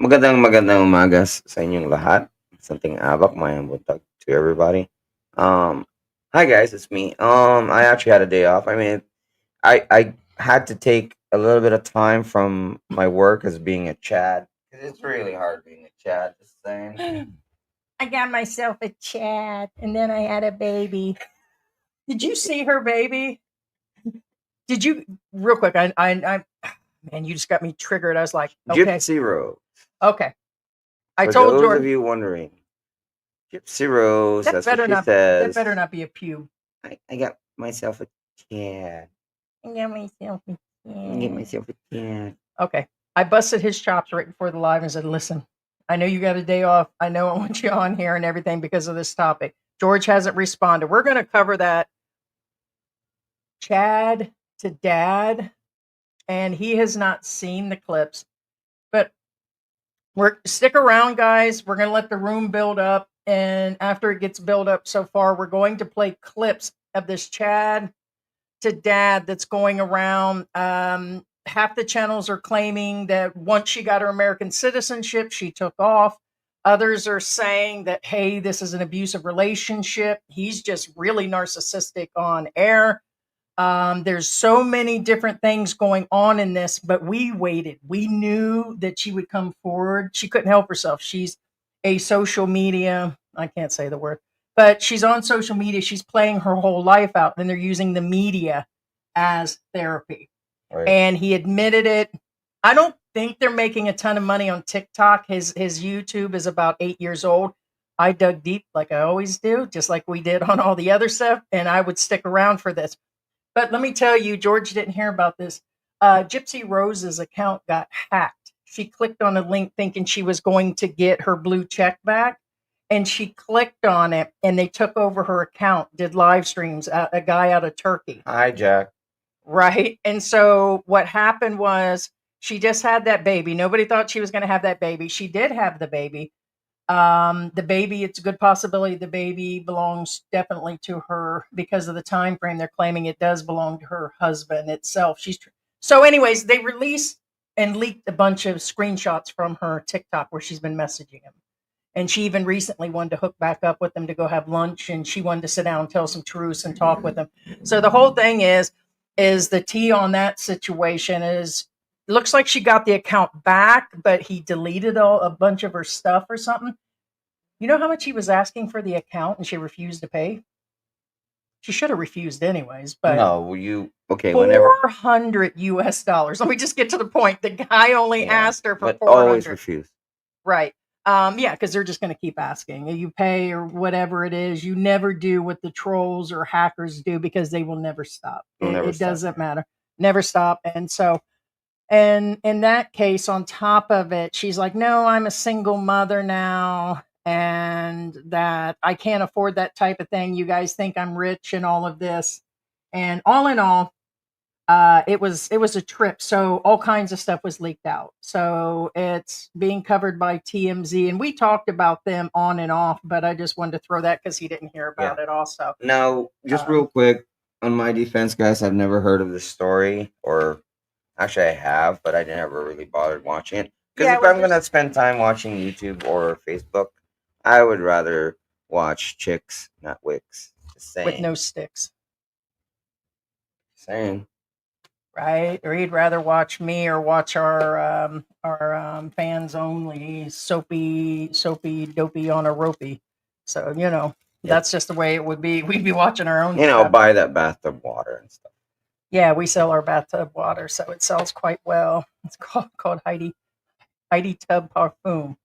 Magandang umaga sa inyong lahat. Santing abak, mayang buntag to everybody. Um, Hi guys, it's me. I actually had a day off. I mean, I had to take a little bit of time from my work as being a Chad. 'Cause it's really hard being a Chad. Just saying. I got myself a Chad, and then I had a baby. Did you see her baby? Did you real quick? Man, you just got me triggered. I was like, okay, Gypsy Rose. okay. I For told those George of you wondering, Gypsy Rose. that That's what better she not that says. better not be a pube. I got myself a Chad. I got myself a I get myself a Chad. Okay. I busted his chops right before the live and said, listen, I know you got a day off. I know I want you on here and everything because of this topic. George hasn't responded. We're going to cover that Chad2Dad, and he has not seen the clips. But stick around, guys. We're going to let the room build up. And after it gets built up so far, we're going to play clips of this Chad2Dad that's going around. Half the channels are claiming that once she got her American citizenship, she took off. Others are saying that, hey, this is an abusive relationship. He's just really narcissistic on air. There's so many different things going on in this, but we waited. We knew that she would come forward. She couldn't help herself. She's a social media, I can't say the word, but she's on social media. She's playing her whole life out, and they're using the media as therapy. Right. And he admitted it. I don't think they're making a ton of money on TikTok. His YouTube is about 8 years old. I dug deep like I always do, just like we did on all the other stuff, and I would stick around for this. But let me tell you, George didn't hear about this. Gypsy Rose's account got hacked. She clicked on a link thinking she was going to get her blue check back, and she clicked on it, and they took over her account, did live streams, a guy out of Turkey. Hijack. Right. And so what happened was she just had that baby. Nobody thought she was going to have that baby. She did have the baby. The baby, it's a good possibility the baby belongs definitely to her because of the time frame. They're claiming it does belong to her husband itself. So anyways, they released and leaked a bunch of screenshots from her TikTok where she's been messaging him. And she even recently wanted to hook back up with him to go have lunch, and she wanted to sit down and tell some truths and talk with him. So the whole thing is the tea on that situation is looks like she got the account back, but he deleted a bunch of her stuff or something. You know how much he was asking for the account, and she refused to pay? She should have refused anyways, but No, you okay? Whenever $400 US. Let me just get to the point. The guy only asked her for but 400. always refuse. Right. Yeah, because they're just going to keep asking. You pay or whatever it is. You never do what the trolls or hackers do because they will never stop. It doesn't matter. Never stop. And so, and in that case, on top of it, she's like, no, I'm a single mother now, and that I can't afford that type of thing. You guys think I'm rich and all of this. And all in all, it was a trip. So all kinds of stuff was leaked out. So it's being covered by TMZ, and we talked about them on and off, but I just wanted to throw that because he didn't hear about it also. Now, just real quick, on my defense, guys, I've never heard of this story, or actually I have, but I never really bothered watching it. Because if I'm gonna spend time watching YouTube or Facebook, I would rather watch chicks, not wicks. Just saying. With no sticks. Saying. Right, or he'd rather watch me or watch our fans only soapy dopey on a ropey. So that's just the way it would be. We'd be watching our own. Buy that bathtub water and stuff. Yeah, we sell our bathtub water, so it sells quite well. It's called Heidi Tub Parfum.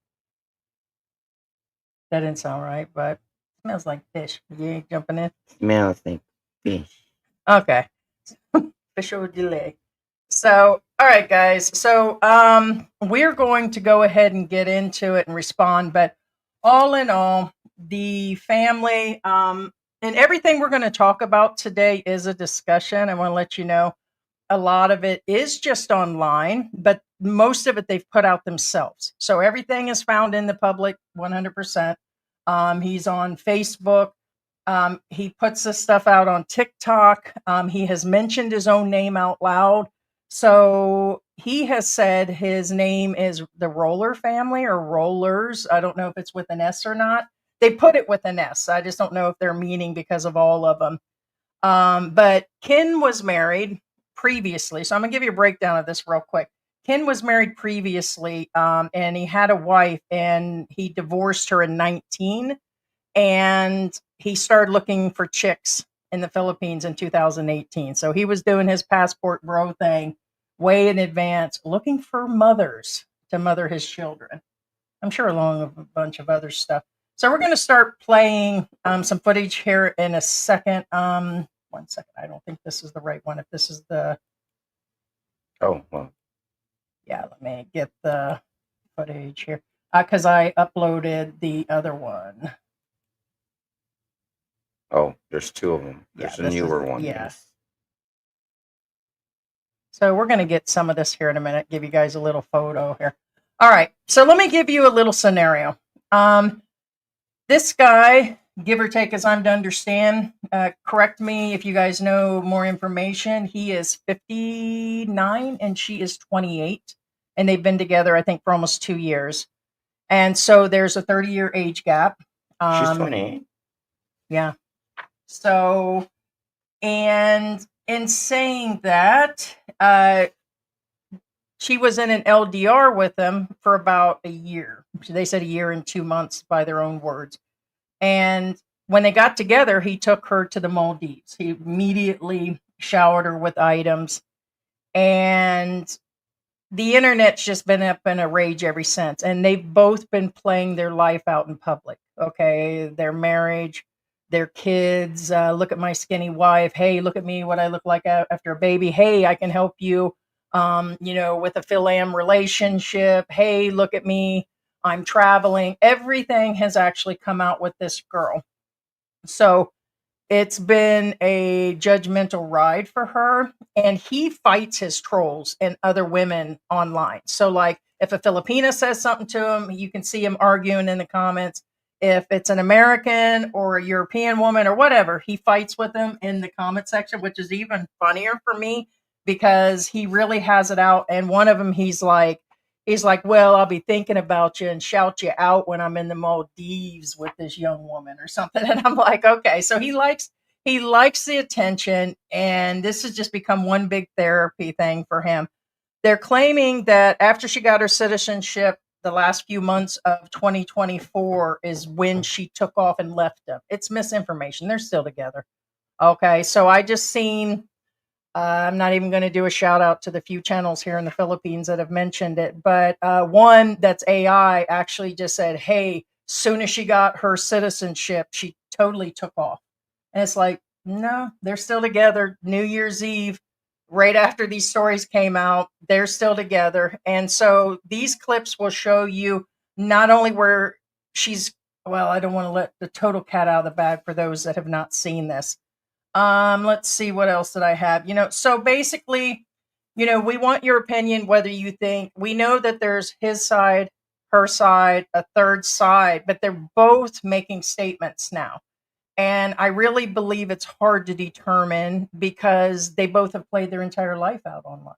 That didn't sound right, but it smells like fish. You ain't jumping in. Smells like fish. Okay. Fish au delay. So, all right, guys. So, we're going to go ahead and get into it and respond. But all in all, the family and everything we're going to talk about today is a discussion. I want to let you know a lot of it is just online, but most of it they've put out themselves. So everything is found in the public 100%. He's on Facebook. He puts this stuff out on TikTok. He has mentioned his own name out loud. So he has said his name is the Roller family or Rollers. I don't know if it's with an S or not. They put it with an S. I just don't know if they're meaning because of all of them. But Ken was married previously. So I'm going to give you a breakdown of this real quick. Ken was married previously, and he had a wife, and he divorced her in 19. And he started looking for chicks in the Philippines in 2018. So he was doing his passport bro thing way in advance, looking for mothers to mother his children. I'm sure along with a bunch of other stuff. So we're going to start playing some footage here in a second. 1 second. I don't think this is the right one. If this is the... Oh, well. Yeah, let me get the footage here. Because I uploaded the other one. Oh, there's two of them. There's a newer one. Yes. So we're going to get some of this here in a minute, give you guys a little photo here. All right. So let me give you a little scenario. This guy, give or take as I'm to understand, correct me if you guys know more information. He is 59 and she is 28. And they've been together, I think, for almost 2 years. And so there's a 30-year age gap. She's 28. Yeah. So, and in saying that, she was in an LDR with him for about a year. They said a year and 2 months by their own words. And when they got together, he took her to the Maldives. He immediately showered her with items. And the internet's just been up in a rage ever since. And they've both been playing their life out in public. Okay, their marriage, their kids. Look at my skinny wife. Hey, look at me, what I look like after a baby. Hey, I can help you, with a Phil-Am relationship. Hey, look at me, I'm traveling. Everything has actually come out with this girl. So it's been a judgmental ride for her, and he fights his trolls and other women online. So, like, if a Filipina says something to him, you can see him arguing in the comments. If it's an American or a European woman or whatever, he fights with them in the comment section, which is even funnier for me because he really has it out. And one of them, he's like, well, I'll be thinking about you and shout you out when I'm in the Maldives with this young woman or something. And I'm like, okay, so he likes the attention, and this has just become one big therapy thing for him. They're claiming that after she got her citizenship, the last few months of 2024 is when she took off and left him. It's misinformation. They're still together. Okay, so I just seen I'm not even going to do a shout out to the few channels here in the Philippines that have mentioned it, but one that's AI actually just said, hey, soon as she got her citizenship, she totally took off. And it's like, no, they're still together. New Year's Eve, right after these stories came out, they're still together. And so these clips will show you not only where she's, well, I don't want to let the total cat out of the bag for those that have not seen this. Let's see what else did I have. So basically, we want your opinion, whether you think we know that there's his side, her side, a third side, but they're both making statements now. And I really believe it's hard to determine because they both have played their entire life out online.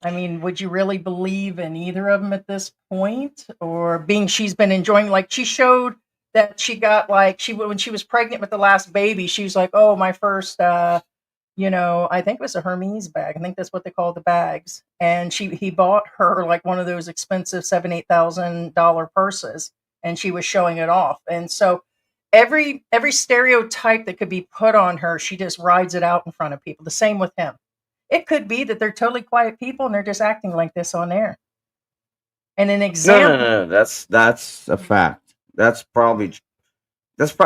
I mean, would you really believe in either of them at this point? Or being she's been enjoying, like she showed that she got when she was pregnant with the last baby, she was like, oh, my first, I think it was a Hermes bag. I think that's what they call the bags. And he bought her like one of those expensive $7,000-$8,000 purses, and she was showing it off. And so every stereotype that could be put on her, she just rides it out in front of people. The same with him. It could be that they're totally quiet people and they're just acting like this on air. And an example. No. That's a fact. That's probably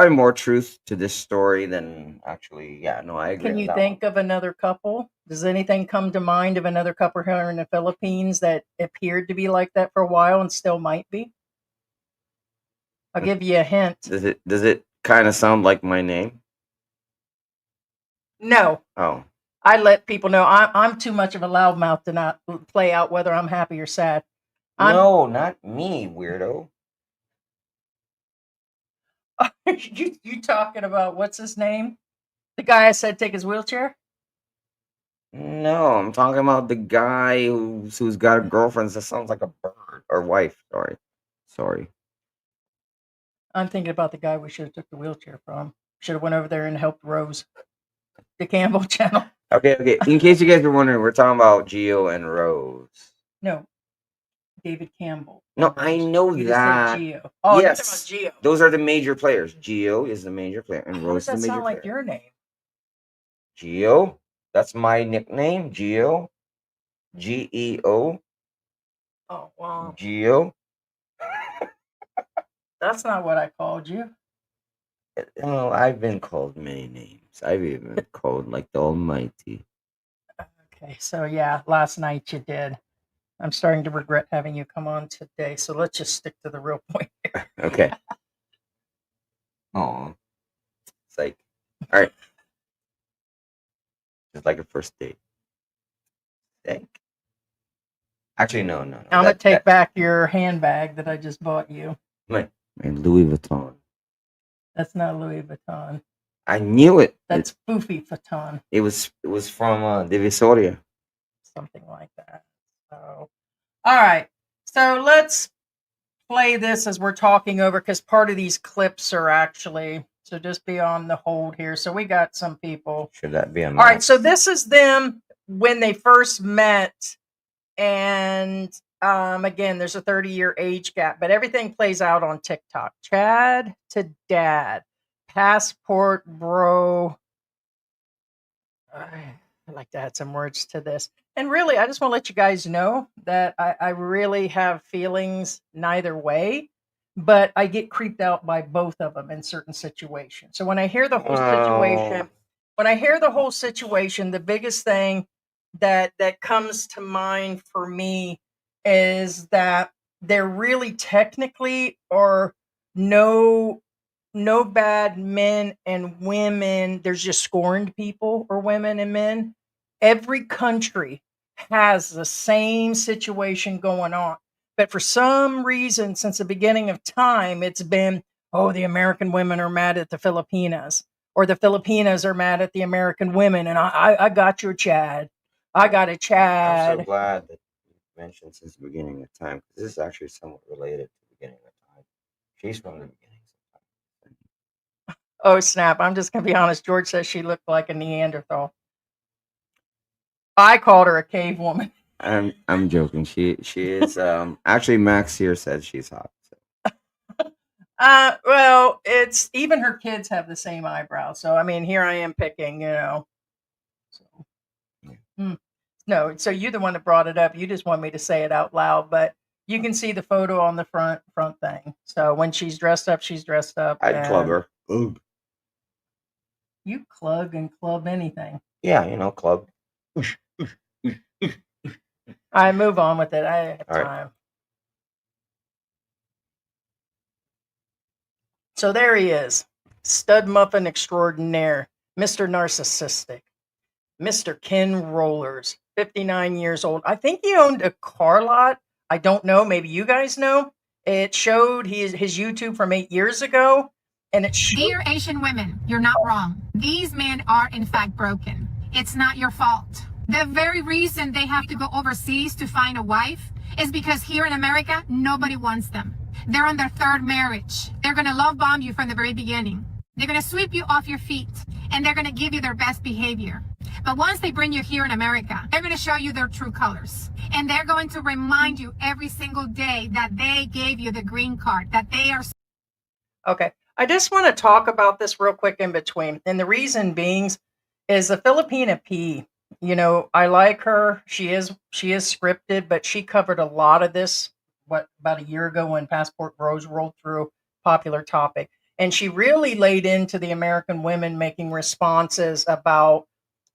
more truth to this story than actually. Yeah, no, I agree. Can you with that think one. of another couple? Does anything come to mind of another couple here in the Philippines that appeared to be like that for a while and still might be? I'll give you a hint. Does it kind of sound like my name? No. Oh. I let people know I'm too much of a loudmouth to not play out whether I'm happy or sad. No, not me, weirdo. You talking about what's his name? The guy I said take his wheelchair? No, I'm talking about the guy who's got a girlfriend that sounds like a bird or wife. Sorry. I'm thinking about the guy we should have took the wheelchair from. Should have went over there and helped Rose. The Campbell channel. Okay. In case you guys were wondering, we're talking about Gio and Rose. No, David Campbell. No, I know You just that. said Gio. Oh, Yes, you're talking about Gio. those are the major players. Gio is the major player, and How Rose does is that the major sound like player. your name? Gio, that's my nickname. Gio, Geo, Oh, well, Gio. that's not what I called you. Oh, I've been called many names. I've even been called like the Almighty. Okay, so yeah, last night you did. I'm starting to regret having you come on today, so let's just stick to the real point here. Okay. Oh, it's like, all right, it's like a first date. Think. Actually, no. I'm gonna That take back your handbag that I just bought you. my Louis Vuitton. That's not Louis Vuitton. I knew it. That's Foofy Vuitton. It was from Divisoria. Something like that. So, all right. So let's play this as we're talking over because part of these clips are actually. So just be on the hold here. So we got some people. Should that be on? All right. So this is them when they first met, and again, there's a 30-year age gap, but everything plays out on TikTok. Chad2Dad, passport bro. I like to add some words to this. And really, I just want to let you guys know that I really have feelings neither way, but I get creeped out by both of them in certain situations. So when I hear the whole situation, the biggest thing that comes to mind for me is that there really technically are no bad men and women. There's just scorned people or women and men. Every country has the same situation going on. But for some reason, since the beginning of time, it's been, oh, the American women are mad at the Filipinas, or the Filipinas are mad at the American women. And I got you, Chad. I got a Chad. I'm so glad that you mentioned since the beginning of time, because this is actually somewhat related to the beginning of time. She's from the beginning. Oh, snap. I'm just going to be honest. George says she looked like a Neanderthal. I called her a cave woman. I'm joking. She is actually Max here said she's hot. So. Well, it's even her kids have the same eyebrow. So I mean, here I am picking, So, no, so you're the one that brought it up. You just want me to say it out loud, but you can see the photo on the front thing. So when she's dressed up, she's dressed up. I'd club her. Ooh. You club and club anything. Yeah, club. I move on with it. I have time. Right. So there he is, stud muffin extraordinaire, Mr. Narcissistic, Mr. Ken Rollers, 59 years old. I think he owned a car lot. I don't know. Maybe you guys know. It showed his YouTube from 8 years ago. And it showed. Dear Asian women, you're not wrong. These men are in fact broken. It's not your fault. The very reason they have to go overseas to find a wife is because here in America, nobody wants them. They're on their third marriage. They're going to love bomb you from the very beginning. They're going to sweep you off your feet, and they're going to give you their best behavior. But once they bring you here in America, they're going to show you their true colors. And they're going to remind you every single day that they gave you the green card, that they are... Okay. I just want to talk about this real quick in between. And the reason being is the Filipina P. I like her. She is scripted, but she covered a lot of this, about a year ago when Passport Bros rolled through, popular topic. And she really laid into the American women making responses about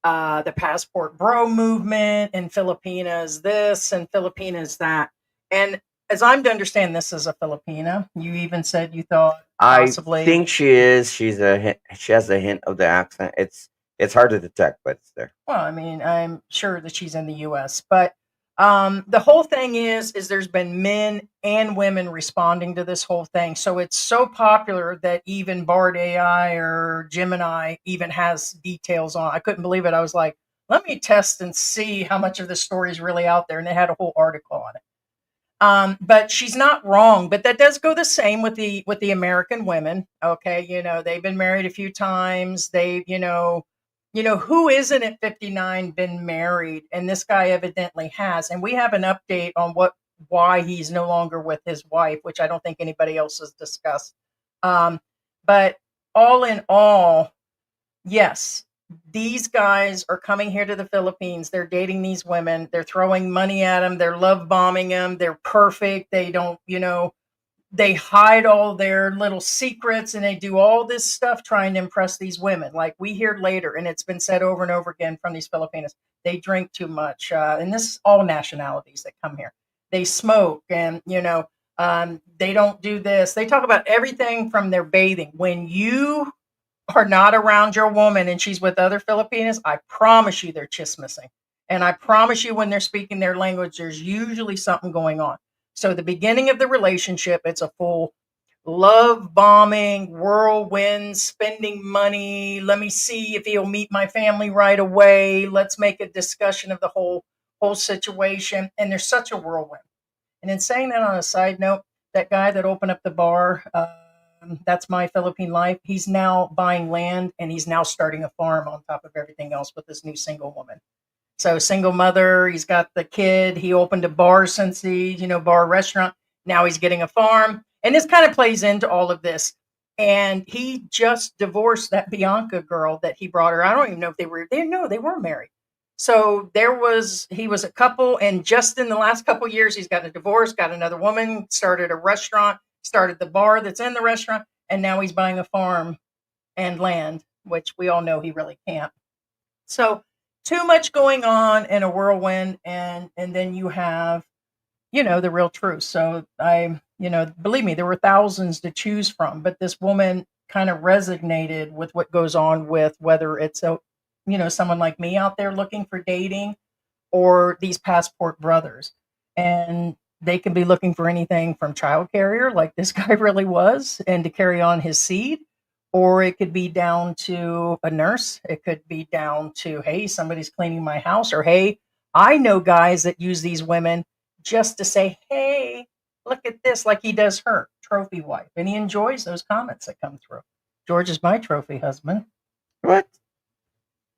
the Passport Bro movement and Filipinas this and Filipinas that. And as I'm to understand, this is a Filipina. You even said you thought possibly. I think she is. She has a hint of the accent. It's hard to detect, but it's there. Well, I mean, I'm sure that she's in the U.S., but the whole thing is there's been men and women responding to this whole thing. So it's so popular that even Bard AI or Gemini even has details on. I couldn't believe it. I was like, let me test and see how much of this story is really out there. And they had a whole article on it. But she's not wrong. But that does go the same with the American women. Okay, they've been married a few times. They, who isn't at 59 been married, and this guy evidently has. And we have an update on why he's no longer with his wife, which I don't think anybody else has discussed. But all in all, yes, these guys are coming here to the Philippines. They're dating these women. They're throwing money at them. They're love bombing them. They're perfect. They don't, they hide all their little secrets and they do all this stuff trying to impress these women. Like we hear later, and it's been said over and over again from these Filipinos, they drink too much. And this is all nationalities that come here. They smoke and, they don't do this. They talk about everything from their bathing. When you are not around your woman and she's with other Filipinas, I promise you they're chismissing. And I promise you when they're speaking their language, there's usually something going on. So the beginning of the relationship, it's a full love bombing, whirlwind, spending money. Let me see if he'll meet my family right away. Let's make a discussion of the whole situation. And there's such a whirlwind. And in saying that on a side note, that guy that opened up the bar, that's my Philippine life. He's now buying land and he's now starting a farm on top of everything else with this new single woman. So single mother, he's got the kid. He opened a bar since bar restaurant. Now he's getting a farm. And this kind of plays into all of this. And he just divorced that Bianca girl that he brought her. I don't even know if they were married. So he was a couple, and just in the last couple of years, he's gotten a divorce, got another woman, started a restaurant, started the bar that's in the restaurant, and now he's buying a farm and land, which we all know he really can't. So too much going on in a whirlwind, and then you have, the real truth. So believe me, there were thousands to choose from, but this woman kind of resonated with what goes on with whether it's someone like me out there looking for dating or these passport brothers. And they can be looking for anything from child carrier, like this guy really was, and to carry on his seed, or it could be down to a nurse. It could be down to, hey, somebody's cleaning my house, or hey, I know guys that use these women just to say, hey, look at this, like he does her, trophy wife. And he enjoys those comments that come through. George is my trophy husband. What?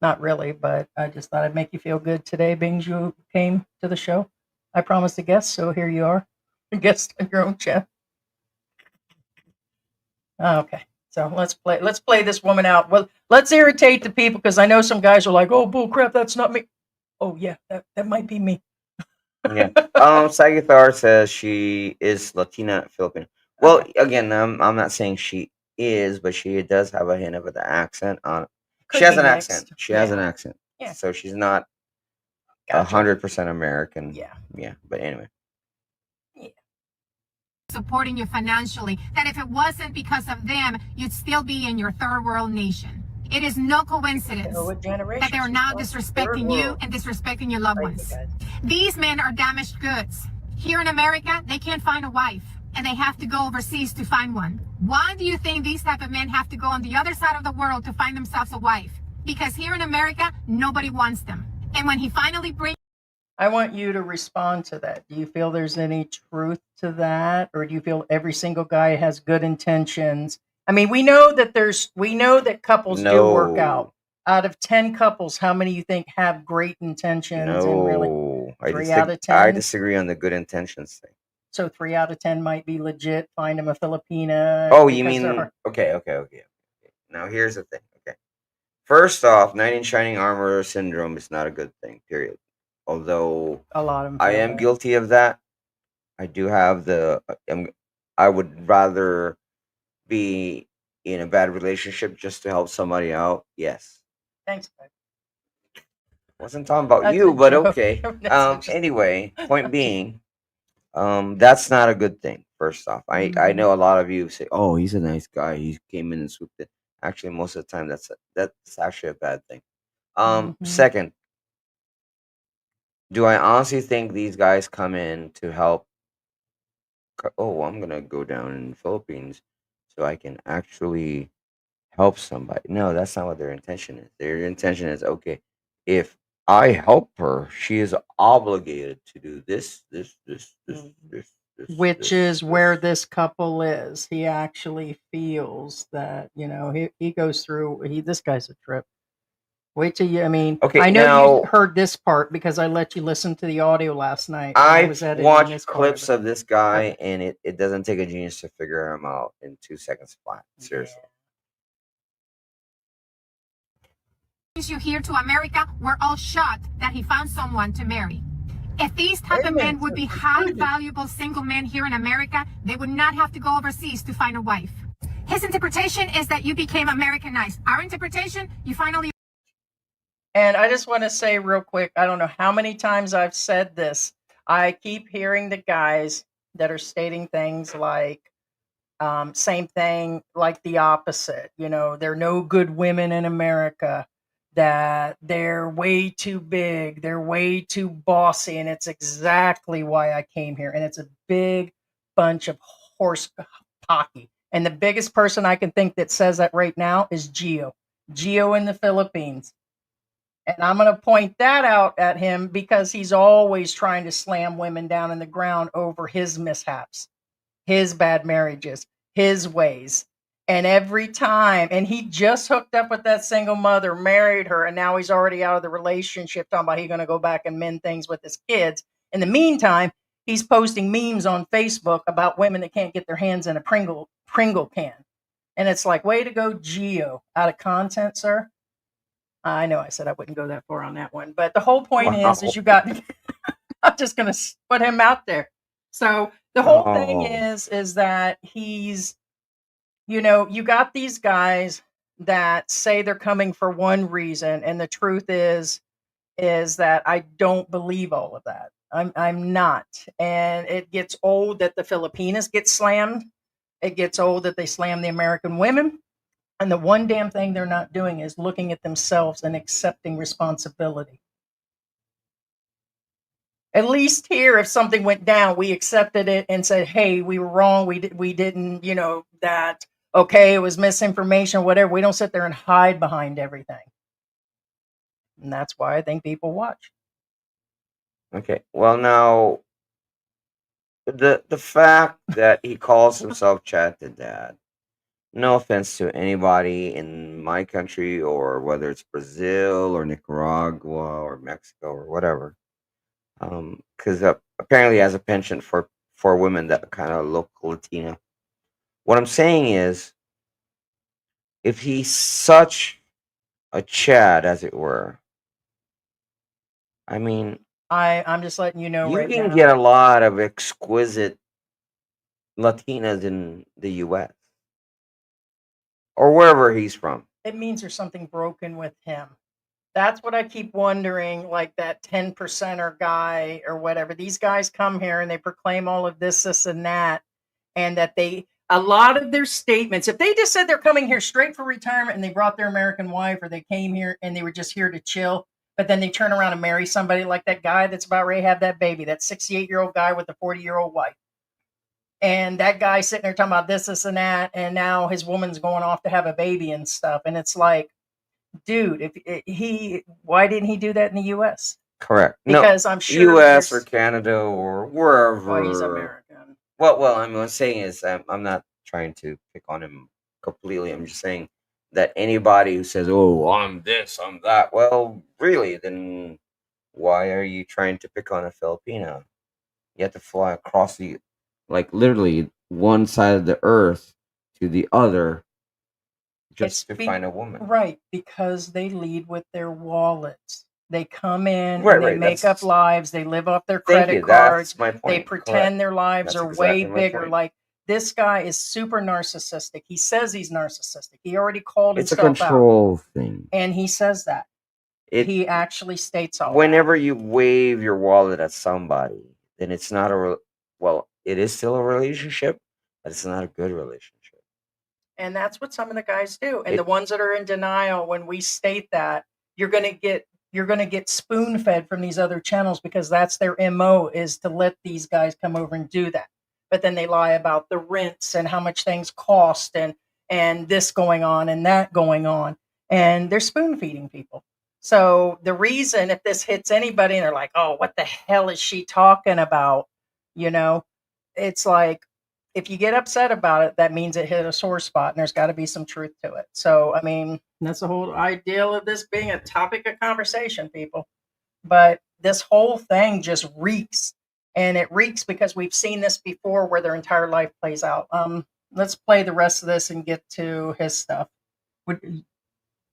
Not really, but I just thought I'd make you feel good today, being you came to the show. I promised a guest, so here you are, a guest on your own chat. Okay, so let's play this woman out. Well, let's irritate the people, because I know some guys are like, "Oh, bull crap, that's not me." Oh yeah, that might be me. Yeah. Sagitar says she is Latina Filipino. Well, Okay. again, I'm not saying she is, but she does have a hint of an accent on. Could She has be an mixed. accent. She has an Yeah. accent. Yeah. So she's not Gotcha. 100% American. Yeah. Yeah. But anyway. Supporting you financially, that if it wasn't because of them, you'd still be in your third world nation. It is no coincidence that they're now disrespecting you and disrespecting your loved ones. These men are damaged goods. Here in America, they can't find a wife, and they have to go overseas to find one. Why do you think these type of men have to go on the other side of the world to find themselves a wife? Because here in America, nobody wants them. And when he finally brings... I want you to respond to that. Do you feel there's any truth to that? Or do you feel every single guy has good intentions? I mean, we know that couples do work out. Out of 10 couples, how many you think have great intentions? And really, No. 3 out of 10? I disagree on the good intentions thing. So 3 out of 10 might be legit. Find them a Filipina. Oh, you mean okay. Now here's the thing. Okay. First off, knight in shining armor syndrome is not a good thing, period. Although a lot of them I am guilty of that. I do have I would rather be in a bad relationship just to help somebody out. Yes. Thanks, babe. Wasn't talking about you, but okay. Anyway, point being, that's not a good thing. First off, I know a lot of you say, "Oh, he's a nice guy. He came in and swooped it." Actually, most of the time, that's actually a bad thing. Second, do I honestly think these guys come in to help? Oh, I'm gonna go down in the Philippines so I can actually help somebody. No, that's not what their intention is. Their intention is, okay, if I help her. She is obligated to do Which is where this. this couple is. He actually feels that, he goes through, this guy's a trip. Wait till you, I mean, Okay, I know you now heard this part because I let you listen to the audio last night and I was I've editing watched this part of clips it. of this guy, and it doesn't take a genius to figure him out in 2 seconds flat. Seriously. You here to America, we're all shocked that he found someone to marry. If these type of men would be high valuable single men here in America, they would not have to go overseas to find a wife. His interpretation is that you became Americanized. Our interpretation, you finally. And I just want to say real quick, I don't know how many times I've said this. I keep hearing the guys that are stating things like, same thing, like the opposite. There are no good women in America, that they're way too big, they're way too bossy. And it's exactly why I came here. And it's a big bunch of horse pocky. And the biggest person I can think that says that right now is Gio. Gio in the Philippines. And I'm going to point that out at him because he's always trying to slam women down in the ground over his mishaps, his bad marriages, his ways. And every time, and he just hooked up with that single mother, married her, and now he's already out of the relationship, talking about he's going to go back and mend things with his kids. In the meantime, he's posting memes on Facebook about women that can't get their hands in a Pringle can. And it's like, way to go, Geo. Out of content, sir. I know I said I wouldn't go that far on that one, but the whole point Wow. is you got, I'm just going to put him out there. So the whole thing Oh. is that he's, you got these guys that say they're coming for one reason. And the truth is that I don't believe all of that. I'm not. And it gets old that the Filipinas get slammed. It gets old that they slam the American women. And the one damn thing they're not doing is looking at themselves and accepting responsibility. At least here, if something went down, we accepted it and said, hey, we were wrong. We didn't, that, okay, it was misinformation, whatever. We don't sit there and hide behind everything. And that's why I think people watch. Okay. Well, now the fact that he calls himself Chad2Dad. No offense to anybody in my country, or whether it's Brazil or Nicaragua or Mexico or whatever, because apparently he has a penchant for women that kind of look Latina. What I'm saying is, if he's such a Chad, as it were, I mean, I'm just letting you know you right can now. get a lot of exquisite Latinas in the U.S. or wherever he's from. It means there's something broken with him. That's what I keep wondering, like that 10%er guy or whatever. These guys come here and they proclaim all of this, and that, and that a lot of their statements, if they just said they're coming here straight for retirement and they brought their American wife, or they came here and they were just here to chill, but then they turn around and marry somebody like that guy that's about ready to have that baby, that 68-year-old guy with a 40-year-old wife. And that guy sitting there talking about this, and that, and now his woman's going off to have a baby and stuff. And it's like, dude, why didn't he do that in the U.S.? Correct. Because I'm sure U.S. or Canada or wherever. Well, he's American. Well, I'm what I'm saying is, I'm not trying to pick on him completely. I'm just saying that anybody who says, "Oh, I'm this, I'm that," well, really, then why are you trying to pick on a Filipino? You have to fly across literally one side of the earth to the other just to find a woman. Right, because they lead with their wallets. They come in Right, and they right, make up that's- lives. They live off their Thank credit you. That's cards. my point. They pretend Correct. their lives That's are way exactly my bigger. point. Like, this guy is super narcissistic. He says he's narcissistic. He already called It's a himself out. control thing. And he says that. He actually states all that. Whenever you wave your wallet at somebody, then it's not well, it is still a relationship, but it's not a good relationship. And that's what some of the guys do. And the ones that are in denial, when we state that, you're going to get spoon fed from these other channels, because that's their MO, is to let these guys come over and do that. But then they lie about the rents and how much things cost, and this going on and that going on. And they're spoon feeding people. So the reason, if this hits anybody and they're like, oh, what the hell is she talking about? You know, it's like, if you get upset about it, that means it hit a sore spot and there's got to be some truth to it. So, I mean, that's the whole ideal of this being a topic of conversation, people. But this whole thing just reeks. And it reeks because we've seen this before where their entire life plays out. Let's play the rest of this and get to his stuff. I'm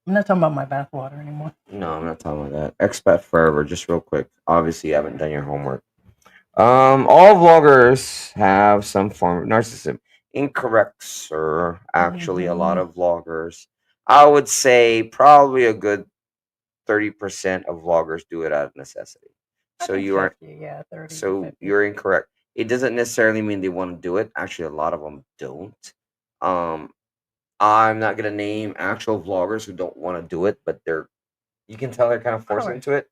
not talking about my bathwater anymore. No, I'm not talking about that. Expat forever. Just real quick. Obviously, you haven't done your homework. All vloggers have some form of narcissism. Incorrect, sir. Actually, a lot of vloggers, I would say probably a good 30% of vloggers do it out of necessity. So you are 50, yeah, 30. so you're incorrect. It doesn't necessarily mean they want to do it. Actually, a lot of them don't. I'm not gonna name actual vloggers who don't want to do it, but you can tell they're kind of forced into it.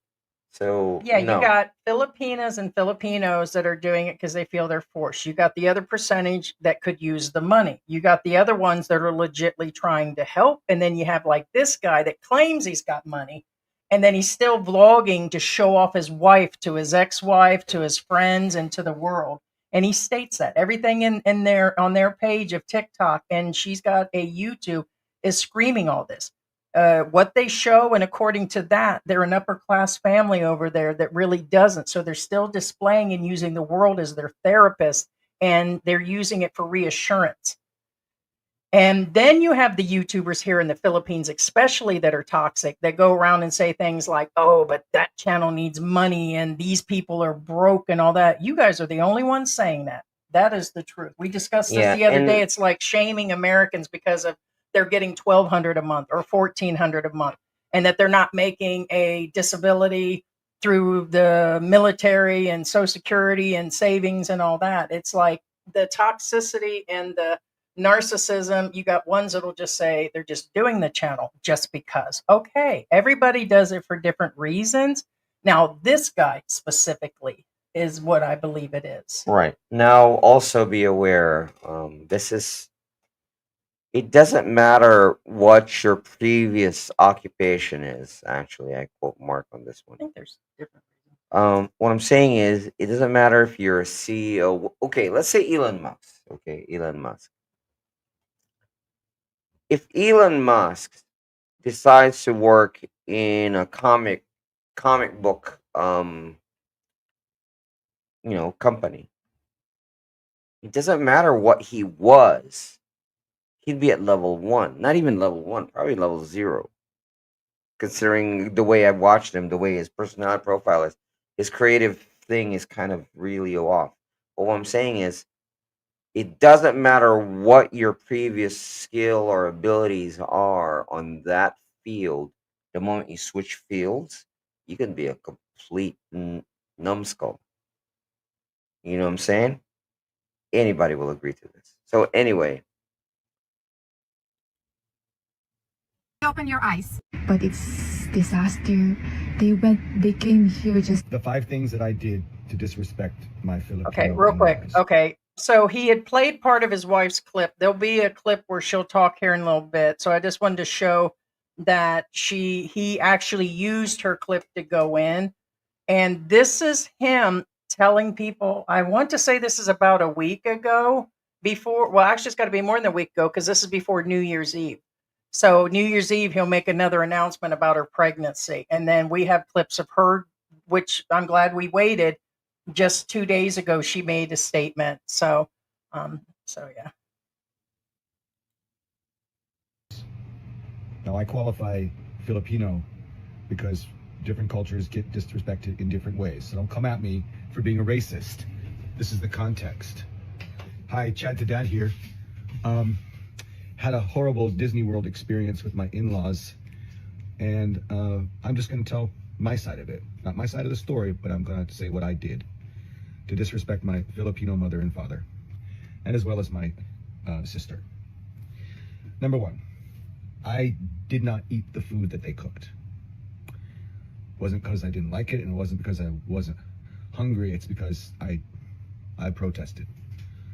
So yeah, no. you got Filipinas and Filipinos that are doing it because they feel they're forced. You got the other percentage that could use the money. You got the other ones that are legitly trying to help. And then you have like this guy that claims he's got money. And then he's still vlogging to show off his wife to his ex-wife, to his friends, and to the world. And he states that everything in their on their page of TikTok, and she's got a YouTube, is screaming all this. What they show, and according to that, they're an upper class family over there that really doesn't. So they're still displaying and using the world as their therapist, and they're using it for reassurance. And then you have the YouTubers here in the Philippines, especially, that are toxic, that go around and say things like, oh, but that channel needs money and these people are broke and all that. You guys are the only ones saying that. That is the truth. We discussed this the other day. It's like shaming Americans because of they're getting $1,200 a month or $1,400 a month, and that they're not making a disability through the military and Social Security and savings and all that. It's like the toxicity and the narcissism. You got ones that'll just say they're just doing the channel just because. Okay, everybody does it for different reasons. Now, this guy specifically is what I believe it is. Right. Now, also be aware, it doesn't matter what your previous occupation is. Actually, I quote Mark on this one. I think there's different. What I'm saying is, it doesn't matter if you're a CEO. Okay, let's say Elon Musk. Okay, Elon Musk. If Elon Musk decides to work in a comic book, company, it doesn't matter what he was. He'd be at level 1, not even level 1, probably level 0. Considering the way I've watched him, the way his personality profile is, his creative thing is kind of really off. But what I'm saying is, it doesn't matter what your previous skill or abilities are on that field. The moment you switch fields, you can be a complete numbskull. You know what I'm saying? Anybody will agree to this. So anyway, Open your eyes. But it's disaster. They came here just the 5 things that I did to disrespect my Filipino. Okay, real quick. in-laws. Okay, so he had played part of his wife's clip. There'll be a clip where she'll talk here in a little bit. So I just wanted to show that he actually used her clip to go in. And this is him telling people, I want to say this is about a week ago, actually it's got to be more than a week ago, because this is before New Year's Eve. So New Year's Eve, he'll make another announcement about her pregnancy. And then we have clips of her, which I'm glad we waited. Just 2 days ago, she made a statement. So yeah. Now I qualify Filipino because different cultures get disrespected in different ways. So don't come at me for being a racist. This is the context. Hi, Chad2Dad here. Had a horrible Disney World experience with my in-laws, and I'm just going to tell my side of it. Not my side of the story, but I'm going to say what I did to disrespect my Filipino mother and father, and as well as my sister. Number 1, I did not eat the food that they cooked. It wasn't because I didn't like it, and it wasn't because I wasn't hungry. It's because I protested.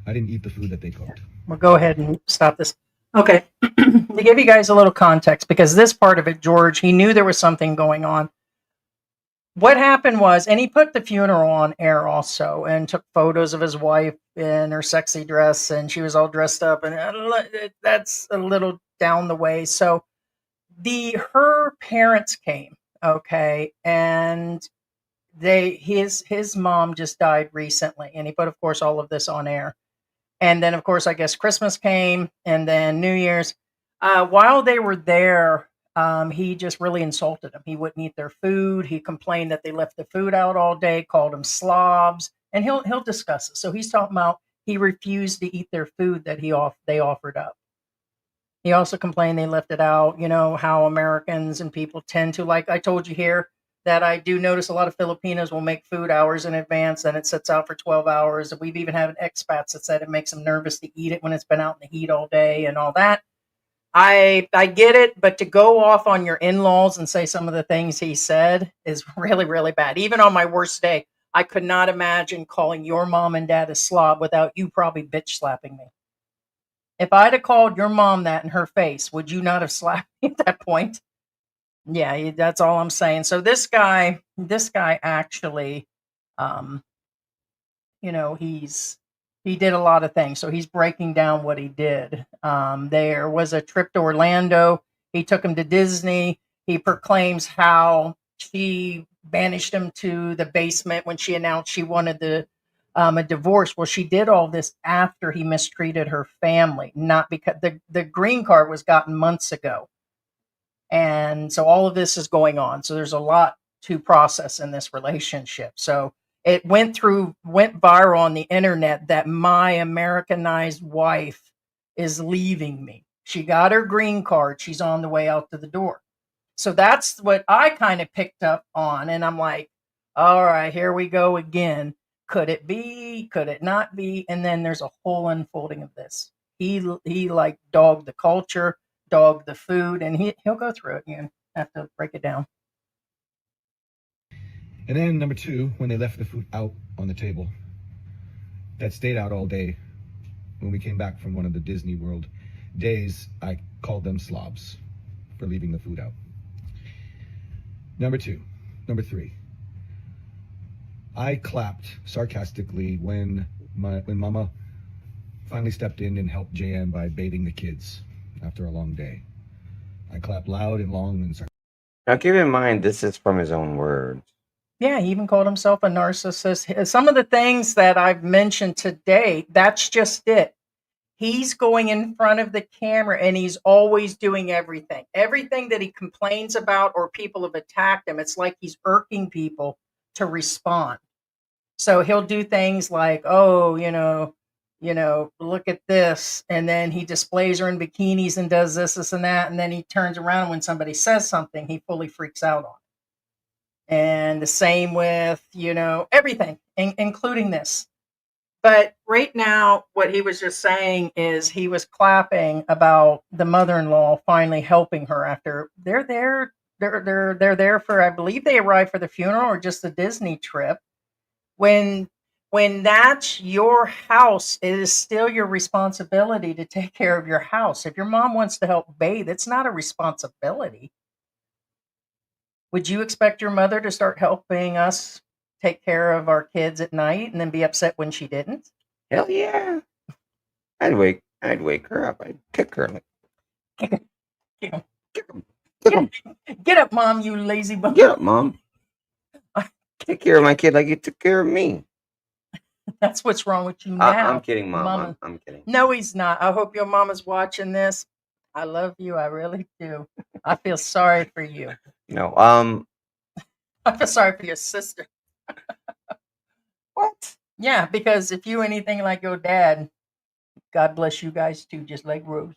I didn't eat the food that they cooked. Well, go ahead and stop this. Okay, to give you guys a little context, because this part of it, George, he knew there was something going on. What happened was, and he put the funeral on air also, and took photos of his wife in her sexy dress, and she was all dressed up, and that's a little down the way. So her parents came, okay, and his mom just died recently, and he put, of course, all of this on air. And then, of course, I guess Christmas came, and then New Year's. While they were there, he just really insulted them. He wouldn't eat their food. He complained that they left the food out all day, called them slobs, and he'll discuss it. So he's talking about he refused to eat their food that they offered up. He also complained they left it out. You know how Americans and people tend to, like I told you here, that I do notice a lot of Filipinos will make food hours in advance, and it sits out for 12 hours. We've even had expats that said it makes them nervous to eat it when it's been out in the heat all day and all that. I get it, but to go off on your in-laws and say some of the things he said is really, really bad. Even on my worst day, I could not imagine calling your mom and dad a slob without you probably bitch slapping me. If I'd have called your mom that in her face, would you not have slapped me at that point? Yeah, that's all I'm saying. So this guy actually, um, he did a lot of things. So he's breaking down what he did. There was a trip to Orlando. He took him to Disney. He proclaims how she banished him to the basement when she announced she wanted a divorce. Well, she did all this after he mistreated her family, not because the green card was gotten months ago. And so all of this is going on. So there's a lot to process in this relationship. So it went viral on the internet that my Americanized wife is leaving me. She got her green card. She's on the way out to the door. So that's what I kind of picked up on. And I'm like, all right, here we go again. Could it be? Could it not be? And then there's a whole unfolding of this. He like dogged the culture, dog the food, and he'll go through it. You have to break it down. And then number two, when they left the food out on the table, that stayed out all day. When we came back from one of the Disney World days, I called them slobs for leaving the food out. Number three, I clapped sarcastically when Mama finally stepped in and helped JM by bathing the kids after a long day. I clapped loud and long and sarcastic. Now, keep in mind, this is from his own words. Yeah, he even called himself a narcissist. Some of the things that I've mentioned today, that's just it. He's going in front of the camera and he's always doing everything. Everything that he complains about or people have attacked him, it's like he's irking people to respond. So he'll do things like, oh, look at this. And then he displays her in bikinis and does this, and that. And then he turns around when somebody says something, he fully freaks out on it. And the same with, everything, including this. But right now, what he was just saying is he was clapping about the mother-in-law finally helping her after they're there for, I believe they arrived for the funeral or just the Disney trip. When that's your house, it is still your responsibility to take care of your house. If your mom wants to help bathe, it's not a responsibility. Would you expect your mother to start helping us take care of our kids at night and then be upset when she didn't? Hell yeah. I'd wake her up. I'd kick her. Like, Get up, Mom, you lazy bum. Get up, Mom. Take care of my kid like you took care of me. That's what's wrong with you now. I'm kidding, Mom. I'm kidding. No, he's not. I hope your mama's watching this. I love you. I really do. I feel sorry for you. I feel sorry for your sister. What? Yeah, because if you anything like your dad, God bless you guys too, just like Rose.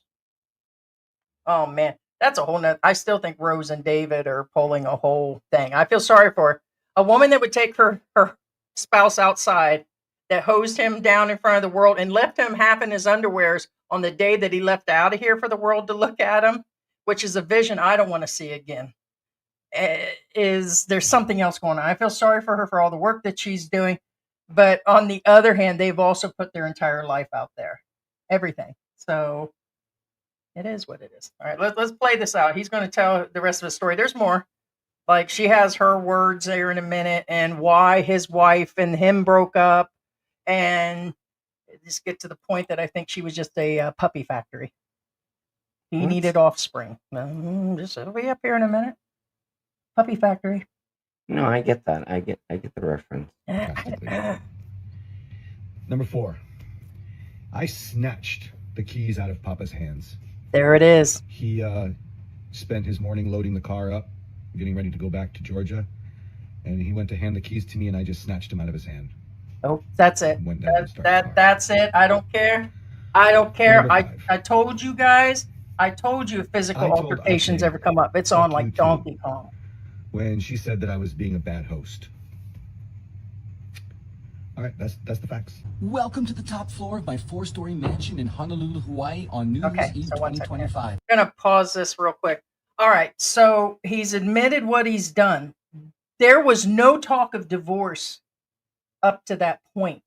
Oh man, that's a whole nother. I still think Rose and David are pulling a whole thing. I feel sorry for her. A woman that would take her spouse outside, that hosed him down in front of the world and left him half in his underwears on the day that he left out of here for the world to look at him, which is a vision I don't want to see again. There's something else going on. I feel sorry for her for all the work that she's doing. But on the other hand, they've also put their entire life out there. Everything. So, It is what it is. All right, let's play this out. He's going to tell the rest of the story. There's more. Like, she has her words there in a minute, and why his wife and him broke up, and just get to the point that I think she was just a puppy factory. He What? needed offspring. It'll be up here in a minute. Puppy factory. No, I get that. I get the reference. Drastically. Number 4. I snatched the keys out of Papa's hands. There it is. He spent his morning loading the car up, getting ready to go back to Georgia, and he went to hand the keys to me, and I just snatched them out of his hand. Oh, that's it. Went down to start the car. That's it. I don't care. I don't care. Number 5. I told you guys. I told you if physical altercations ever come up, it's on like Donkey Kong. When she said that I was being a bad host. All right, that's the facts. Welcome to the top floor of my 4-story mansion in Honolulu, Hawaii on New Year's Eve 2025. I'm going to pause this real quick. All right, so he's admitted what he's done. There was no talk of divorce up to that point.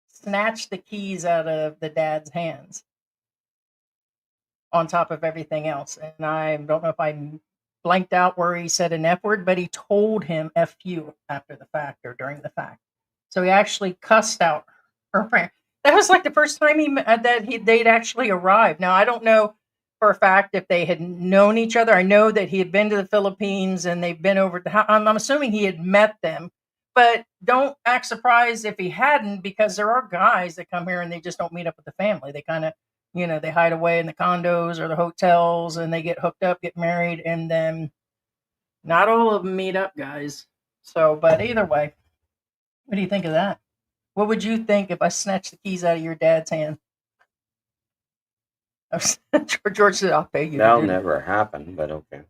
Snatched the keys out of the dad's hands on top of everything else. And I don't know if I blanked out where he said an F word, but he told him F you after the fact or during the fact. So he actually cussed out her friend. That was like the first time they'd actually arrived. Now, I don't know for a fact if they had known each other. I know that he had been to the Philippines and they've been over. I'm assuming he had met them. But don't act surprised if he hadn't, because there are guys that come here and they just don't meet up with the family. They kind of, they hide away in the condos or the hotels and they get hooked up, get married, and then not all of them meet up, guys. So, but either way, what do you think of that? What would you think if I snatched the keys out of your dad's hand? George said, I'll pay you. That'll never happen, but okay.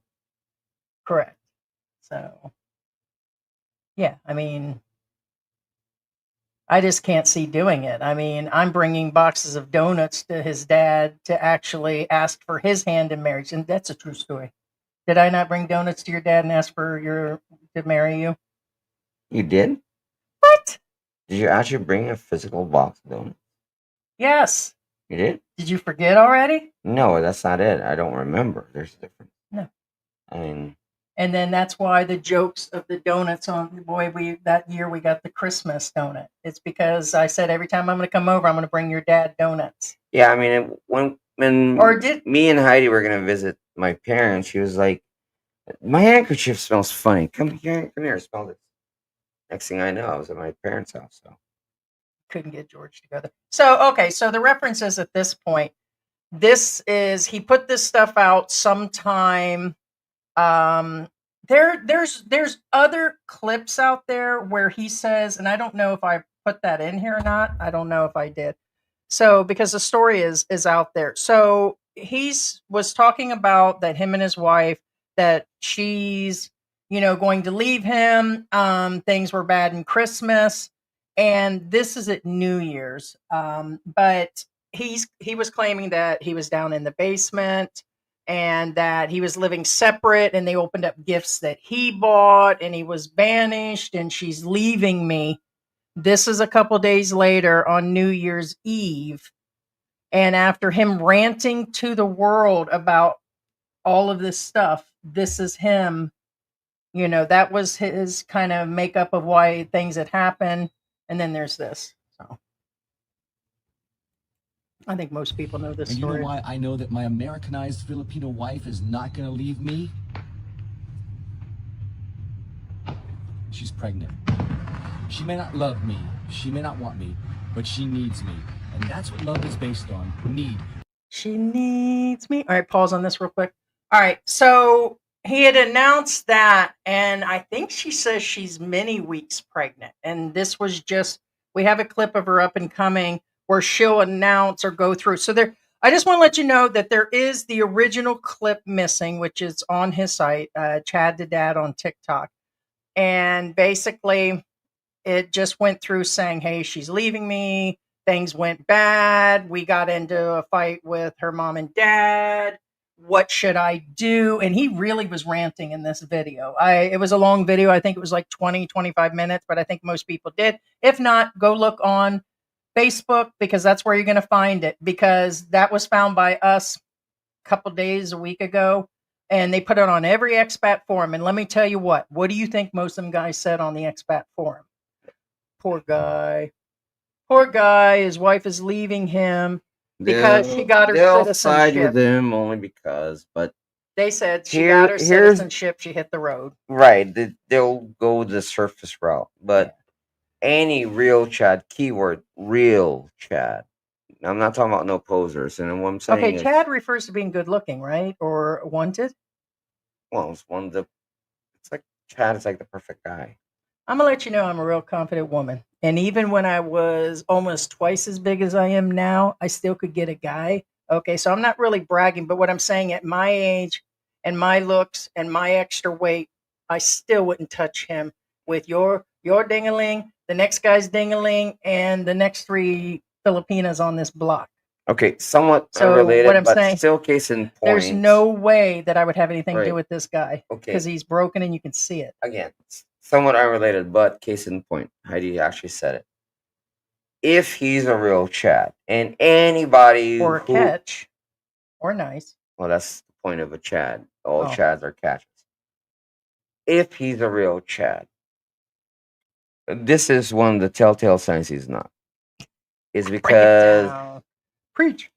Correct. So, yeah, I mean, I just can't see doing it. I mean, I'm bringing boxes of donuts to his dad to actually ask for his hand in marriage. And that's a true story. Did I not bring donuts to your dad and ask for to marry you? You did? What? Did you actually bring a physical box of donuts? Yes. You did? Did you forget already? No, that's not it. I don't remember. There's a difference. No. I mean, and then that's why the jokes of the donuts that year we got the Christmas donut. It's because I said every time I'm going to come over, I'm going to bring your dad donuts. yeah, I mean, when me and Heidi were going to visit my parents, she was like, my handkerchief smells funny. Come here, smell this. Next thing I know, I was at my parents' house. So couldn't get George together. So, okay, so the references at this point, he put this stuff out sometime. There's other clips out there where he says, and I don't know if I put that in here or not. I don't know if I did. So, because the story is out there. So was talking about that him and his wife, that she's, going to leave him. Things were bad in Christmas. And this is at New Year's. But he was claiming that he was down in the basement and that he was living separate, and they opened up gifts that he bought, and he was banished, and she's leaving me. This is a couple days later on New Year's Eve. And after him ranting to the world about all of this stuff, this is him. That was his kind of makeup of why things had happened. And then there's this. So I think most people know this story. You know why I know that my Americanized Filipino wife is not going to leave me? She's pregnant. She may not love me. She may not want me, but she needs me. And that's what love is based on. Need. She needs me. All right, pause on this real quick. All right, so he had announced that, and I think she says she's many weeks pregnant. And this was we have a clip of her up and coming where she'll announce or go through. So I just want to let you know that there is the original clip missing, which is on his site, Chad2Dad on TikTok. And basically, it just went through saying, hey, she's leaving me. Things went bad. We got into a fight with her mom and dad. What should I do? And he really was ranting in this video. It was a long video. I think it was like 20, 25 minutes, but I think most people did. If not, go look on Facebook, because that's where you're going to find it, because that was found by us couple days, a week ago, and they put it on every expat forum. And let me tell you what do you think most of them guys said on the expat forum? Poor guy. Poor guy. His wife is leaving him because she got her They'll side citizenship. with him only because, but They said she got her here's citizenship. She hit the road. right. They'll go the surface route, but any real Chad, keyword real Chad. I'm not talking about no posers, and what I'm saying Okay, is, Chad refers to being good looking, right? Or wanted. well, it's one of the. It's like Chad is like the perfect guy. I'm gonna let you know I'm a real confident woman. And even when I was almost twice as big as I am now, I still could get a guy. Okay, so I'm not really bragging, but what I'm saying at my age and my looks and my extra weight, I still wouldn't touch him with your dingaling, the next guy's dingaling, and the next 3 Filipinas on this block. Okay, somewhat So unrelated, what I'm but saying, still case in point. there's no way that I would have anything to Right. do with this guy Okay. because he's broken and you can see it. Again, somewhat unrelated, but case in point. Heidi actually said it. If he's a real Chad, and anybody Or a catch, or nice. well, that's the point of a Chad. All Oh. Chads are catches. If he's a real Chad, this is one of the telltale signs he's not. Is Break it because down. Preach.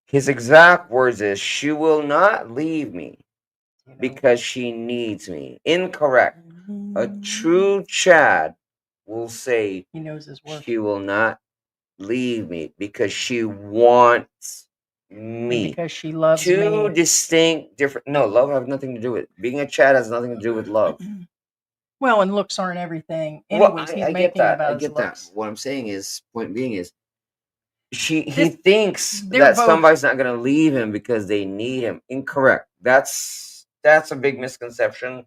his exact words is, "She will not leave me You know? because she needs me." Incorrect. A true Chad will say, He knows his worth. "She will not leave me because she wants And me." because she loves Two me. distinct, different. No, love has nothing to do with it. Being a Chad has nothing to do with love. Well, and looks aren't everything. Well, Anyways, he's I get making that. about I his get that. looks. What I'm saying is, point being is, he This- thinks they're that both- somebody's not going to leave him because they need him. Incorrect. That's a big misconception.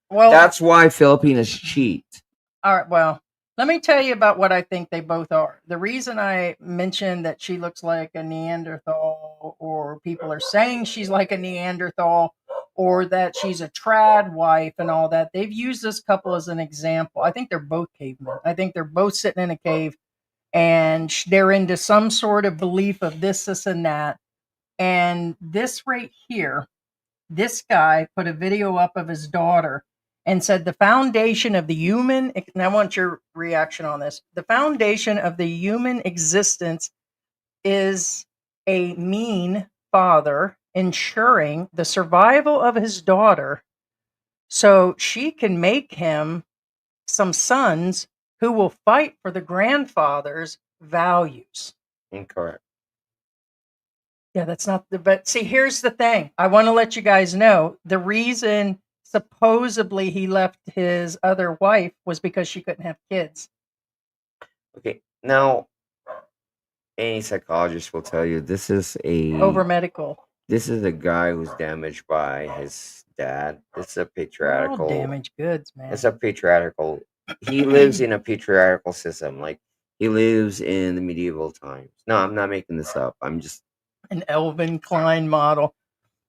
Well, That's why Filipinas cheat. all right. Well, let me tell you about what I think they both are. The reason I mentioned that she looks like a Neanderthal, or people are saying she's like a Neanderthal, or that she's a trad wife and all that, they've used this couple as an example. I think they're both cavemen. I think they're both sitting in a cave and they're into some sort of belief of this, and that. And this right here, this guy put a video up of his daughter and said the foundation of the human, and I want your reaction on this, the foundation of the human existence is a mean father ensuring the survival of his daughter so she can make him some sons who will fight for the grandfather's values. Incorrect. Yeah, that's not the, but see, here's the thing. I want to let you guys know the reason supposedly he left his other wife was because she couldn't have kids. Okay, now any psychologist will tell you this is Over medical. This is a guy who's damaged by his dad. It's a All patriarchal. damaged goods, man. It's a patriarchal. He lives in a patriarchal system. Like, he lives in the medieval times. No, I'm not making this up. I'm just An Elvin Klein model.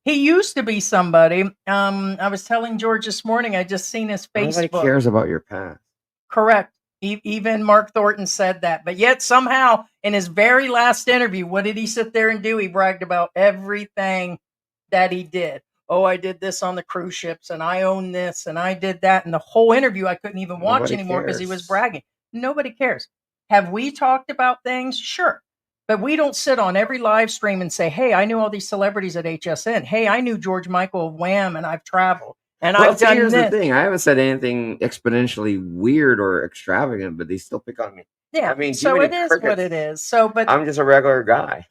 He used to be somebody. I was telling George this morning, I just seen his nobody Facebook. cares about your past. Correct. Even Mark Thornton said that. But yet somehow in his very last interview, what did he sit there and do? He bragged about everything that he did. Oh, I did this on the cruise ships and I own this and I did that. And the whole interview I couldn't even watch Nobody anymore because he was cares. bragging. Nobody cares. Have we talked about things? Sure. But we don't sit on every live stream and say, hey, I knew all these celebrities at HSN. Hey, I knew George Michael of Wham and I've traveled. And Well, I've see, done here's this. the thing. I haven't said anything exponentially weird or extravagant, but they still pick on me. Yeah, I mean, so Jiminy it is what Crickets. it is. So, but I'm just a regular guy.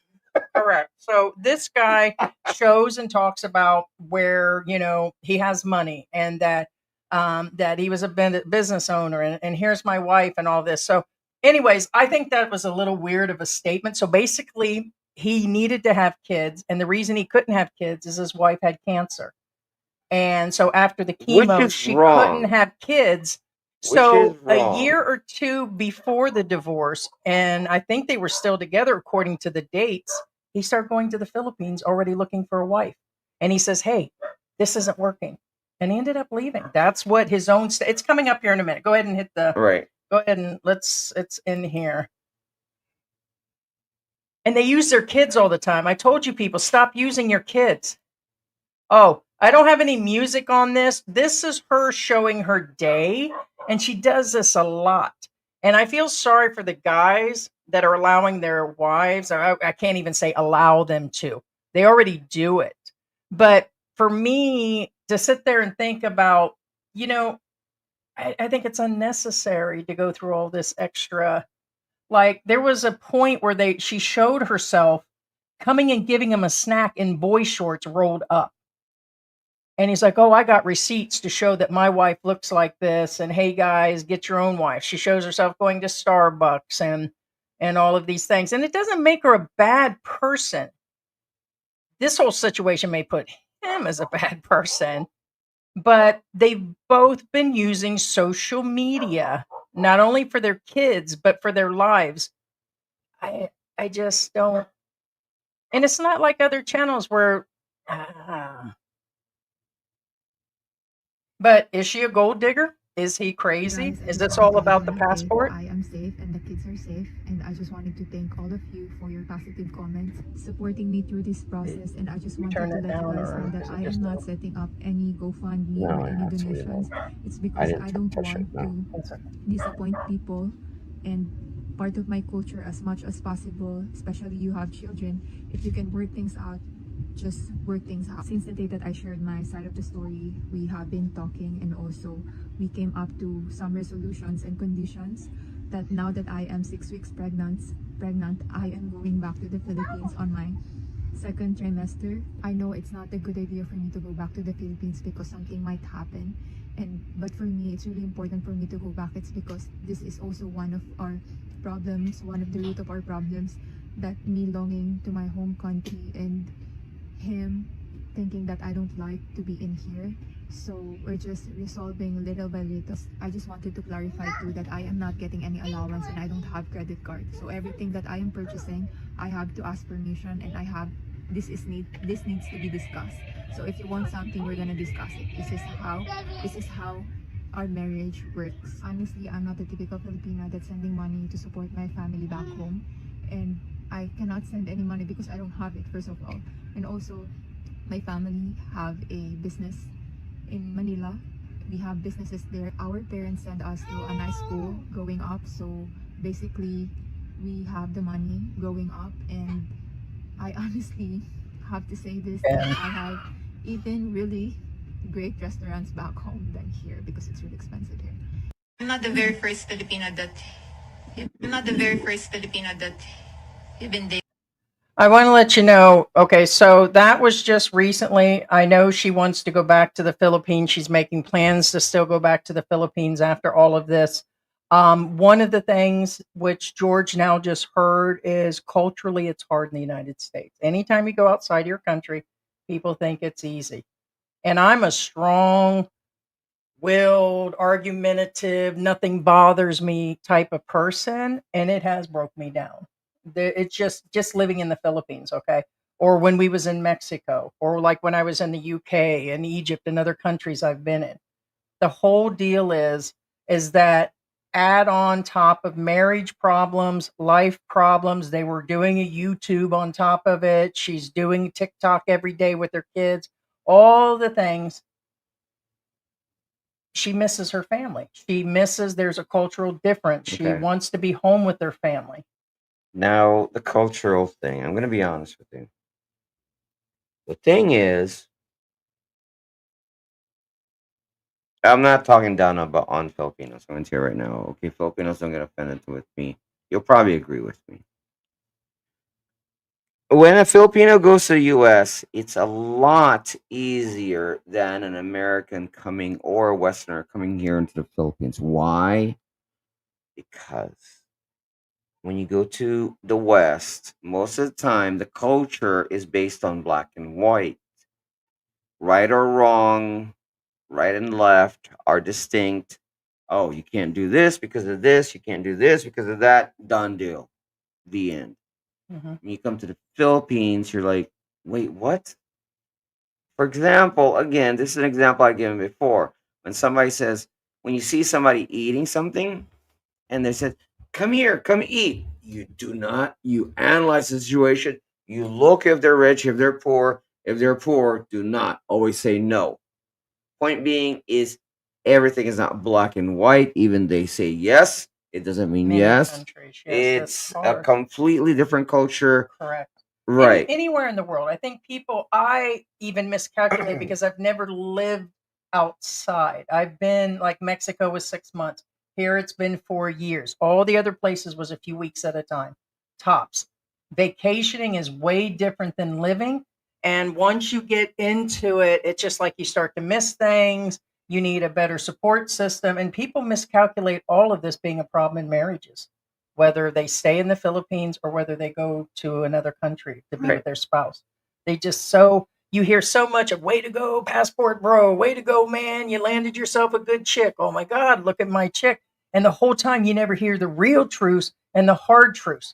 correct. So this guy shows and talks about where, you know, he has money and that that he was a business owner and here's my wife and all this. So anyways, I think that was a little weird of a statement. So basically he needed to have kids, and the reason he couldn't have kids is his wife had cancer. And so after the chemo, she couldn't have kids. So a year or two before the divorce, and I think they were still together according to the dates, he started going to the Philippines already looking for a wife. And he says, hey, this isn't working. And he ended up leaving. That's what his own, it's coming up here in a minute. Go ahead and hit the, Right. go ahead and it's in here. And they use their kids all the time. I told you people, stop using your kids. Oh, I don't have any music on this. This is her showing her day, and she does this a lot. And I feel sorry for the guys that are allowing their wives, or I can't even say allow them to. They already do it. But for me to sit there and think about, you know, I think it's unnecessary to go through all this extra. Like there was a point where she showed herself coming and giving him a snack in boy shorts rolled up. And he's like, "Oh, I got receipts to show that my wife looks like this. And hey, guys, get your own wife." She shows herself going to Starbucks and all of these things. And it doesn't make her a bad person. This whole situation may put him as a bad person, but they've both been using social media not only for their kids but for their lives. I just don't. And it's not like other channels where. But is she a gold digger? Is he crazy? Guys, I Is just this want all to let about you the know, okay, passport? I am safe and the kids are safe, and I just wanted to thank all of you for your positive comments, supporting me through this process, and I just You wanted turn to it let you down, guys know or that is it I just am not a? setting up any GoFundMe No, or any absolutely donations. not. It's I because didn't I don't touch it. want No. to disappoint people, and part of my culture as much as possible, especially you have children, if you can work things out, just work things out. Since the day that I shared my side of the story, we have been talking, and also we came up to some resolutions and conditions that now that I am 6 weeks pregnant, I am going back to the Philippines on my second trimester. I know it's not a good idea for me to go back to the Philippines because something might happen. But for me, it's really important for me to go back. It's because this is also one of our problems, one of the root of our problems, that me longing to my home country and him thinking that I don't like to be in here. So we're just resolving little by little. I just wanted to clarify too that I am not getting any allowance and I don't have credit card. So everything that I am purchasing, I have to ask permission, and this needs to be discussed. So if you want something, we're gonna discuss it. This is how our marriage works. Honestly, I'm not the typical Filipina that's sending money to support my family back home, and I cannot send any money because I don't have it, first of all. And also, my family have a business in Manila. We have businesses there. Our parents send us to a nice school growing up. So basically, we have the money growing up. And I honestly have to say this, that I have eaten really great restaurants back home than here because it's really expensive here. I'm not the very first Filipino that you've been dating. I want to let you know. Okay, so that was just recently. I know she wants to go back to the Philippines. She's making plans to still go back to the Philippines after all of this. One of the things which George now just heard is culturally it's hard in the United States. Anytime you go outside your country, people think it's easy. And I'm a strong willed, argumentative, nothing bothers me type of person, and it has broke me down. It's just living in the Philippines, okay? Or when we was in Mexico, or like when I was in the UK and Egypt and other countries I've been in. The whole deal is that add on top of marriage problems, life problems, they were doing a YouTube on top of it. She's doing TikTok every day with her kids, all the things. She misses her family. She misses there's a cultural difference. She Okay. wants to be home with her family. Now, the cultural thing. I'm going to be honest with you. The thing is, I'm not talking down about on Filipinos. I'm going to tell you right now. Okay, Filipinos don't get offended with me. You'll probably agree with me. When a Filipino goes to the US, it's a lot easier than an American coming or a Westerner coming here into the Philippines. Why? Because when you go to the West, most of the time the culture is based on black and white. Right or wrong, right and left are distinct. Oh, you can't do this because of this, you can't do this because of that. Done deal. The end. Mhm. When you come to the Philippines, you're like, wait, what? For example, again, this is an example I've given before. When somebody says, when you see somebody eating something and they said, come here, come eat. You do not. You analyze the situation. You look if they're rich, if they're poor. If they're poor, do not always say no. Point being is everything is not black and white. Even they say yes, it doesn't mean Many yes. countries, yes, that's It's a hard. completely different culture. Correct. Right. Anywhere in the world. I think I even miscalculate because I've never lived outside. I've been like Mexico was 6 months. Here it's been 4 years. All the other places was a few weeks at a time, tops. Vacationing is way different than living. And once you get into it, it's just like you start to miss things. You need a better support system. And people miscalculate all of this being a problem in marriages, whether they stay in the Philippines or whether they go to another country to be Right. with their spouse. They just so you hear so much of way to go, passport bro, way to go, man. You landed yourself a good chick. Oh my God, look at my chick. And the whole time you never hear the real truths and the hard truths.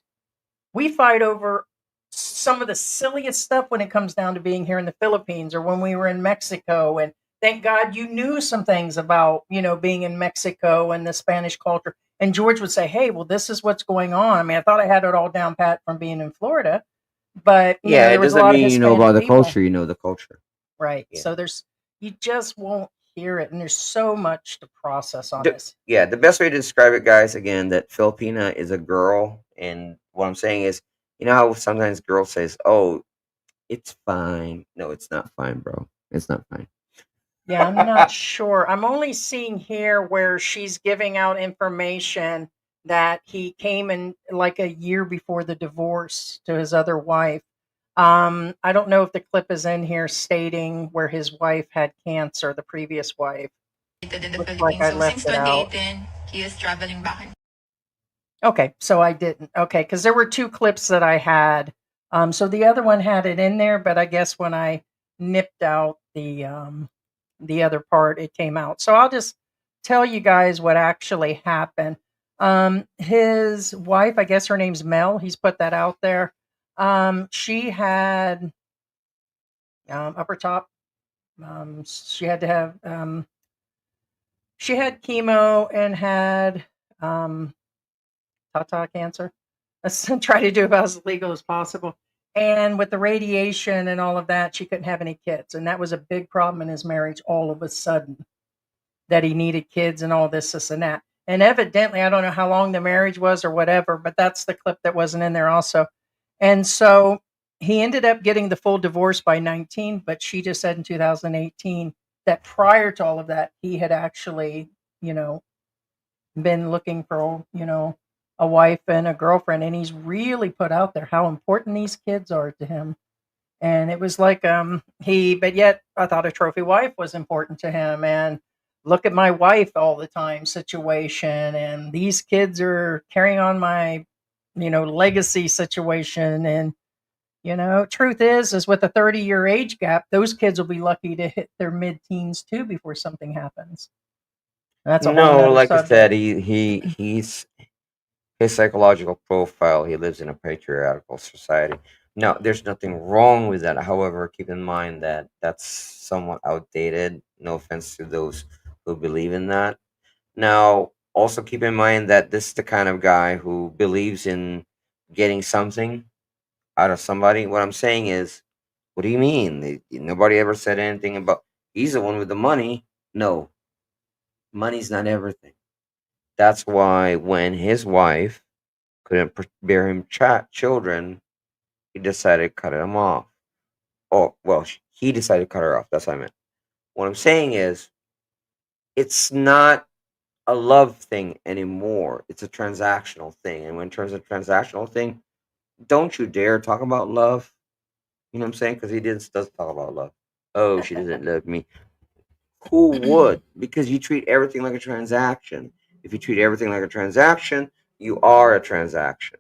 We fight over some of the silliest stuff when it comes down to being here in the Philippines or when we were in Mexico. And thank God you knew some things about, being in Mexico and the Spanish culture. And George would say, hey, well, this is what's going on. I mean, I thought I had it all down pat from being in Florida, but, Yeah, there it was a doesn't lot of mean you know Hispanic about the people. culture. You know the culture. Right. Yeah. So you just won't hear it. And there's so much to process on The, this. yeah, the best way to describe it, guys, again, that Filipina is a girl, and what I'm saying is, you know how sometimes girls says, "Oh, it's fine." No, it's not fine, bro. It's not fine. Yeah, I'm not sure. I'm only seeing here where she's giving out information that he came in like a year before the divorce to his other wife. I don't know if the clip is in here stating where his wife had cancer, the previous wife. In the Looks like Philippines. I So left since it out. 2018, he is traveling back. Okay, so I didn't. Okay, because there were two clips that I had. So the other one had it in there, but I guess when I nipped out the other part, it came out. So I'll just tell you guys what actually happened. His wife, I guess her name's Mel. He's put that out there. She had upper top. She had to have. She had chemo and had tata cancer. Let's try to do about as legal as possible. And with the radiation and all of that, she couldn't have any kids. And that was a big problem in his marriage all of a sudden, that he needed kids and all this and that. And evidently, I don't know how long the marriage was or whatever, but that's the clip that wasn't in there also. And so he ended up getting the full divorce by 19, but she just said in 2018 that prior to all of that, he had actually, been looking for, a wife and a girlfriend. And he's really put out there how important these kids are to him. And it was like, but yet I thought a trophy wife was important to him. And look at my wife all the time situation. And these kids are carrying on my, legacy situation. And, truth is with a 30-year age gap, those kids will be lucky to hit their mid teens too before something happens. That's a whole No, nother like I subject. said, he's his psychological profile. He lives in a patriarchal society. No, there's nothing wrong with that. However, keep in mind that that's somewhat outdated. No offense to those who believe in that. Now, also keep in mind that this is the kind of guy who believes in getting something out of somebody. What I'm saying is, what do you mean? Nobody ever said anything about he's the one with the money. No, money's not everything. That's why when his wife couldn't bear him children, he decided to cut him off. Oh, well, he decided to cut her off. That's what I meant. What I'm saying is, it's not a love thing anymore. It's a transactional thing. And when it turns a transactional thing, don't you dare talk about love. You know what I'm saying? Because he does talk about love. Oh, she doesn't love me. Who would? Because you treat everything like a transaction. If you treat everything like a transaction, you are a transaction.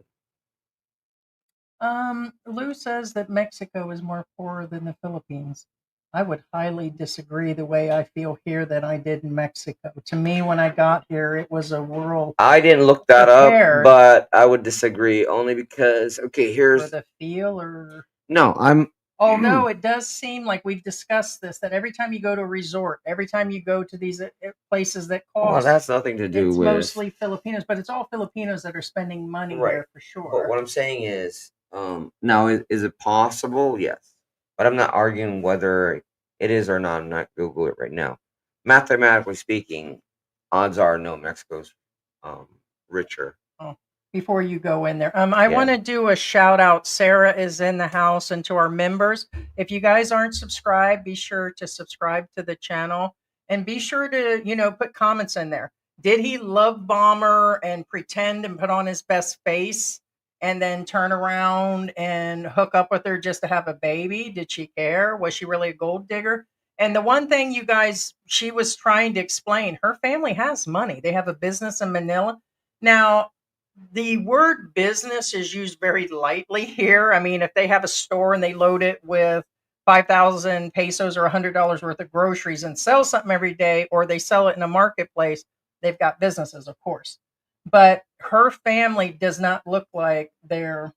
Lou says that Mexico is more poor than the Philippines. I would highly disagree the way I feel here than I did in Mexico. To me, when I got here, it was a world I didn't look that up, compared but I would disagree only because for here's the feel or no. Although it does seem like we've discussed this, that every time you go to a resort, every time you go to these places that Well, cost, that's nothing to do it's with. mostly Filipinos, but it's all Filipinos that are spending money Right. there for But sure. what I'm saying is, now is it possible? Yes, but I'm not arguing whether it is or not. I'm not Google it right now. Mathematically speaking, odds are no, Mexico's richer. Oh, before you go in there, I Yeah. want to do a shout out. Sarah is in the house, and to our members, if you guys aren't subscribed, be sure to subscribe to the channel and be sure to put comments in there. Did he love bomb her and pretend and put on his best face and then turn around and hook up with her just to have a baby? Did she care? Was she really a gold digger? And the one thing you guys, she was trying to explain, her family has money. They have a business in Manila. Now, the word business is used very lightly here. I mean, if they have a store and they load it with 5,000 pesos or $100 worth of groceries and sell something every day, or they sell it in a marketplace, they've got businesses, of course. But her family does not look like when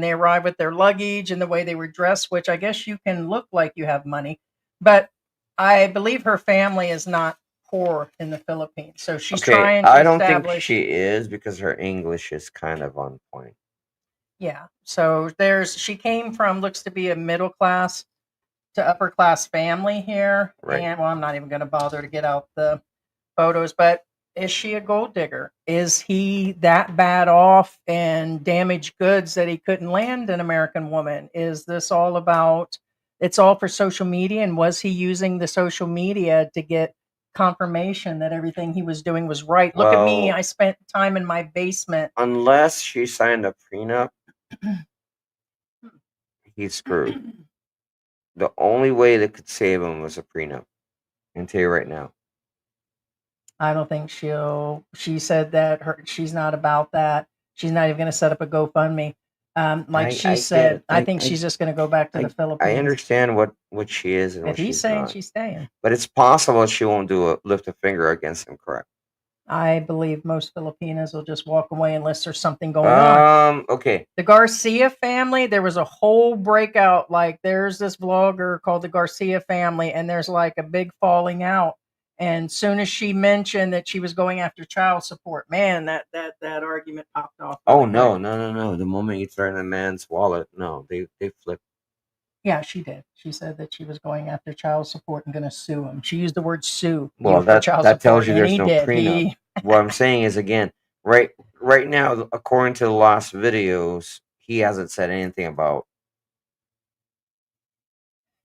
they arrive with their luggage and the way they were dressed, which I guess you can look like you have money. But I believe her family is not poor in the Philippines. So she's Okay, trying to I don't think establish. she is because her English is kind of on point. Yeah. So she came from, looks to be a middle class to upper class family here. Right. And well, I'm not even going to bother to get out the photos, but is she a gold digger? Is he that bad off and damaged goods that he couldn't land an American woman? Is this all about, it's all for social media? And was he using the social media to get confirmation that everything he was doing was right? Look at me. Well, I spent time in my basement. unless she signed a prenup, he's screwed. The only way that could save him was a prenup. I can tell you right now. I don't think she said that she's not about that. She's not even going to set up a GoFundMe. Like she I said, get it. I think she's just going to go back to the Philippines. I understand what she is and If what he's she's saying not. she's staying, But it's possible she won't lift a finger against him, correct? I believe most Filipinos will just walk away unless there's something going on. Okay. The Garcia family, there was a whole breakout. Like there's this vlogger called the Garcia family, and there's like a big falling out. And soon as she mentioned that she was going after child support, man, that argument popped off. Oh no. The moment you threaten a man's wallet, no, they flip. Yeah, she did. She said that she was going after child support and going to sue him. She used the word sue. Well, for child that tells support, you and there's he no did. prenup. What I'm saying is, again, right now, according to the last videos, he hasn't said anything about.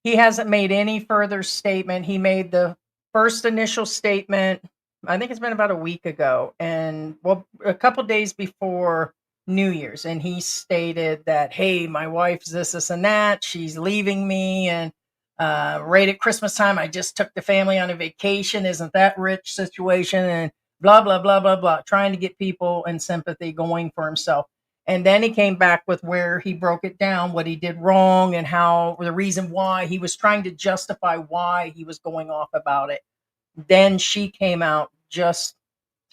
He hasn't made any further statement. He made the first initial statement, I think it's been about a week ago, and a couple days before New Year's, and he stated that, hey, my wife's this and that, she's leaving me, and right at Christmas time, I just took the family on a vacation, isn't that rich situation, and blah, blah, blah, blah, blah, trying to get people in sympathy, going for himself. And then he came back with where he broke it down, what he did wrong, and how the reason why he was trying to justify why he was going off about it. Then she came out just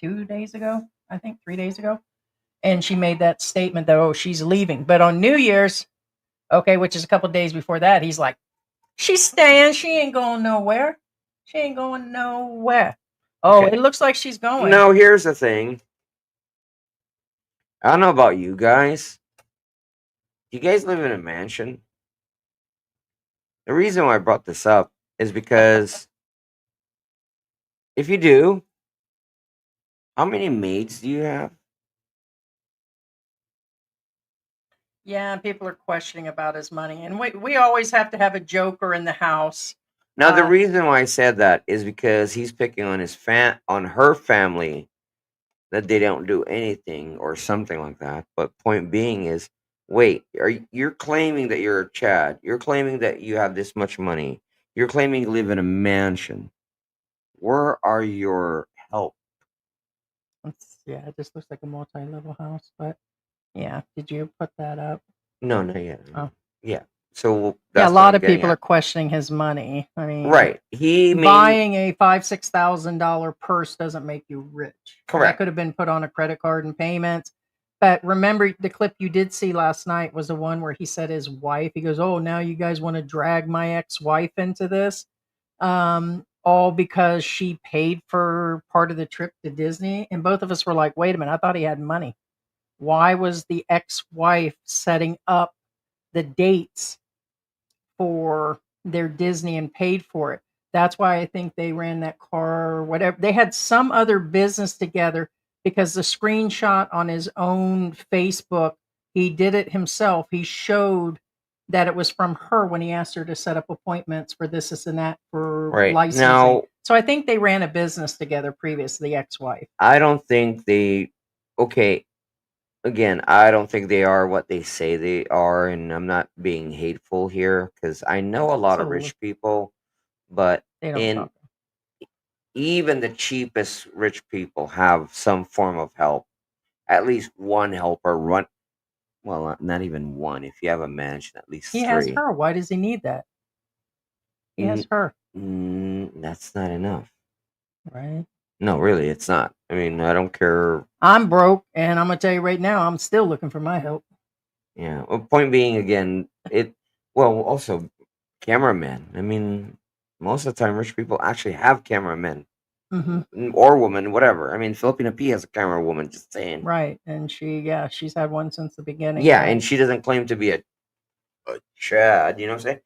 2 days ago, I think 3 days ago, and she made that statement that, oh, she's leaving. But on New Year's, okay, which is a couple days before that, he's like, she's staying. She ain't going nowhere. She ain't going nowhere. Oh, Okay. it looks like she's going. No, here's the thing. I don't know about you guys. Do you guys live in a mansion? The reason why I brought this up is because if you do, how many maids do you have? Yeah, people are questioning about his money, and we always have to have a joker in the house. Now, the reason why I said that is because he's picking on on her family, that they don't do anything or something like that. But point being is, wait, you're claiming that you're a Chad? You're claiming that you have this much money? You're claiming you live in a mansion? Where are your help? Yeah, it just looks like a multi-level house, but yeah, did you put that up? No, not yet. Oh. Yeah. So Yeah, a that's what lot I'm of getting people are at. questioning his money. I mean, Right. He buying a $5,000-$6,000 purse doesn't make you rich. That Correct. could have been put on a credit card and payments. But remember, the clip you did see last night was the one where he said his wife, he goes, "Oh, now you guys want to drag my ex-wife into this?" All because she paid for part of the trip to Disney. And both of us were like, wait a minute, I thought he had money. Why was the ex-wife setting up the dates for their Disney and paid for it? That's why I think they ran that car or whatever. They had some other business together because the screenshot on his own Facebook, he did it himself. He showed that it was from her when he asked her to set up appointments for this and that for Right. licensing. Now, So I think they ran a business together previous, the ex-wife. I don't think they. Okay, again, I don't think they are what they say they are, and I'm not being hateful here because I know a lot of So rich people, but they don't in talk. even the cheapest rich people have some form of help. At least one helper run. Well, not even one. If you have a mansion, at least He has three. her. Why does he need that? He has Mm, her, that's not enough. right? No, really, it's not. I mean, I don't care. I'm broke, and I'm gonna tell you right now, I'm still looking for my help. Yeah. Well, point being, again, it. Well, also cameramen. I mean, most of the time, rich people actually have cameramen or women, whatever. I mean, Filipina P has a camera woman. Just saying. Right, and she's had one since the beginning. Yeah, right? and she doesn't claim to be a Chad. You know what I'm saying?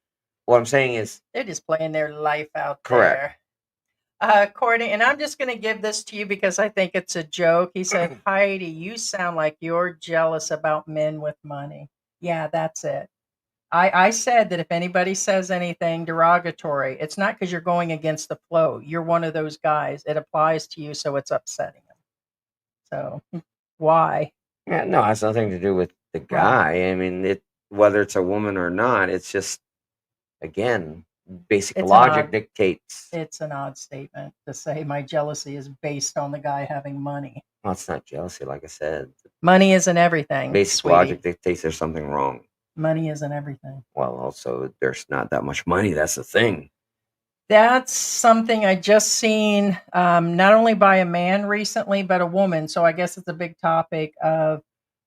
What I'm saying is They're just playing their life out correct. there. Courtney, and I'm just going to give this to you because I think it's a joke. He said, Heidi, you sound like you're jealous about men with money. Yeah, that's it. I said that if anybody says anything derogatory, it's not because you're going against the flow. You're one of those guys. It applies to you, so it's upsetting them. So why? Yeah, no, it has nothing to do with the Right. guy. I mean, whether it's a woman or not, it's just again basic It's logic dictates. It's an odd statement to say my jealousy is based on the guy having money. Well, it's not jealousy, like I said. Money isn't everything, Basic sweetie. logic dictates there's something wrong. Money isn't everything. Well, also there's not that much money. That's the thing. That's something I just seen, not only by a man recently, but a woman. So I guess it's a big topic of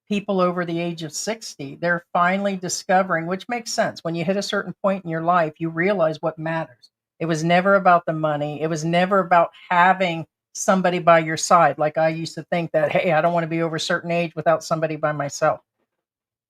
people over the age of 60. They're finally discovering, which makes sense. When you hit a certain point in your life, you realize what matters. It was never about the money. It was never about having somebody by your side. Like I used to think that, hey, I don't want to be over a certain age without somebody by myself,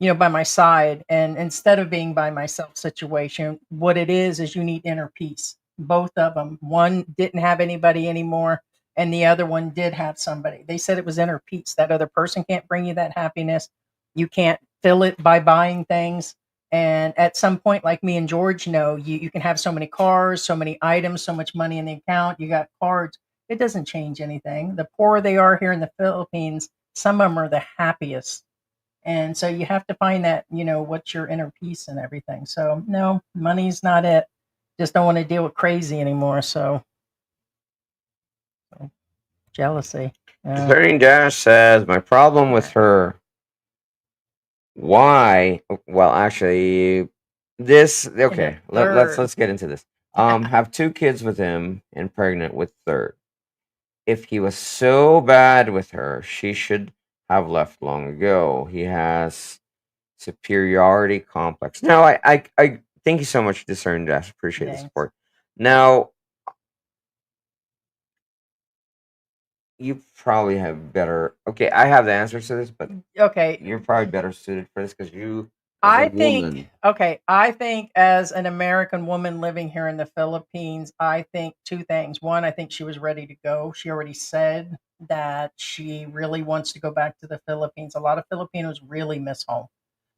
by my side. And instead of being by myself situation, what it is you need inner peace. Both of them. One didn't have anybody anymore, and the other one did have somebody. They said it was inner peace. That other person can't bring you that happiness. You can't fill it by buying things. And at some point, like me and George know, you can have so many cars, so many items, so much money in the account. You got cards. It doesn't change anything. The poorer they are here in the Philippines, some of them are the happiest. And so you have to find that, what's your inner peace and everything. So no, money's not it. Just don't want to deal with crazy anymore. So jealousy. Yeah. Discerning Dash says my problem with her. Why? Well, actually, this okay. Let's get into this. Have 2 kids with him and pregnant with third. If he was so bad with her, she should have left long ago. He has superiority complex. Now, I thank you so much, Discern Dash. Appreciate the support. Now, you probably have better. Okay, I have the answers to this, but okay, you're probably better suited for this because you. I think as an American woman living here in the Philippines, I think 2 things. One, I think she was ready to go. She already said that she really wants to go back to the Philippines. A lot of Filipinos really miss home.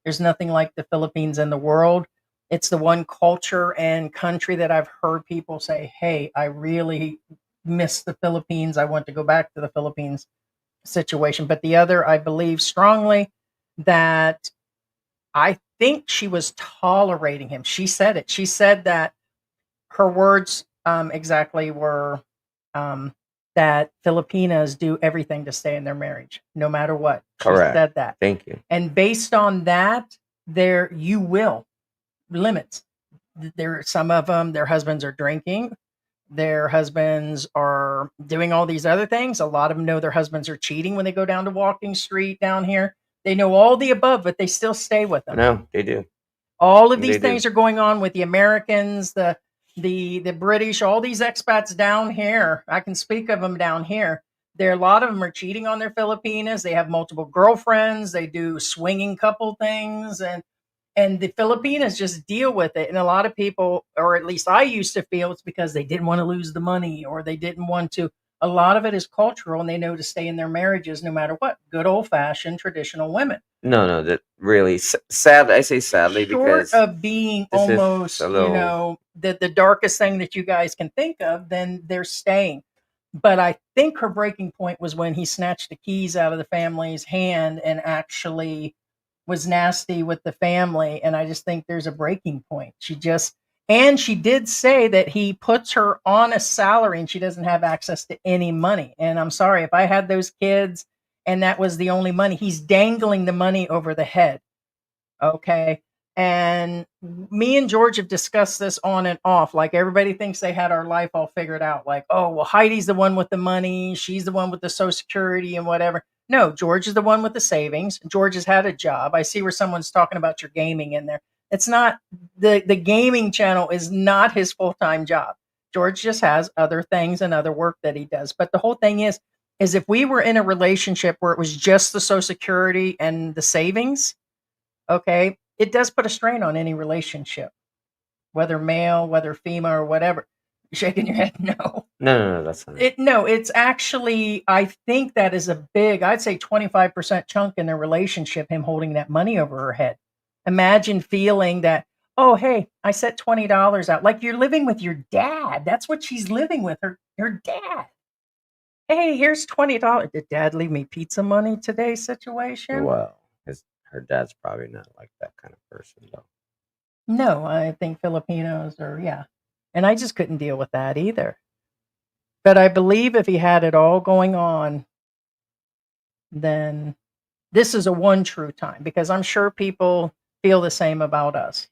There's nothing like the Philippines in the world. It's the one culture and country that I've heard people say, hey, I really miss the Philippines. I want to go back to the Philippines situation. But the other, I believe strongly that I think she was tolerating him. She said it. She said that her words exactly were that Filipinas do everything to stay in their marriage, no matter what. Correct. She said that. Thank you. And based on that, you will limits. Some of them, their husbands are drinking. Their husbands are doing all these other things. A lot of them know their husbands are cheating when they go down to Walking Street down here. They know all the above, but they still stay with them. No, they do. All of They these do. things are going on with the Americans, the British, all these expats down here. I can speak of them down here. There, a lot of them are cheating on their Filipinas. They have multiple girlfriends. They do swinging couple things, and the Filipinas just deal with it. And a lot of people, or at least I used to feel, it's because they didn't want to lose the money or they didn't want to. A lot of it is cultural, and they know to stay in their marriages no matter what. Good old fashioned traditional women. No, that really sad. I say sadly Short because of being this is almost, a little- the darkest thing that you guys can think of, then they're staying. But I think her breaking point was when he snatched the keys out of the family's hand and actually was nasty with the family. And I just think there's a breaking point. And she did say that he puts her on a salary and she doesn't have access to any money. And I'm sorry, if I had those kids and that was the only money, he's dangling the money over the head. Okay. And me and George have discussed this on and off. Like, everybody thinks they had our life all figured out. Like, oh, well, Heidi's the one with the money. She's the one with the Social Security and whatever. No, George is the one with the savings. George has had a job. I see where someone's talking about your gaming in there. It's not the gaming channel is not his full-time job. George just has other things and other work that he does. But the whole thing is if we were in a relationship where it was just the Social Security and the savings, okay, it does put a strain on any relationship, whether male, whether female, or whatever. You're shaking your head, no. No, that's not it. No, it's actually, I think that is a big, I'd say 25% chunk in their relationship, him holding that money over her head. Imagine feeling that, oh, hey, I set $20 out. Like you're living with your dad. That's what she's living with, her dad. Hey, here's $20. Did dad leave me pizza money today situation? Well, her dad's probably not like that kind of person, though. No, I think Filipinos are, yeah. And I just couldn't deal with that either. But I believe if he had it all going on, then this is a one true time, because I'm sure people feel the same about us.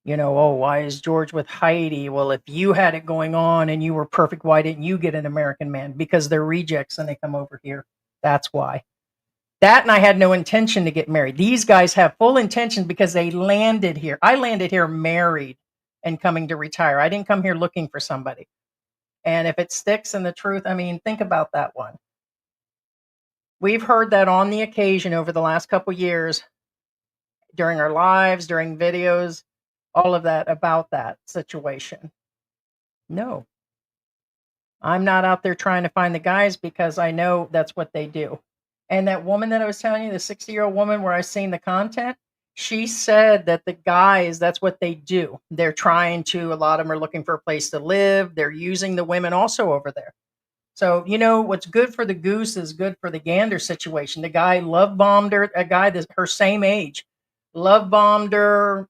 Oh, why is George with Heidi? Well, if you had it going on and you were perfect, why didn't you get an American man? Because they're rejects and they come over here. That's why. That, and I had no intention to get married. These guys have full intention because they landed here. I landed here married and coming to retire. I didn't come here looking for somebody. And if it sticks in the truth, I mean, think about that one. We've heard that on the occasion over the last couple years, during our lives, during videos, all of that about that situation. No. I'm not out there trying to find the guys because I know that's what they do. And that woman that I was telling you, the 60-year-old woman where I seen the content, she said that the guys, that's what they do. They're trying to, a lot of them are looking for a place to live. They're using the women also over there. So, what's good for the goose is good for the gander situation. The guy love bombed her, a guy that's her same age, love bombed her,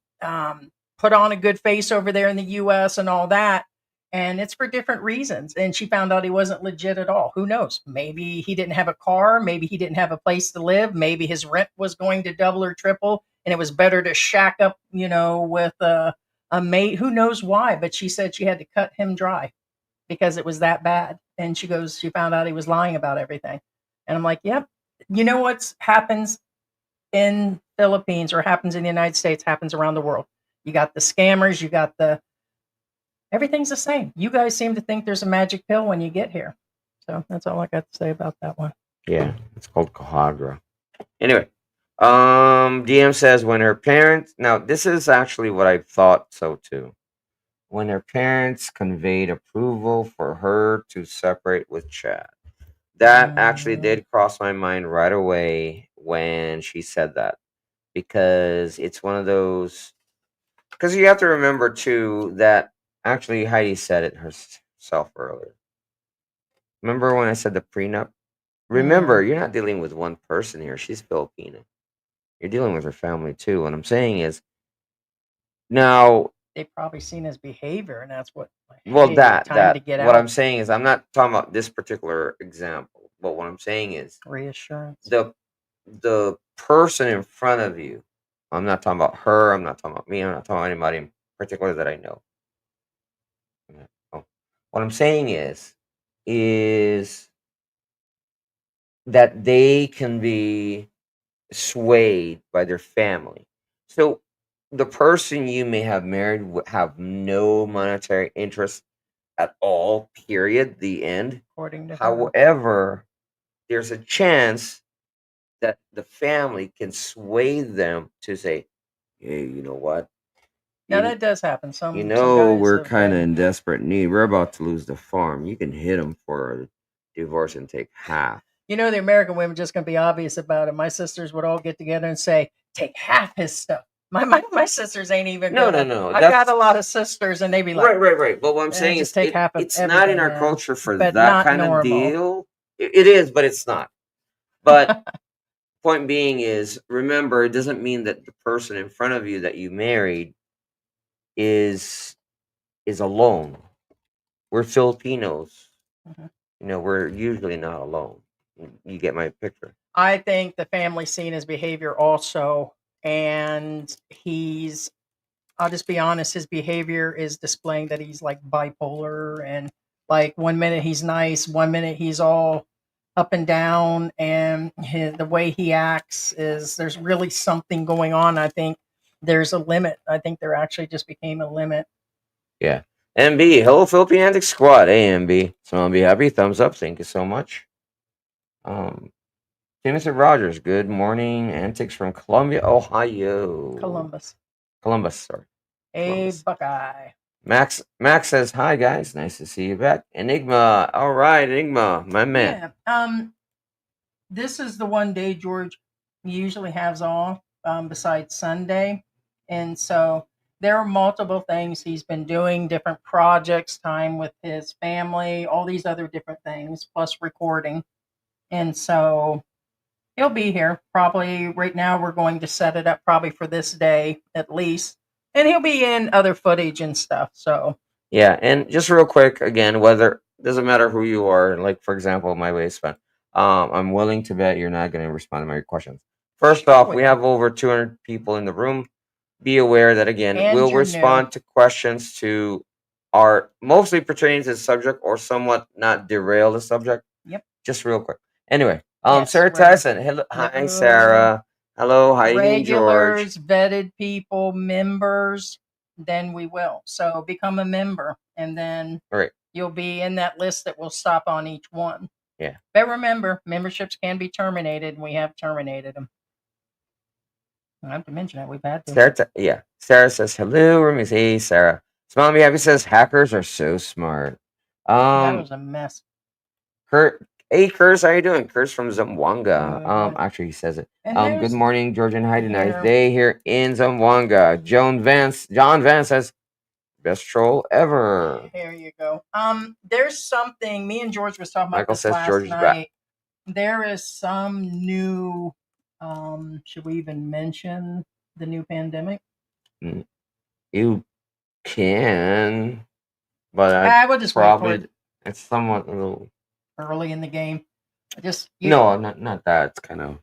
put on a good face over there in the US and all that. And it's for different reasons. And she found out he wasn't legit at all. Who knows? Maybe he didn't have a car. Maybe he didn't have a place to live. Maybe his rent was going to double or triple. And it was better to shack up, with a mate. Who knows why? But she said she had to cut him dry because it was that bad. And she found out he was lying about everything. And I'm like, yep. You know what happens in Philippines or happens in the United States happens around the world. You got the scammers. You got everything's the same. You guys seem to think there's a magic pill when you get here. So that's all I got to say about that one. Yeah, it's called Cohagra. Anyway, DM says when her parents, now this is actually what I thought so too. When her parents conveyed approval for her to separate with Chad. That actually did cross my mind right away when she said that. Because it's one of those, because you have to remember too that actually Heidi said it herself earlier. Remember when I said the prenup? Remember, you're not dealing with one person here. She's Filipina. You're dealing with her family too. What I'm saying is, now they've probably seen his behavior, and that's what. Well, hey, that time to get what out. I'm saying is, I'm not talking about this particular example, but what I'm saying is Reassurance. the person in front of you. I'm not talking about her. I'm not talking about me. I'm not talking about anybody in particular that I know. Oh. What I'm saying is that they can be swayed by their family. So the person you may have married would have no monetary interest at all, period, the end. According to her. However, there's a chance that the family can sway them to say, hey, you know what? Now You, that does happen. you Some know, guys we're have kind of been. in desperate need. We're about to lose the farm. You can hit them for a divorce and take half. You know, the American women just gonna be obvious about it. My sisters would all get together and say, "Take half his stuff." My sisters ain't even No, gonna. no, no. I've got That's a lot of sisters, and they be like, right. But what I'm saying just is, take half of it's not in everything, our man." culture for But that not kind of normal. deal. It is, but it's not. But point being is, remember, it doesn't mean that the person in front of you that you married is alone. We're Filipinos. Mhm. You know, we're usually not alone. You get my picture. I think the family's seen his behavior also, and he's. I'll just be honest. His behavior is displaying that he's like bipolar, and like 1 minute he's nice, 1 minute he's all up and down, and the way he acts is there's really something going on. I think there's a limit. I think there actually just became a limit. Yeah. MB, hello Philippine Antic Squad. Hey MB. So I'll be happy. Thumbs up. Thank you so much. Timothy Rogers, good morning. Antics from Columbia, Ohio. Columbus. Sorry. Hey, Columbus. Buckeye. Max says, hi guys, nice to see you back. Enigma. All right, Enigma, my man. Yeah. This is the one day George usually has off, besides Sunday. And so there are multiple things he's been doing, different projects, time with his family, all these other different things, plus recording. And so he'll be here probably right now. We're going to set it up probably for this day at least. And he'll be in other footage and stuff. So Yeah, and just real quick, again, whether doesn't matter who you are, like for example, my waistband. I'm willing to bet you're not gonna respond to my questions. First sure off, we we will. have over 200 people in the room. Be aware that again, And we'll you're new. respond to questions to are mostly pertaining to the subject or somewhat not derail the subject. Yep. Just real quick. Anyway, Yes, Sarah right. Tyson. Hello, hi Hello. Sarah. Hello, Heidi and George. Regulars, vetted people, members, then we will. So become a member, and then Right. you'll be in that list that will stop on each one. Yeah. But remember, memberships can be terminated, and we have terminated them. I have to mention it. We've had to. Sarah, Sarah says hello. Roomies. Hey, Sarah. Smiley Happy says hackers are so smart. That was a mess. Kurt. Hey, Curse, how you doing? Curse from Zamboanga. Good. Actually, he says it. And Good there's morning, George and Heidi. Nice here. day here in Zamboanga. John Vance says best troll ever. There you go. There's something. Me and George was talking about Michael this says last George is night. back. There is some new. Should we even mention the new pandemic? You can, but I will just wait for it. It's somewhat a little Early in the game. no, not that. It's kind of.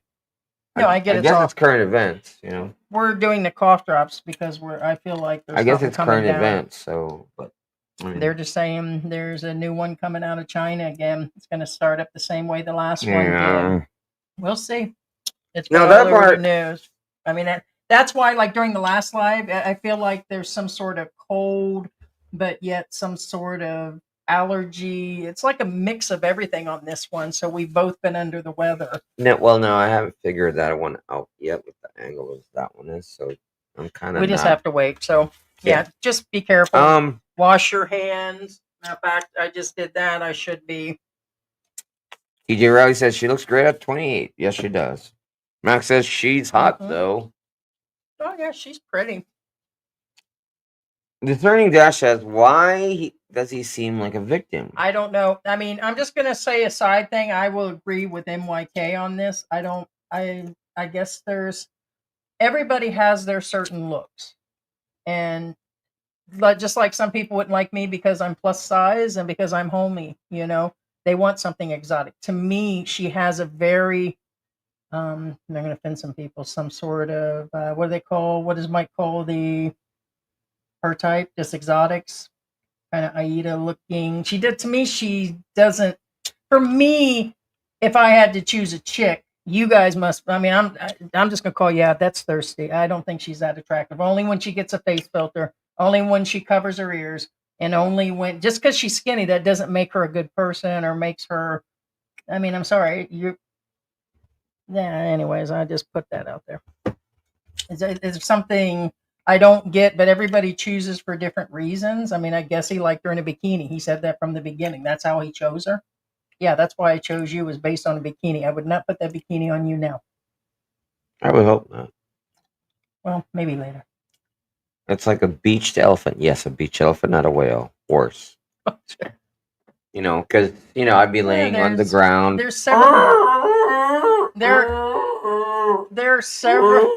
No, I get I it's guess all. it's current events, you know. We're doing the cough drops because I feel like there's. I guess something it's coming current down. events, so but I mean, They're just saying there's a new one coming out of China again. It's going to start up the same way the last one did. We'll see. It's been all over the news. I mean, that's why, like during the last live, I feel like there's some sort of cold, but yet some sort of allergy. It's like a mix of everything on this one. So we've both been under the weather. No, I haven't figured that one out yet with the angle as that one is. So I'm kind of. We just have to wait. So yeah, just be careful. Wash your hands. In fact, I just did that. I should be. TJ Riley says she looks great at 28. Yes, she does. Max says she's hot though. Oh yeah, she's pretty. Discerning Dash says, why does he seem like a victim? I don't know. I mean, I'm just gonna say a side thing. I will agree with MYK on this. I guess everybody has their certain looks, and just like some people wouldn't like me because I'm plus size and because I'm homey. You know, they want something exotic. To me, she has a very they're going to offend some people. Some sort of what do they call? What does Mike call her type? Just exotics, kind of Aida looking. She did to me. She doesn't. For me, if I had to choose a chick, You guys must. I mean, I'm just gonna call you out. That's thirsty. I don't think she's that attractive. Only when she gets a face filter. Only when she covers her ears, and only when just because she's skinny, that doesn't make her a good person or makes her. I mean, I'm sorry. You. Yeah. Anyways, I just put that out there. Is there something I don't get, but everybody chooses for different reasons? I mean, I guess he liked her in a bikini. He said that from the beginning. That's how he chose her. Yeah, that's why I chose you, was based on a bikini. I would not put that bikini on you now. I would hope not. Well, maybe later. It's like a beached elephant. Yes, a beached elephant, not a whale. Horse. You know, because I'd be laying on the ground. There's several. There are several.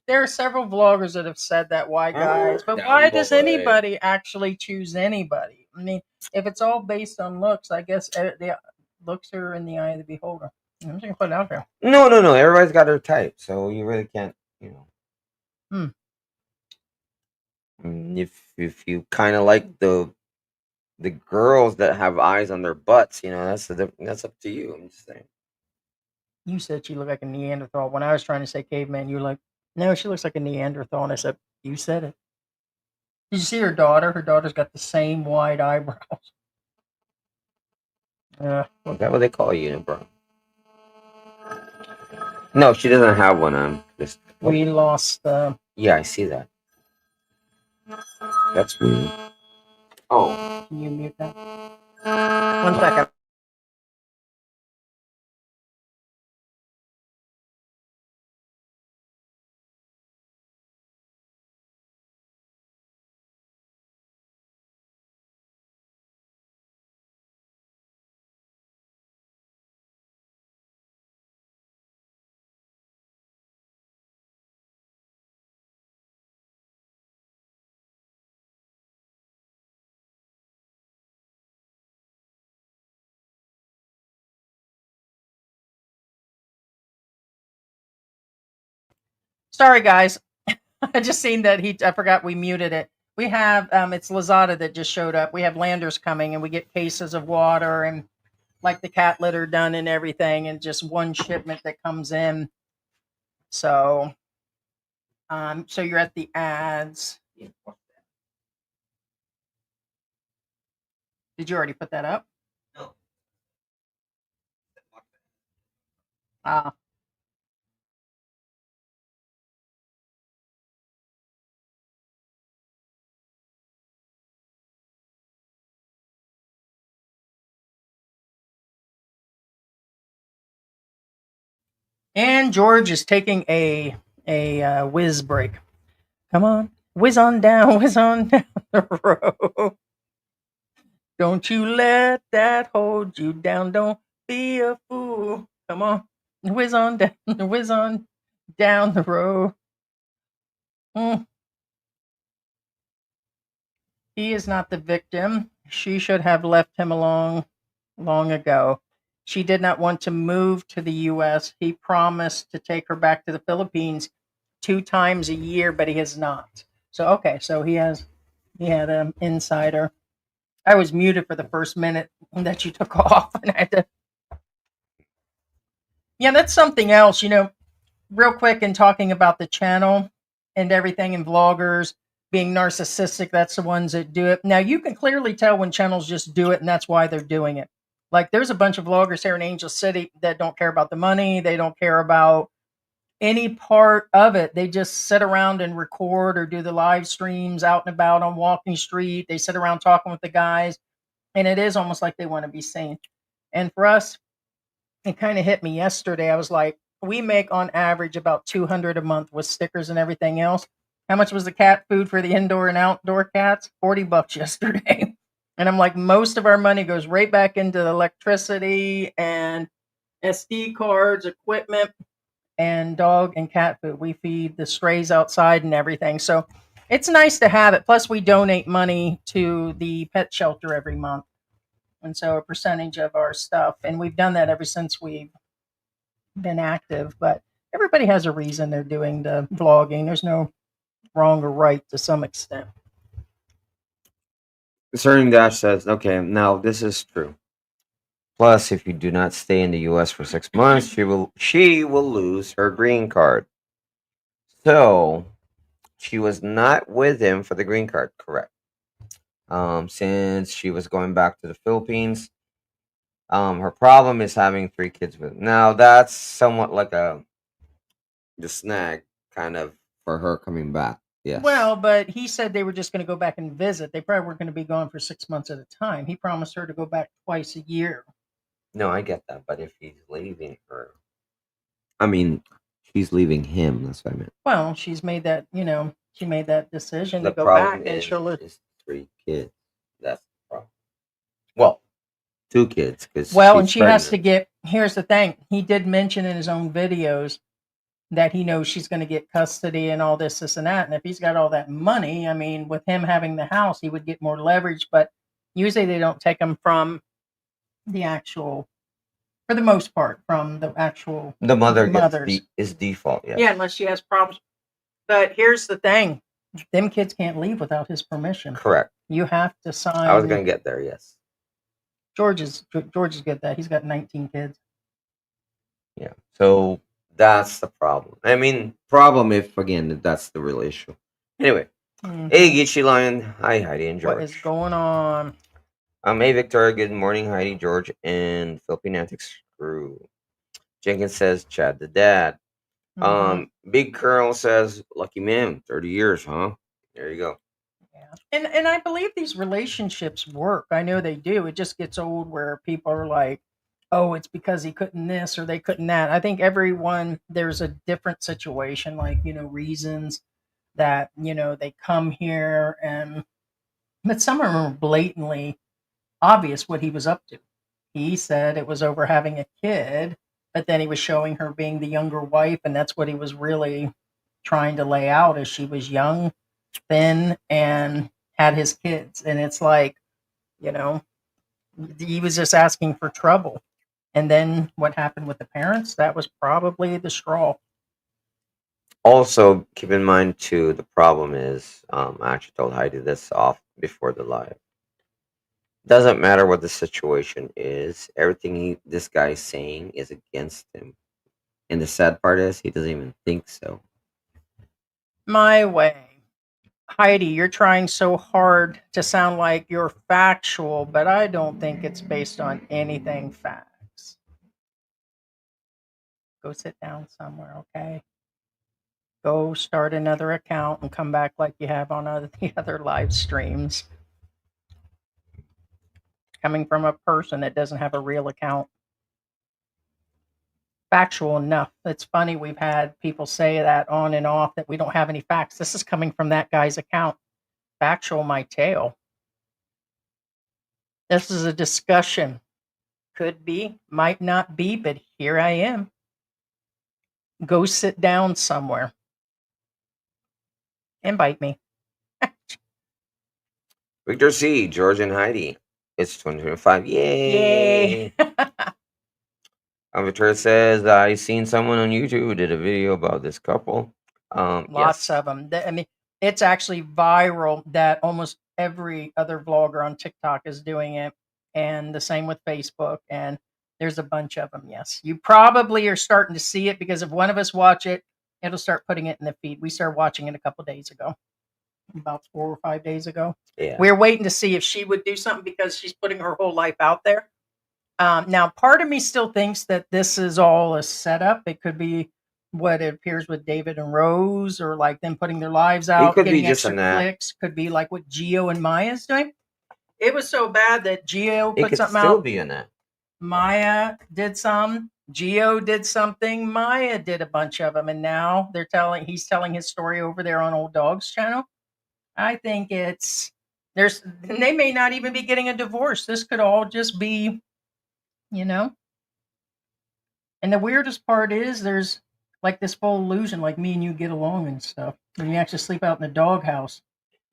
There are several vloggers that have said that. Why, guys? But why does anybody actually choose anybody? I mean, if it's all based on looks, I guess the looks are in the eye of the beholder. I'm just gonna put it out there. No. Everybody's got their type, so you really can't. If you kind of like the girls that have eyes on their butts, that's up to you. I'm just saying. You said she looked like a Neanderthal. When I was trying to say caveman, you were like, no, she looks like a Neanderthal. And I said, you said it. Did you see her daughter? Her daughter's got the same wide eyebrows. Is that what they call you, bro? No, she doesn't have one. We lost. Yeah, I see that. That's weird. Oh. Can you mute that? 1 second. Sorry, guys. I just seen that I forgot we muted it. We have it's Lazada that just showed up. We have landers coming, and we get cases of water and like the cat litter done and everything, and just one shipment that comes in. So, so you're at the ads. Did you already put that up? No. And George is taking a whiz break. Come on, whiz on down the road. Don't you let that hold you down. Don't be a fool. Come on, whiz on down the road. He is not the victim. She should have left him alone long ago. She did not want to move to the U.S. He promised to take her back to the Philippines 2 times a year, but he has not. So okay, so he had an insider. I was muted for the first minute that you took off, and I had to. Yeah, that's something else. Real quick, in talking about the channel and everything, and vloggers being narcissistic, that's the ones that do it. Now, you can clearly tell when channels just do it, and that's why they're doing it. Like, there's a bunch of vloggers here in Angel City that don't care about the money. They don't care about any part of it. They just sit around and record or do the live streams out and about on Walking Street. They sit around talking with the guys, and it is almost like they want to be seen. And for us, it kind of hit me yesterday. I was like, we make on average about $200 a month with stickers and everything else. How much was the cat food for the indoor and outdoor cats? $40 yesterday. And I'm like, most of our money goes right back into the electricity and SD cards, equipment, and dog and cat food. We feed the strays outside and everything. So it's nice to have it. Plus, we donate money to the pet shelter every month. And so a percentage of our stuff. And we've done that ever since we've been active. But everybody has a reason they're doing the vlogging. There's no wrong or right to some extent. Concerning Dash says, okay, now this is true. Plus, if you do not stay in the U.S. for 6 months, she will lose her green card. So she was not with him for the green card, correct? Since she was going back to the Philippines, her problem is having 3 kids with him. Now that's somewhat like the snag kind of for her coming back. Yes. Well, but he said they were just going to go back and visit. They probably weren't going to be gone for 6 months at a time. He promised her to go back twice a year. No, I get that, but if he's leaving her, I mean, she's leaving him. That's what I meant. Well, she's made that, she made that decision The to go problem back, and she'll. is 3 kids. That's the problem. Well, 2 kids because Well, and she has to get. Here's the thing: he did mention in his own videos that he knows she's going to get custody and all this, and that. And if he's got all that money, I mean, with him having the house, he would get more leverage. But usually, they don't take them from the actual, for the most part, from the actual. The mother mothers. is default. Yes. Yeah, unless she has problems. But here's the thing: them kids can't leave without his permission. Correct. You have to sign. I was going to get there. Yes. George is good. That he's got 19 kids. Yeah. So that's the problem. I mean, problem if again that's the real issue. Anyway, hey Geechee Lion, hi Heidi and George. What is going on? Hey Victoria, good morning Heidi, George, and Philippine Antics crew. Jenkins says Chad2Dad. Big Curl says lucky man, 30 years, huh? There you go. Yeah. And I believe these relationships work. I know they do. It just gets old where people are like, oh, it's because he couldn't this or they couldn't that. I think everyone, there's a different situation, like, reasons that, they come here, but some of them are blatantly obvious what he was up to. He said it was over having a kid, but then he was showing her being the younger wife, and that's what he was really trying to lay out, as she was young, thin, and had his kids. And it's like, he was just asking for trouble. And then what happened with the parents, that was probably the straw. Also, keep in mind too, the problem is, I actually told Heidi this off before the live. Doesn't matter what the situation is, everything this guy is saying is against him. And the sad part is, he doesn't even think so. My way. Heidi, you're trying so hard to sound like you're factual, but I don't think it's based on anything facts. Go sit down somewhere, okay? Go start another account and come back like you have on the other live streams. Coming from a person that doesn't have a real account. Factual enough. It's funny, we've had people say that on and off, that we don't have any facts. This is coming from that guy's account. Factual, my tail. This is a discussion. Could be, might not be, but here I am. Go sit down somewhere. Invite me. Victor C, George and Heidi. It's 2025. Yay! Victoria says, I seen someone on YouTube who did a video about this couple. Lots of them. I mean, it's actually viral that almost every other vlogger on TikTok is doing it. And the same with Facebook. And there's a bunch of them, yes. You probably are starting to see it, because if one of us watch it, it'll start putting it in the feed. We started watching it a couple days ago. About 4 or 5 days ago. Yeah. We're waiting to see if she would do something, because she's putting her whole life out there. Now, part of me still thinks that this is all a setup. It could be what it appears with David and Rose, or like them putting their lives out, could be getting just extra clicks. Could be like what Gio and Maya's doing. It was so bad that Gio put something out. It could still be in that. Maya did some. Gio did something. Maya did a bunch of them, and now he's telling his story over there on Old Dog's channel. I think they may not even be getting a divorce. This could all just be, And the weirdest part is there's like this full illusion, like me and you get along and stuff, when you actually sleep out in the doghouse.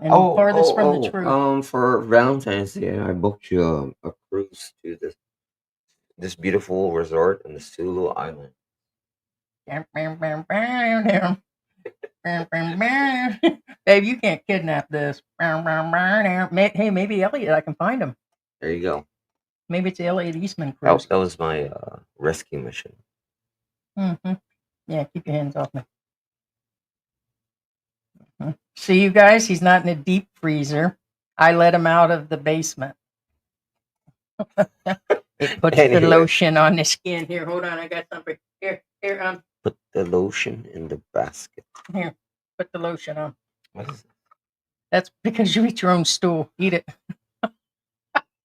And farthest from the truth. For Valentine's Day, I booked you a cruise to this beautiful resort in the Sulu Island. Babe, you can't kidnap this. Hey, maybe Elliot, I can find him. There you go. Maybe it's the LA Eastman That, cruise. that was my rescue mission. Mm-hmm. Yeah, keep your hands off me. Mhm. See, you guys, he's not in a deep freezer. I let him out of the basement. He puts the Anyway. lotion on the skin. Here, hold on. I got something. Here, Put the lotion in the basket. here. Put the lotion on. What is it? That's because you eat your own stool. Eat it.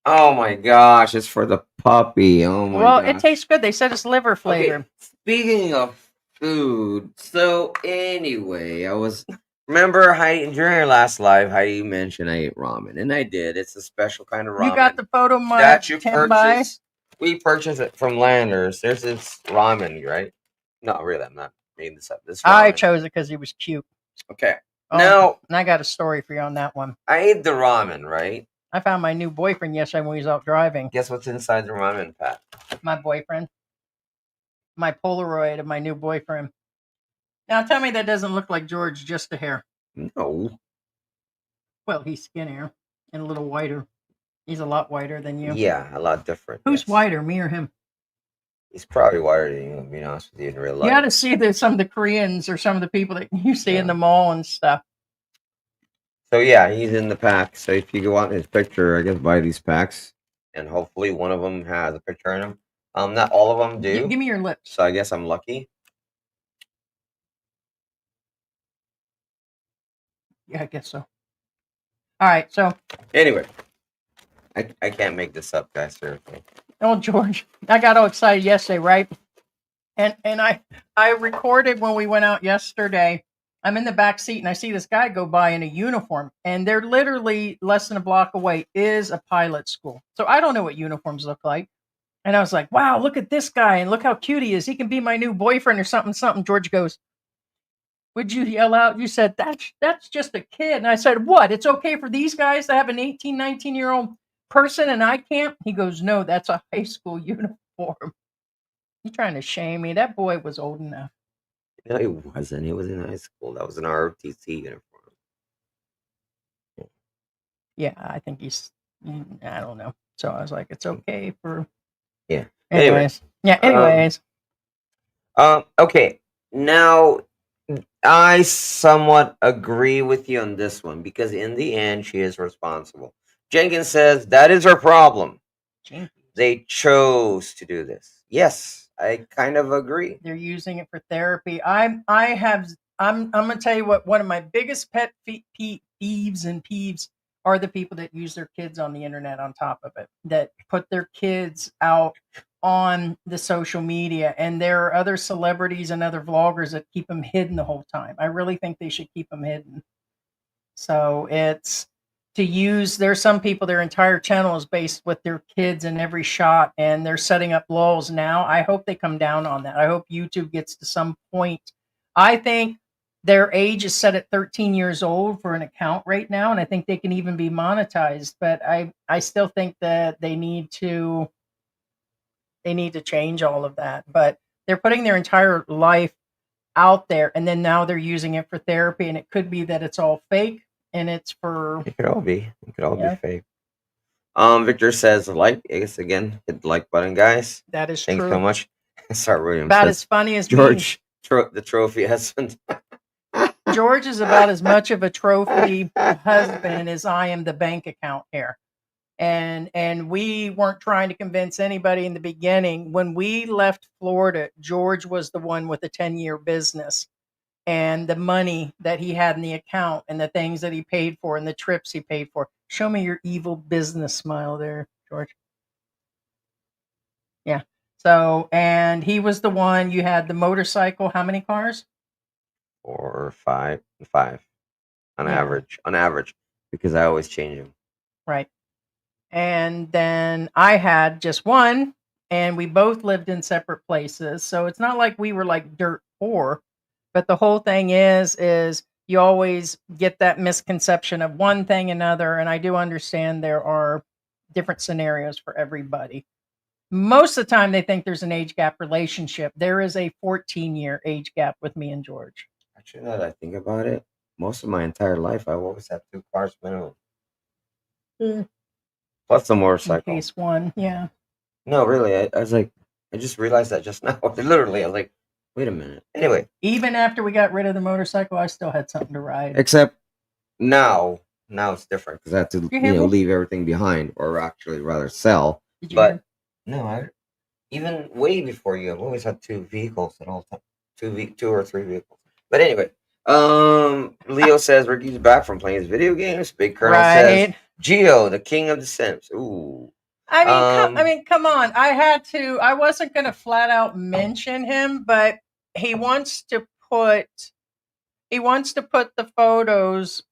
Oh my gosh, it's for the puppy. Oh my Well, gosh. it tastes good. They said it's liver flavor. Okay, speaking of food, so anyway, I was remember Heidi during our last live, Heidi mentioned I ate ramen, and I did. It's a special kind of ramen You got the photo of my that you 10 by? purchase. We purchased it from Landers. There's this ramen, right? No, really, I'm not making this up. This I ramen. chose it because he was cute. Okay. Oh, Now and I got a story for you on that one. I ate the ramen, right? I found my new boyfriend yesterday when he was out driving. Guess what's inside the ramen pack? My boyfriend. My Polaroid of my new boyfriend. Now tell me that doesn't look like George, just a hair. No. Well, he's skinnier and a little whiter. He's a lot whiter than you. Yeah, a lot different. Who's yes. whiter, me or him? He's probably whiter than you, to be honest with you, in real life. You got to see some of the Koreans or some of the people that you see in the mall and stuff. So yeah, he's in the pack. So if you go out in his picture, I guess buy these packs, and hopefully one of them has a picture in them. Not all of them do. Give me your lips. So I guess I'm lucky. Yeah, I guess so. All right, so anyway, I can't make this up, guys. Seriously. Oh, George, I got all excited yesterday, right? And I recorded when we went out yesterday. I'm in the back seat and I see this guy go by in a uniform, and they're literally less than a block away is a pilot school. So I don't know what uniforms look like. And I was like, wow, look at this guy and look how cute he is. He can be my new boyfriend or something, something. George goes, would you yell out? You said, that's just a kid. And I said, what? It's okay for these guys to have an 18, 19-year-old person and I can't? He goes, no, that's a high school uniform. You trying to shame me? That boy was old enough. No, he wasn't. He was in high school. That was an ROTC uniform. Yeah, I think he's, I don't know. So I was like, it's okay for. Yeah. Anyways. Yeah, anyways. Okay. Now, I somewhat agree with you on this one because in the end, she is responsible. Jenkins says that is her problem. Jenkins. They chose to do this. Yes, I kind of agree. They're using it for therapy. I'm gonna tell you what. One of my biggest pet peeves and peeves are the people that use their kids on the internet. On top of it, that put their kids out on the social media, and there are other celebrities and other vloggers that keep them hidden the whole time. I really think they should keep them hidden. So it's to use. There's some people their entire channel is based with their kids in every shot, and they're setting up lulls now. I hope they come down on that. I hope YouTube gets to some point. I think their age is set at 13 years old for an account right now, and I think they can even be monetized. But I still think that they need to change all of that. But they're putting their entire life out there, and then now they're using it for therapy, and it could be that it's all fake. And it's for it could all be be fake. Victor says like, I guess again, hit the like button, guys. That is Thanks true. so much. Sorry, William. About as funny as George, the trophy husband. George is about as much of a trophy husband as I am the bank account here. And we weren't trying to convince anybody in the beginning. When we left Florida, George was the one with a 10-year business. And the money that he had in the account and the things that he paid for and the trips he paid for. Show me your evil business smile there, George. Yeah. So, and he was the one, you had the motorcycle. How many cars? 4 or 5 on average, because I always change them. Right. And then I had just one, and we both lived in separate places. So it's not like we were like dirt poor. But the whole thing is you always get that misconception of one thing another. And I do understand there are different scenarios for everybody. Most of the time, they think there's an age gap relationship. There is a 14-year age gap with me and George. Actually, now that I think about it, most of my entire life, I've always had 2 cars minimum. Plus the motorcycle. In case one, yeah. No, really. I was like, I just realized that just now. Literally, I was like, wait a minute. Anyway, Even after we got rid of the motorcycle, I still had something to ride. except now it's different because I have to You hear me? leave everything behind, or actually rather sell. Did you hear me? But no, even way before you, I've always had two vehicles at all time, two or three vehicles. But anyway, Leo says Ricky's back from playing his video games. Big Colonel says Right. Geo, the king of the Sims. Ooh. I mean, come on. I had to. I wasn't going to flat out mention him, but he wants to put. He wants to put the photos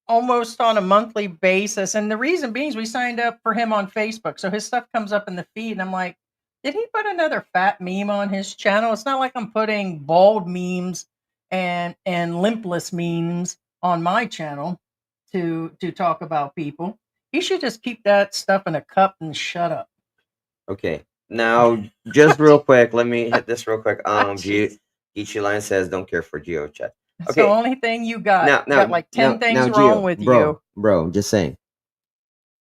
almost on a monthly basis, and the reason being is we signed up for him on Facebook, so his stuff comes up in the feed, and I'm like, did he put another fat meme on his channel? It's not like I'm putting bald memes and limpless memes on my channel to talk about people. He should just keep that stuff in a cup and shut up. Okay. Now, just real quick, let me hit this real quick. Jeez. Ichi Line says, "Don't care for Geo chat." It's Okay. the only thing you got. Now, You got like 10 things wrong with you. Bro, I'm just saying.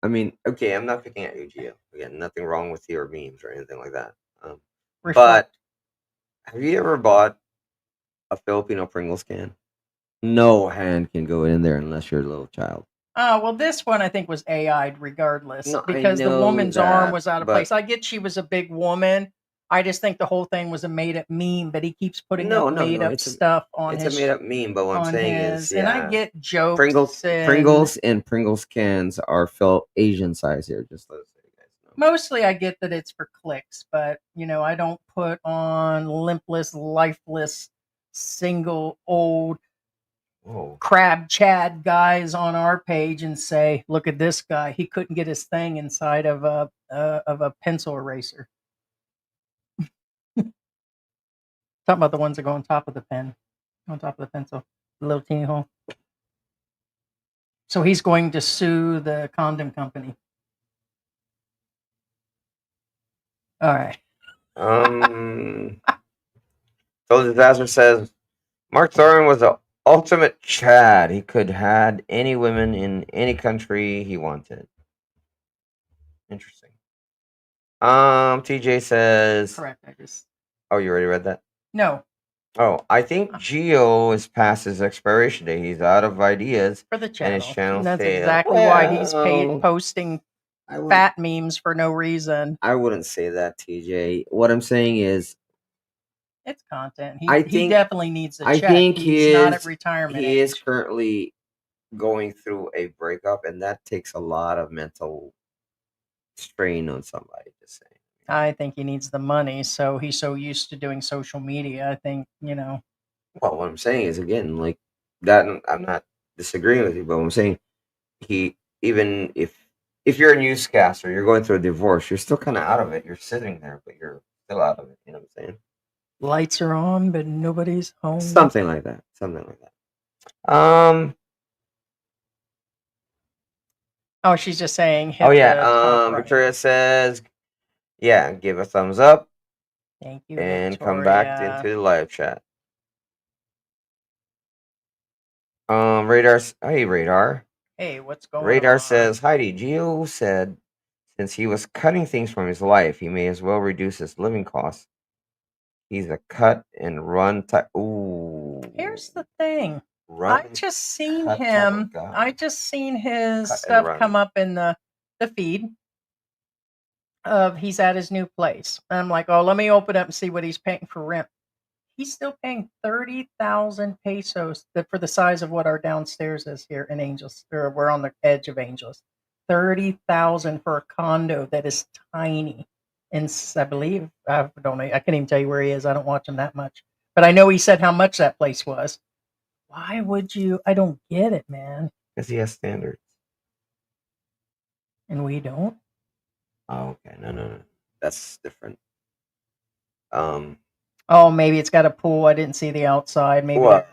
I mean, okay, I'm not picking at you, Geo. Again, nothing wrong with your memes or anything like that. But Reflect. have you ever bought a Filipino Pringles can? No hand can go in there unless you're a little child. Oh, well, this one I think was AI'd regardless No, I because the know woman's arm that, was out of but- place. I get she was a big woman. I just think the whole thing was a made up meme, but he keeps putting No, up no, made no, up it's a- stuff on It's his a made up meme, but what I'm on saying his, is, and I yeah, get jokes. Pringles and Pringles cans are felt Asian size here. Just let us say, you guys know. Mostly I get that it's for clicks, but I don't put on limpless, lifeless, single old Whoa. crab Chad guys on our page and say, "Look at this guy. He couldn't get his thing inside of a pencil eraser." Talking about the ones that go on top of the pen, on top of the pencil, the little teeny hole. So he's going to sue the condom company. All right. So Disaster says Mark Thorin was the ultimate Chad. He could had any women in any country he wanted. Interesting. TJ says. Correct. I just Oh, you already read that? no Oh, I think Geo is past his expiration date. He's out of ideas. for the And his channel. channel And that's failed. exactly why he's Well, posting I would- fat memes for no reason. I wouldn't say that, TJ. What I'm saying is, It's content. I He think- definitely needs a I check. think He's not at retirement he is age. currently going through a breakup, and that takes a lot of mental strain on somebody. Just saying. I think he needs the money, so he's so used to doing social media. I think, Well, what I'm saying is, again, like that. I'm not disagreeing with you, but I'm saying even if you're a newscaster, you're going through a divorce, you're still kind of out of it. You're sitting there, but you're still out of it. You know what I'm saying? lights are on, but nobody's home. Something like that. Something like that. Oh, she's just saying. Hit Oh yeah. the top right. Victoria says, yeah, give a thumbs up Thank you, and come back Victoria. into the live chat. Radar. Hey, Radar. Hey, what's going on? Radar says, Heidi, Gio said since he was cutting things from his life, he may as well reduce his living costs. He's a cut and run type. Ooh. Here's the thing. Run. I just seen cut him. type of guy. I just seen his Cut and stuff run. come up in the feed of he's at his new place. And I'm like, oh, let me open up and see what he's paying for rent. He's still paying 30,000 pesos for the size of what our downstairs is here in Angels. Or we're on the edge of Angels. 30,000 for a condo that is tiny. And I believe I can't even tell you where he is. I don't watch him that much. But I know he said how much that place was. Why would you? I don't get it, man. Because he has standards. And we don't. Oh, okay. No. That's different. Oh, maybe it's got a pool. I didn't see the outside. Maybe What?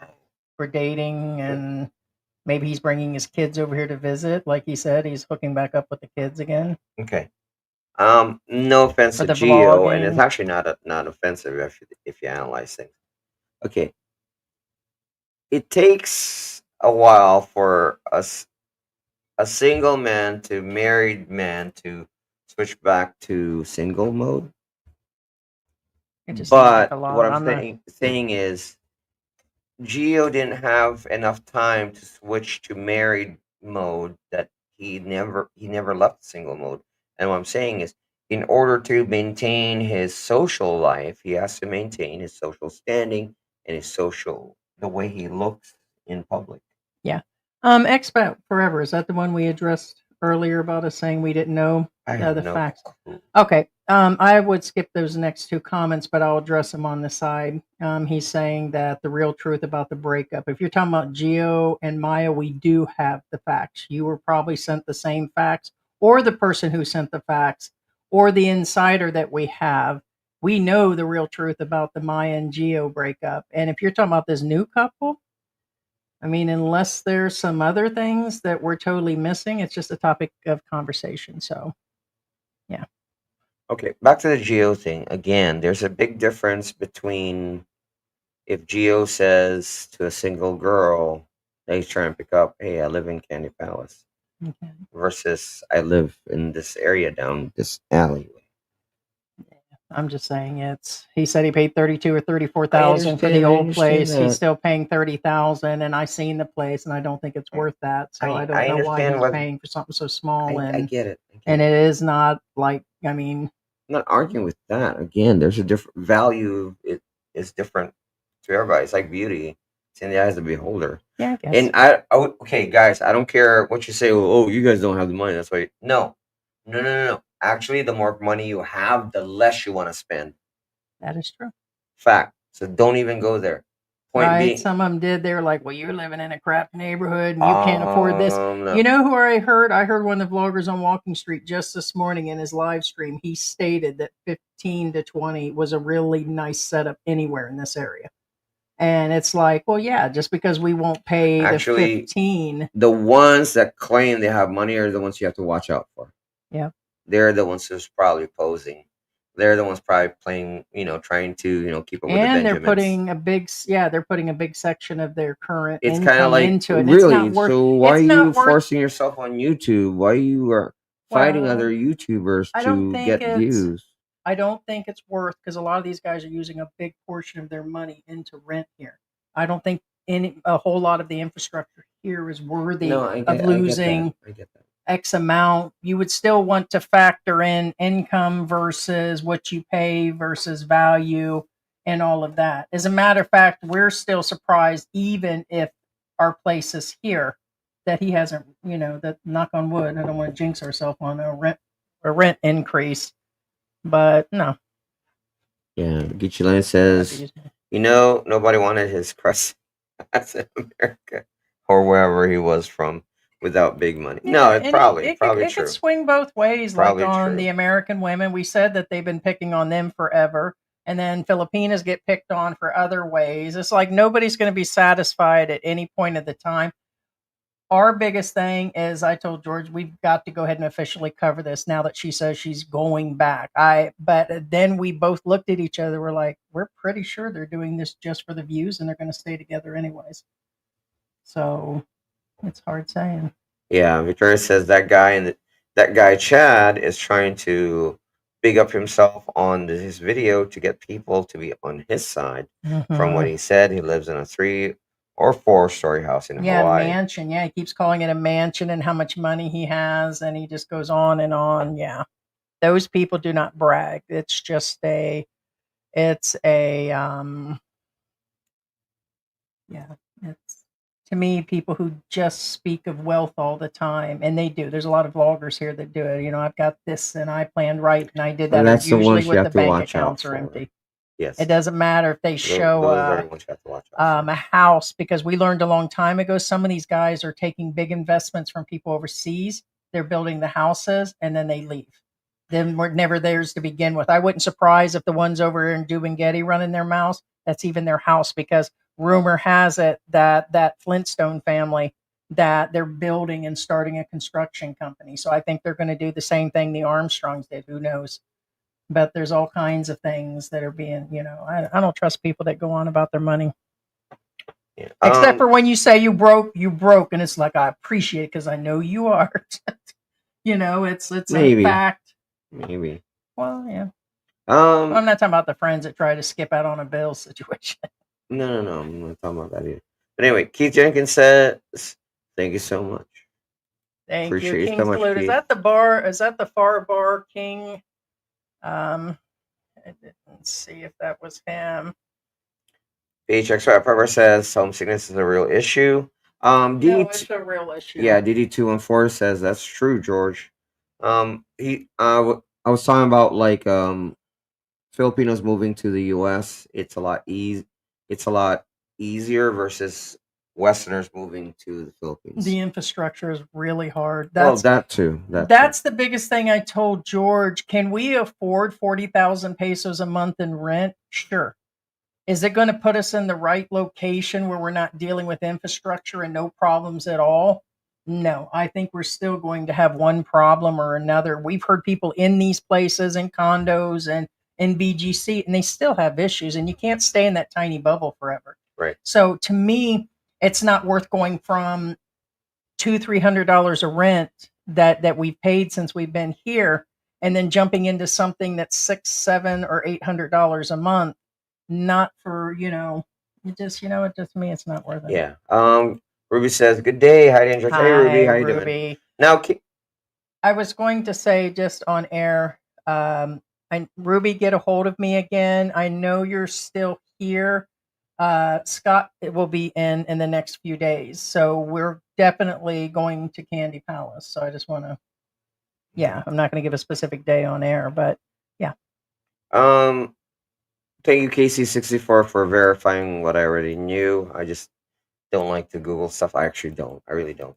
we're dating, and maybe he's bringing his kids over here to visit. Like he said, he's hooking back up with the kids again. Okay. No offense For to the Geo, and it's vlogging. actually not offensive if you analyze things. Okay. It takes a while for a single man to married man to switch back to single mode. It just seems like But a lot. what I'm I'm not. saying is, Gio didn't have enough time to switch to married mode, that he never left single mode. And what I'm saying is, in order to maintain his social life, he has to maintain his social standing and the way he looks in public. Yeah. Expat Forever, is that the one we addressed earlier about us saying we didn't know I have the no facts? clue. Okay. I would skip those next two comments, but I'll address them on the side. He's saying that the real truth about the breakup. If you're talking about Gio and Maya, we do have the facts. You were probably sent the same facts, or the person who sent the facts, or the insider that we have. We know the real truth about the Maya and Gio breakup. And if you're talking about this new couple, I mean, unless there's some other things that we're totally missing, it's just a topic of conversation. So, yeah. Okay, back to the Geo thing. Again, there's a big difference between if Geo says to a single girl that he's trying to pick up, "Hey, I live in Candy Palace," Okay. versus "I live in this area down this alleyway." I'm just saying he said he paid 32 or I 34,000 for the understand. I old understand place. He's that. still paying 30,000, and I seen the place, and I don't think it's worth that. So I I don't I know why understand he's what paying for something so small, I and get it. I get and it. it is not like, I mean, I'm not arguing with that. Again, there's a different value. It is different to everybody. It's like beauty. It's in the eyes of the beholder. yeah, I guess. And okay, guys, I don't care what you say. Oh, you guys don't have the money. That's why. No, no, no, no, no. Actually, the more money you have, the less you want to spend. That is true. Fact. So don't even go there. Point Right. being, Some of them did. They were like, well, you're living in a crap neighborhood and you can't afford this. no. You know who I heard? I heard one of the vloggers on Walking Street just this morning in his live stream. He stated that 15 to 20 was a really nice setup anywhere in this area. And it's like, well, yeah, just because we won't pay Actually, the 15. the ones that claim they have money are the ones you have to watch out for. Yeah. They're the ones who's probably posing. They're the ones probably playing, trying to, keep up with the And they're Benjamins. putting a big section of their current It's kind of income like, into it. And it's really. not worth, So why are it's you not worth, forcing yourself on YouTube? Why you are fighting well, other YouTubers I don't to think get it's, views? I don't think it's worth, because a lot of these guys are using a big portion of their money into rent here. I don't think a whole lot of the infrastructure here is worthy No, of losing I get that. X amount. You would still want to factor in income versus what you pay versus value and all of that. As a matter of fact, we're still surprised, even if our place is here, that he hasn't, that, knock on wood, I don't want to jinx ourselves on a rent increase. But no. Yeah, Gucci says, nobody wanted his crust as in America or wherever he was from without big money. No, Yeah, it's and probably it true. could swing both ways. Probably Like on true. the American women, we said that they've been picking on them forever, and then Filipinas get picked on for other ways. It's like nobody's going to be satisfied at any point of the time. Our biggest thing is, I told George, we've got to go ahead and officially cover this now that she says she's going back. But then we both looked at each other. We're like, we're pretty sure they're doing this just for the views, and they're going to stay together anyways. So it's hard saying. Yeah, Victoria says that guy Chad is trying to big up himself on his video to get people to be on his side. From what he said, he lives in a 3 or 4-story house in Hawaii. Mansion. Yeah, he keeps calling it a mansion and how much money he has, and he just goes on and on. Yeah, those people do not brag. It's just it's to me, people who just speak of wealth all the time, and they do. There's a lot of vloggers here that do it. I've got this, and I planned right, and I did that. And that's the usually ones you with have the to bank watch out accounts are for. empty. Yes. It doesn't matter if they show those are the ones you have to watch out for. a house, because we learned a long time ago, some of these guys are taking big investments from people overseas. They're building the houses, and then they leave. Then we're never theirs to begin with. I wouldn't surprise if the ones over in Dubangeti running their mouths, that's even their house, because rumor has it that Flintstone family, that they're building and starting a construction company. So I think they're going to do the same thing the Armstrongs did. Who knows? But there's all kinds of things that are being, I don't trust people that go on about their money. Yeah. Except for when you say you broke, and it's like, I appreciate it because I know you are. It's Maybe. a fact. maybe. Well, yeah. I'm not talking about the friends that try to skip out on a bill situation. No. I'm not talking about that either. But anyway, Keith Jenkins says, "Thank you so much. Thank you, Appreciate you King so much, Salute. Is Keith." that the bar? Is that the far bar, King? I didn't see if that was him. PHX Pepper says homesickness is a real issue. No, DD, it's a real issue. yeah, DD214 says that's true, George. I was talking about like Filipinos moving to the U.S. It's a lot easier versus Westerners moving to the Philippines. The infrastructure is really hard. Well, that too. That's the biggest thing I told George. Can we afford 40,000 pesos a month in rent? Sure. Is it going to put us in the right location where we're not dealing with infrastructure and no problems at all? No, I think we're still going to have one problem or another. We've heard people in these places, in condos and in BGC, and they still have issues, and you can't stay in that tiny bubble forever. Right. So to me, it's not worth going from $200-300 a rent that we've paid since we've been here, and then jumping into something that's $600, $700, or $800 a month. Not for it just to me it's not worth it. Yeah. Ruby says, "Good day, Heidi and George." Hey, Ruby, how you doing? Ruby. Now, I was going to say just on air, Ruby, get a hold of me again. I know you're still here. Scott will be in the next few days, so we're definitely going to Candy Palace. So I just want to, I'm not going to give a specific day on air, but yeah. Thank you, KC64, for verifying what I already knew. I just don't like to Google stuff. I actually don't. I really don't.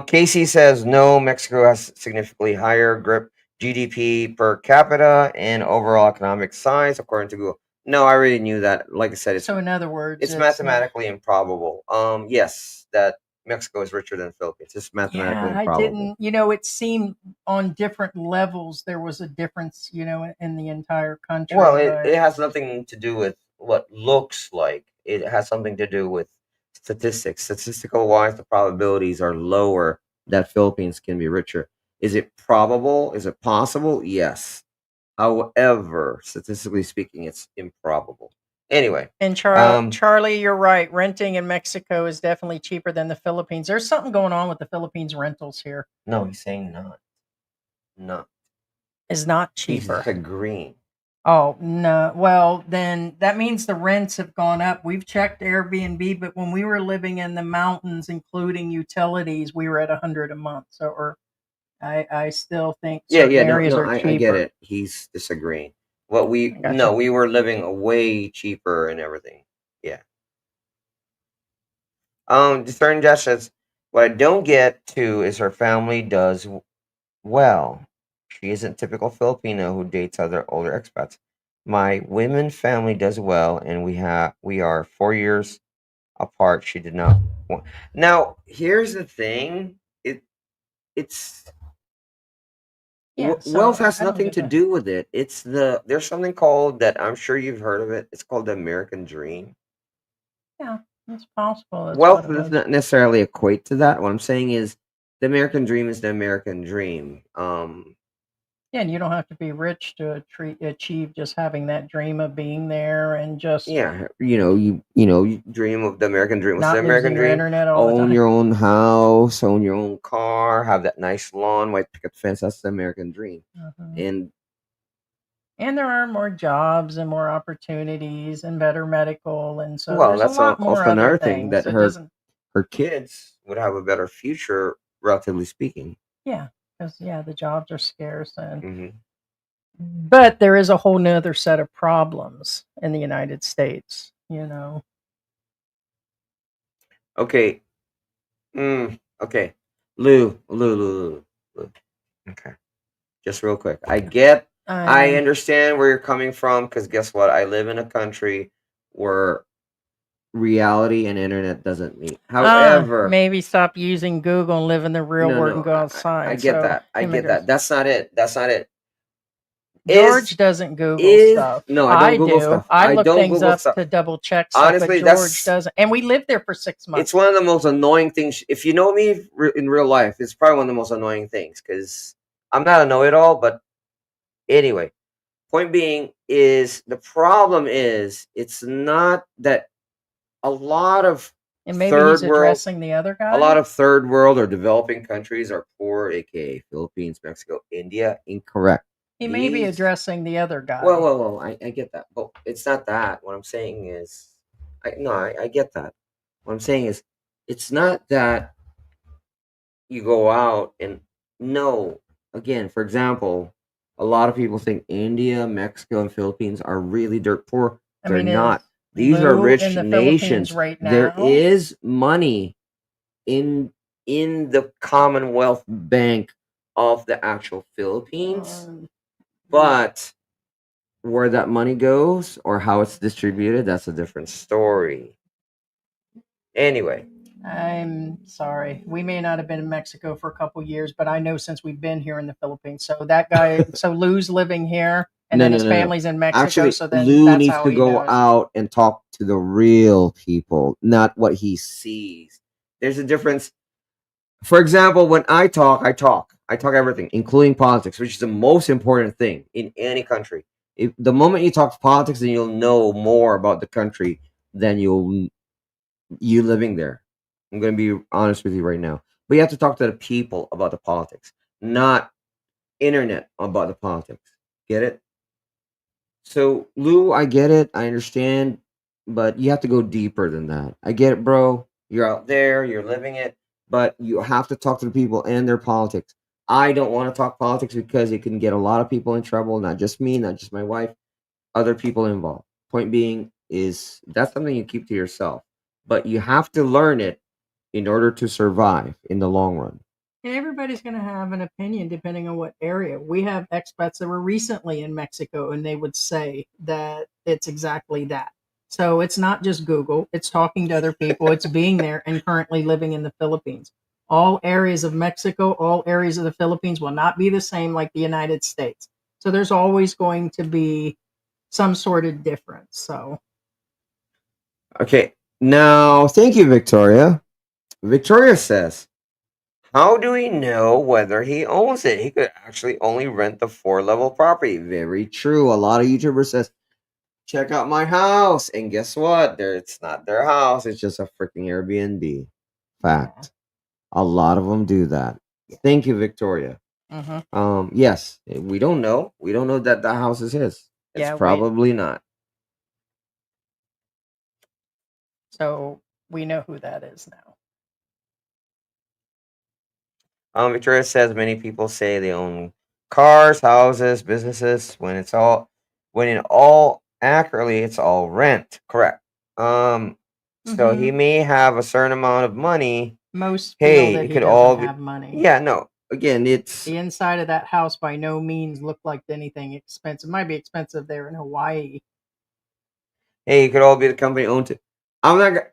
Casey says, no, Mexico has significantly higher grip GDP per capita and overall economic size, according to Google. No, I already knew that. Like I said, so in other words, it's mathematically improbable. Yes, that Mexico is richer than the Philippines. It's mathematically improbable. I didn't, it seemed on different levels there was a difference, in the entire country. Well, it has nothing to do with what looks like. It has something to do with statistics. Statistical wise, the probabilities are lower that Philippines can be richer. Is it probable? Is it possible? Yes. However, statistically speaking, it's improbable. Anyway. And Charlie, you're right. Renting in Mexico is definitely cheaper than the Philippines. There's something going on with the Philippines rentals here. No, he's saying not. Not. Is not cheaper. He's agreeing. Oh, no. Well, then that means the rents have gone up. We've checked Airbnb, but when we were living in the mountains, including utilities, we were at $100 a month. So, I still think areas are cheaper. I get it. He's disagreeing. We were living way cheaper and everything. Yeah. Discern Josh says, what I don't get to is her family does well. She isn't typical Filipino who dates other older expats. My women family does well, and we are 4 years apart. She did not want. Now, here's the thing. It's wealth has nothing to do with it. There's something called that. I'm sure you've heard of it. It's called the American Dream. Yeah, it's possible. Wealth does not necessarily equate to that. What I'm saying is the American Dream is the American Dream. Yeah, and you don't have to be rich to achieve just having that dream of being there and just you dream of the American Dream. What's the American Dream? Own your own house, own your own car, have that nice lawn, white picket fence. That's the American Dream. And there are more jobs and more opportunities and better medical, and so that's also another thing that her kids would have a better future, relatively speaking. Yeah. Because the jobs are scarce, and but there is a whole nother set of problems in the United States. Okay. Okay. Lou. Okay. Just real quick. I understand where you're coming from, because guess what? I live in a country where reality and internet doesn't meet. However, maybe stop using Google and live in the real world and go outside. I get that. I get that. That's not it. George doesn't Google stuff. No, I don't Google stuff. I look things up to double check stuff. Honestly, but George doesn't. And we lived there for 6 months. It's one of the most annoying things. If you know me in real life, it's probably one of the most annoying things, because I'm not a know-it-all, but Anyway, point being is the problem is it's not that a lot of And maybe he's third world addressing the other a lot guy. of third world or developing countries are poor, aka Philippines, Mexico, India. Incorrect. He may be These addressing the other well, guy. well, well, I get that. But it's not that. What I'm saying is I get that. What I'm saying is it's not that you go out and no. Again, for example, a lot of people think India, Mexico, and Philippines are really dirt poor. I They're mean, is not. These are Lou in rich the Philippines nations. right There now? is money in the Commonwealth Bank of the actual Philippines, Um, but where that money goes or how it's distributed, that's a different story. Anyway, I'm sorry. We may not have been in Mexico for a couple years, but I know since we've been here in the Philippines. So that guy, so Lou's living here, and no, then no, his no, no. family's in Mexico. Actually, So then Lou that's needs how to he go knows. out and talk to the real people, not what he sees. There's a difference. For example, when I talk, I talk everything, including politics, which is the most important thing in any country. If the moment you talk politics, then you'll know more about the country than you living there. I'm going to be honest with you right now. But you have to talk to the people about the politics, not internet about the politics. Get it? So, Lou, I get it. I understand. But you have to go deeper than that. I get it, bro. You're out there, you're living it. But you have to talk to the people and their politics. I don't want to talk politics because it can get a lot of people in trouble, not just me, not just my wife, other people involved. Point being is that's something you keep to yourself. But you have to learn it in order to survive in the long run. And everybody's going to have an opinion depending on what area. We have expats that were recently in Mexico, and they would say that it's exactly that. So it's not just Google, it's talking to other people, it's being there and currently living in the Philippines. All areas of Mexico, all areas of the Philippines will not be the same like the United States. So there's always going to be some sort of difference. So Okay. Now, thank you, Victoria. Victoria says, how do we know whether he owns it? He could actually only rent the four-level property. Very true. A lot of YouTubers says, check out my house. And guess what? It's not their house. It's just a freaking Airbnb. yeah. Fact. A lot of them do that. Thank you, Victoria. Mm-hmm. Yes, we don't know. We don't know that the house is his. It's Yeah, we probably not. so we know who that is now. Victoria says many people say they own cars, houses, businesses when in all accurately it's all rent. Correct. So he Mm-hmm. may have a certain amount of money. Most feel Hey, that it he could doesn't all be have money. yeah, no. Again, it's The inside of that house by no means looked like anything expensive. It might be expensive there in Hawaii. hey, it could all be the company owned it. I'm not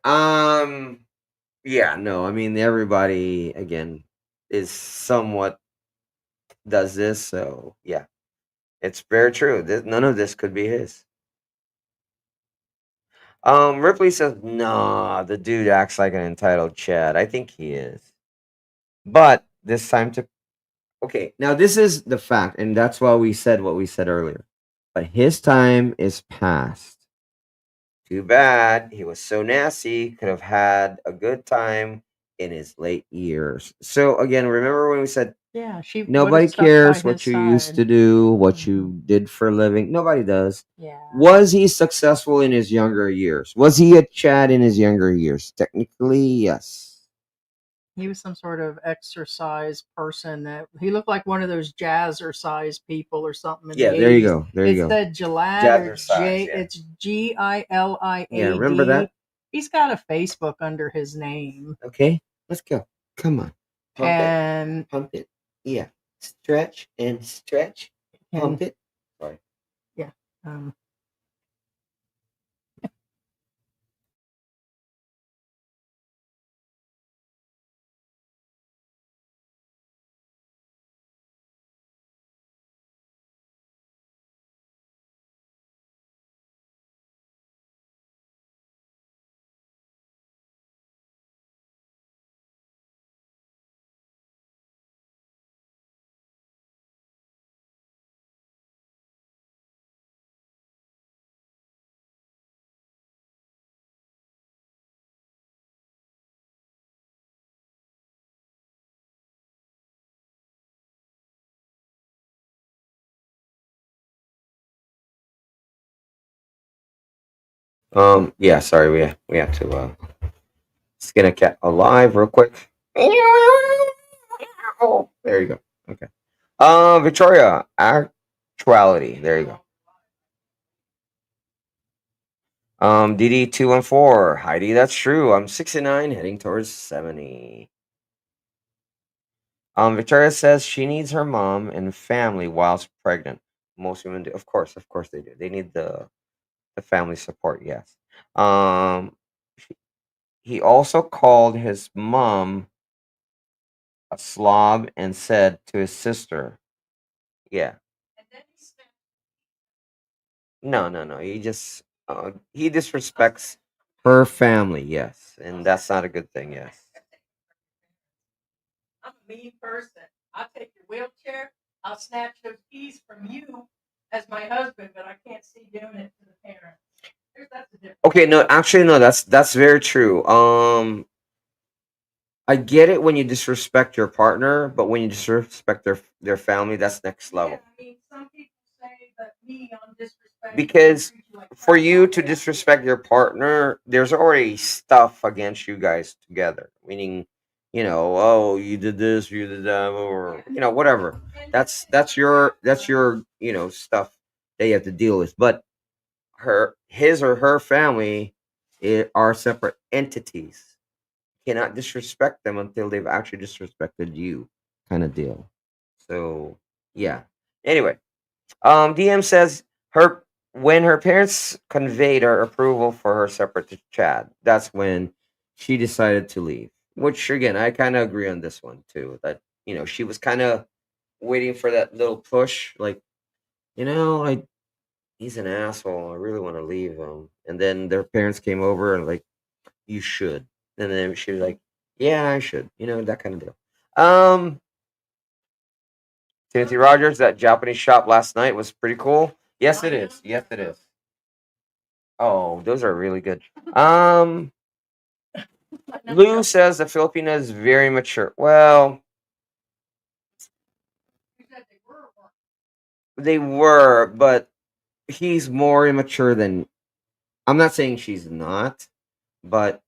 yeah, no. I mean everybody again is somewhat does this, so yeah. It's very true. None of this could be his. Ripley says, nah, the dude acts like an entitled Chad. I think he is. But this time to okay, now this is the fact, and that's why we said what we said earlier. But his time is past. Too bad. He was so nasty, could have had a good time in his late years. So again, remember when we said Yeah, she would have nobody stuck by cares his what you used side. to do, what you did for a living. Nobody does. Yeah. Was he successful in his younger years? Was he a Chad in his younger years? Technically, yes. He was some sort of exercise person that he looked like one of those jazzercise people or something in Yeah, the there you 80s. go. There you It go. said Gilad or Jazzercise, yeah. It's Giliad. Yeah, remember that? He's got a Facebook under his name. Okay, let's go. Come on. Pump it. And Pump it. Yeah. Stretch and stretch. Pump and it. Sorry. yeah. Um Yeah, sorry, we have to skin a cat alive real quick. There you go. Okay. Victoria, actuality. There you go. DD214. Heidi, that's true. I'm 69, heading towards 70. Victoria says she needs her mom and family whilst pregnant. Most women do. Of course they do. They need the family support, yes. Um he also called his mom a slob and said to his sister, yeah. No, no, no. He disrespects her family, yes. And that's not a good thing, yes. I'm a mean person. I'll take your wheelchair. I'll snatch those keys from you as my husband, but I can't see doing it to the parents. That's the difference. Okay, no, actually no, that's very true. I get it when you disrespect your partner, but when you disrespect their family, that's next level. Yeah, I mean, some people say that me on disrespect Because for you to disrespect your partner, there's already stuff against you guys together. Meaning, oh, you did this, you did that, or whatever. That's your stuff that you have to deal with. But his or her family are separate entities. Cannot disrespect them until they've actually disrespected you, kind of deal. So yeah. Anyway, DM says her when her parents conveyed her approval for her separate to Chad, that's when she decided to leave. Which again, I kind of agree on this one too. That she was kind of waiting for that little push, like I he's an asshole. I really want to leave him. And then their parents came over and like, you should. And then she was like, yeah, I should. That kind of deal. Um, Timothy Rogers, that Japanese shop last night was pretty cool. Yes, it is. Yes, it is. Oh, those are really good. Lou says the Filipina is very mature. Well, they were, but he's more immature than. I'm not saying she's not, but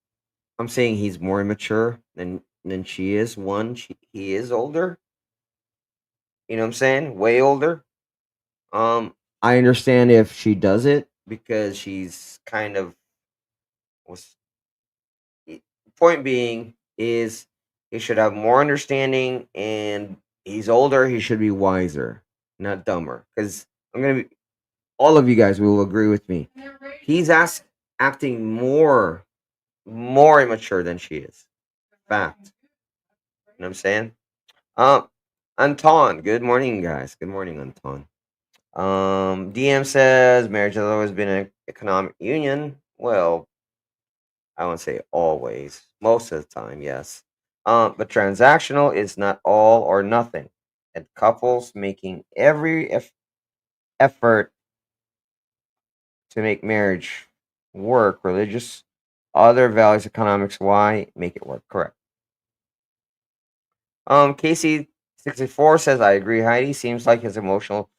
I'm saying he's more immature than she is. He is older. You know what I'm saying? Way older. I understand if she does it because she's kind of was. Point being is he should have more understanding, and he's older. He should be wiser, not dumber. Because I'm gonna be. All of you guys will agree with me. He's acting more immature than she is. Fact. You know what I'm saying? Um, Anton. Good morning, guys. Good morning, Anton. DM says marriage has always been an economic union. Well, I won't say always. Most of the time, yes. But transactional is not all or nothing. And couples making every effort to make marriage work, religious, other values, economics, why make it work? Correct. Casey 64 says, I agree, Heidi. Seems like his emotional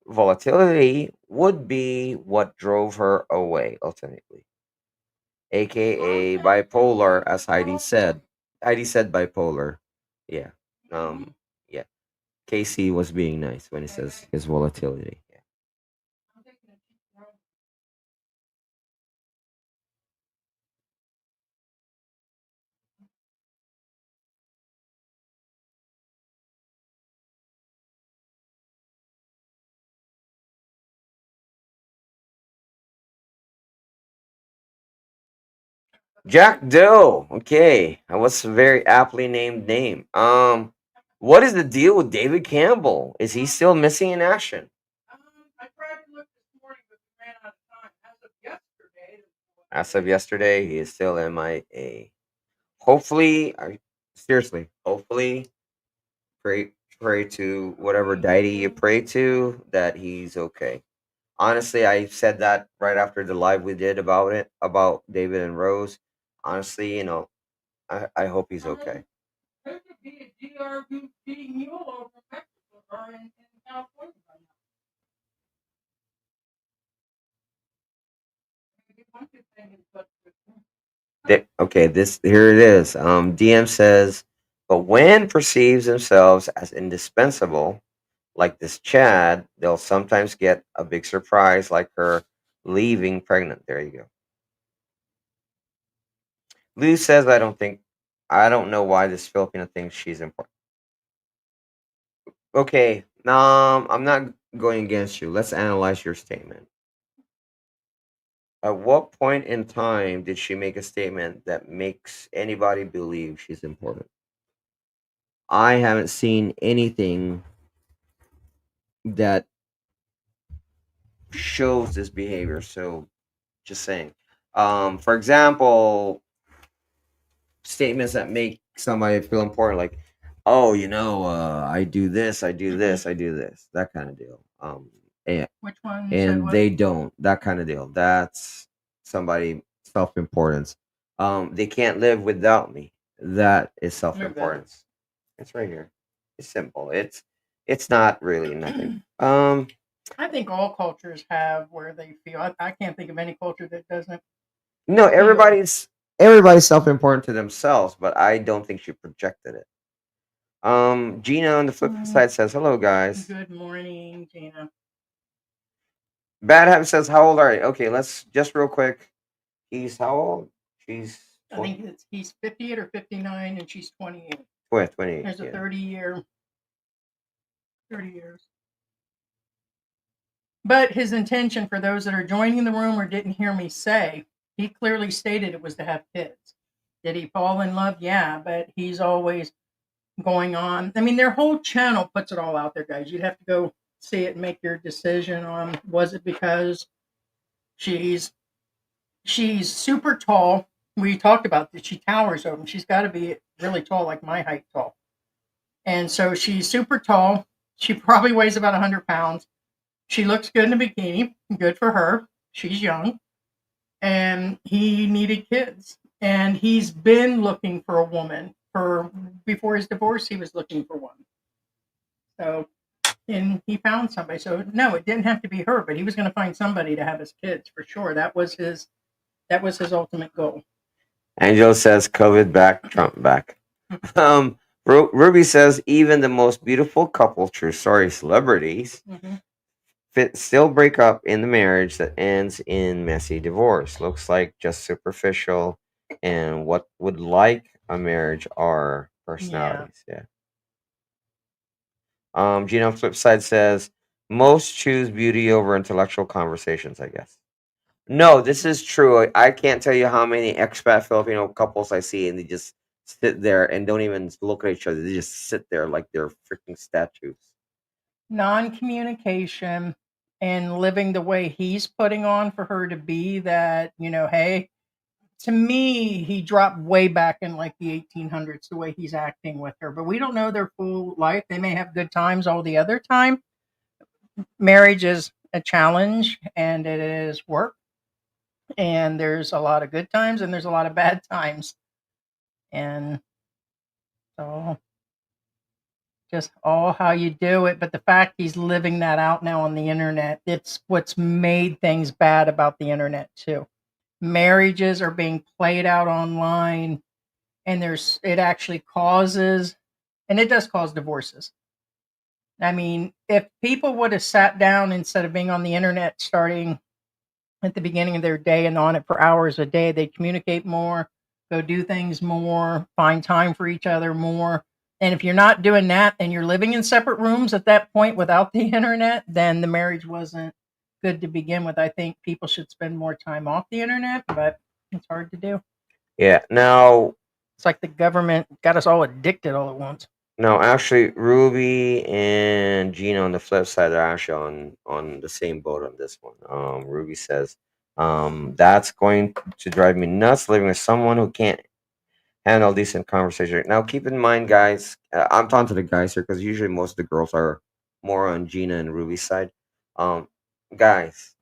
volatility would be what drove her away ultimately, aka bipolar, as Heidi said. Heidi said bipolar. Yeah. Yeah. Casey was being nice when he says his volatility. Yeah. Jack Doe. Okay. That was a very aptly named name. What is the deal with David Campbell? Is he still missing in action? I tried to look this morning, but we ran out of time. As of yesterday, he is still MIA. Hopefully, seriously, hopefully, pray pray to whatever deity you pray to that he's okay. Honestly, I said that right after the live we did about David and Rose. Honestly, I hope he's okay. There could be a GRBG mule over Mexico or in California right Okay, this here it is. DM says, but when perceives themselves as indispensable, like this Chad, they'll sometimes get a big surprise, like her leaving pregnant. There you go. Lou says, I don't know why this Filipino thinks she's important. Okay, I'm not going against you. Let's analyze your statement. At what point in time did she make a statement that makes anybody believe she's important? I haven't seen anything that shows this behavior. So, just saying. For example, statements that make somebody feel important, like, "Oh, I do this, I do this, I do this," that kind of deal. And Which one? You said and what? they don't. That kind of deal. That's somebody self-importance. They can't live without me. That is self-importance. It's right here. It's simple. It's not really nothing. I think all cultures have where they feel. I can't think of any culture that doesn't. No, everybody's self-important to themselves, but I don't think she projected it. Gina on the flip side says, "Hello, guys." Good morning, Gina. Bad Habit says, "How old are you?" Okay, let's just real quick. He's how old? She's I think he's 58 or 59, and she's 28. 28. There's a Yeah. 30 years. But his intention, for those that are joining the room or didn't hear me say, he clearly stated it was to have kids. Did he fall in love? Yeah, but he's always going on. I mean, their whole channel puts it all out there, guys. You'd have to go see it and make your decision on, was it because she's super tall. We talked about that. She towers over him. She's got to be really tall, like my height tall. And so she's super tall. She probably weighs about 100 pounds. She looks good in a bikini. Good for her. She's young. And he needed kids. And he's been looking for a woman. Before his divorce, he was looking for one. So, and he found somebody. So no, it didn't have to be her, but he was going to find somebody to have his kids for sure. That was his ultimate goal. Angel says, "COVID back, Trump back." Ruby says, "Even the most beautiful couple, true story celebrities, still break up in the marriage that ends in messy divorce. Looks like just superficial, and what would like a marriage are personalities." Yeah. Gina on flip side says, "Most choose beauty over intellectual conversations, I guess." No, this is true. I can't tell you how many expat Filipino couples I see, and they just sit there and don't even look at each other. They just sit there like they're freaking statues. Non-communication and living the way he's putting on for her to be that, hey, to me, he dropped way back in like the 1800s, the way he's acting with her. But we don't know their full life. They may have good times all the other time. Marriage is a challenge and it is work. And there's a lot of good times and there's a lot of bad times. And so just all how you do it. But the fact he's living that out now on the internet, it's what's made things bad about the internet too. Marriages are being played out online, and it actually causes, and it does cause divorces. I mean, if people would have sat down instead of being on the internet starting at the beginning of their day and on it for hours a day, they'd communicate more, go do things more, find time for each other more. And if you're not doing that and you're living in separate rooms at that point without the internet, then the marriage wasn't good to begin with. I think people should spend more time off the internet, but it's hard to do. Yeah. Now, it's like the government got us all addicted all at once. No, actually, Ruby and Gina on the flip side are actually on the same boat on this one. Ruby says, "That's going to drive me nuts living with someone who can't handle decent conversation." Now, keep in mind, guys, I'm talking to the guys here because usually most of the girls are more on Gina and Ruby's side. Guys,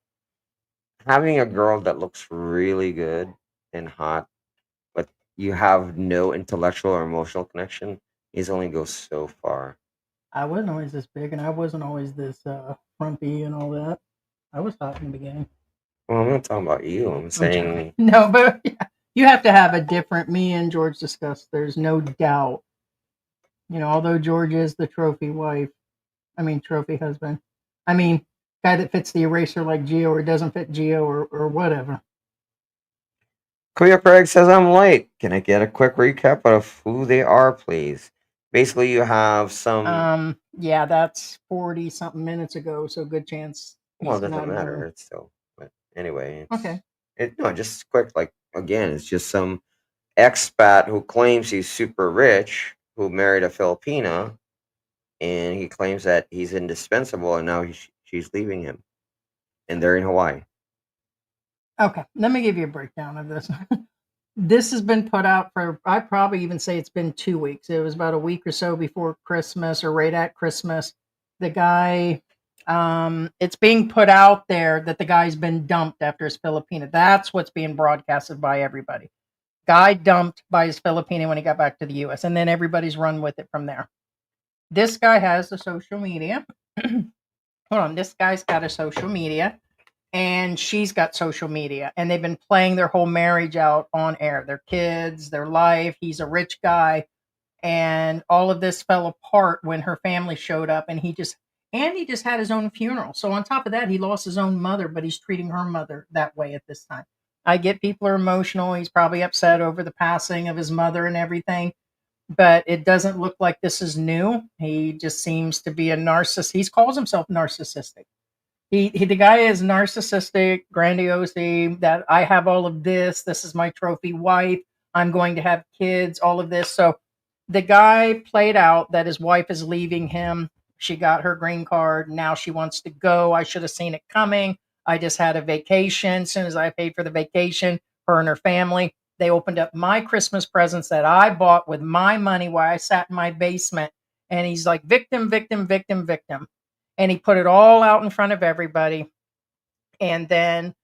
having a girl that looks really good and hot, but you have no intellectual or emotional connection, is only goes so far. I wasn't always this big, and I wasn't always this frumpy and all that. I was hot in the beginning. Well, I'm not talking about you. I'm I'm saying joking. No, but yeah, you have to have a different. Me and George discussed. There's no doubt. Although George is the trophy wife, trophy husband. I mean, guy that fits the eraser like Geo or doesn't fit Geo or whatever. Cleo Craig says I'm late. Can I get a quick recap of who they are, please? Basically, you have some. Yeah, that's 40 something minutes ago, so good chance Well, he's it doesn't not matter. home. It's still. But anyway, Okay. no, just quick. Like again, it's just some expat who claims he's super rich, who married a Filipina, and he claims that he's indispensable, and now she's leaving him, and they're in Hawaii. Okay, let me give you a breakdown of this. This has been put out for, I probably even say it's been 2 weeks. It was about a week or so before Christmas or right at Christmas. The guy, it's being put out there that the guy's been dumped after his Filipina. That's what's being broadcasted by everybody. Guy dumped by his Filipina when he got back to the US, and then everybody's run with it from there. This guy has the social media. Hold on, this guy's got a social media. And she's got social media, and they've been playing their whole marriage out on air, their kids, their life. He's a rich guy, and all of this fell apart when her family showed up, and he just had his own funeral. So on top of that, he lost his own mother, but he's treating her mother that way at this time. I get people are emotional. He's probably upset over the passing of his mother and everything, but it doesn't look like this is new. He just seems to be a narcissist. He calls himself narcissistic. The guy is narcissistic, grandiosity, that I have all of this. This is my trophy wife. I'm going to have kids, all of this. So the guy played out that his wife is leaving him. She got her green card. Now she wants to go. I should have seen it coming. I just had a vacation. As soon as I paid for the vacation, her and her family, they opened up my Christmas presents that I bought with my money while I sat in my basement. And he's like, victim, victim, victim, victim. And he put it all out in front of everybody. And then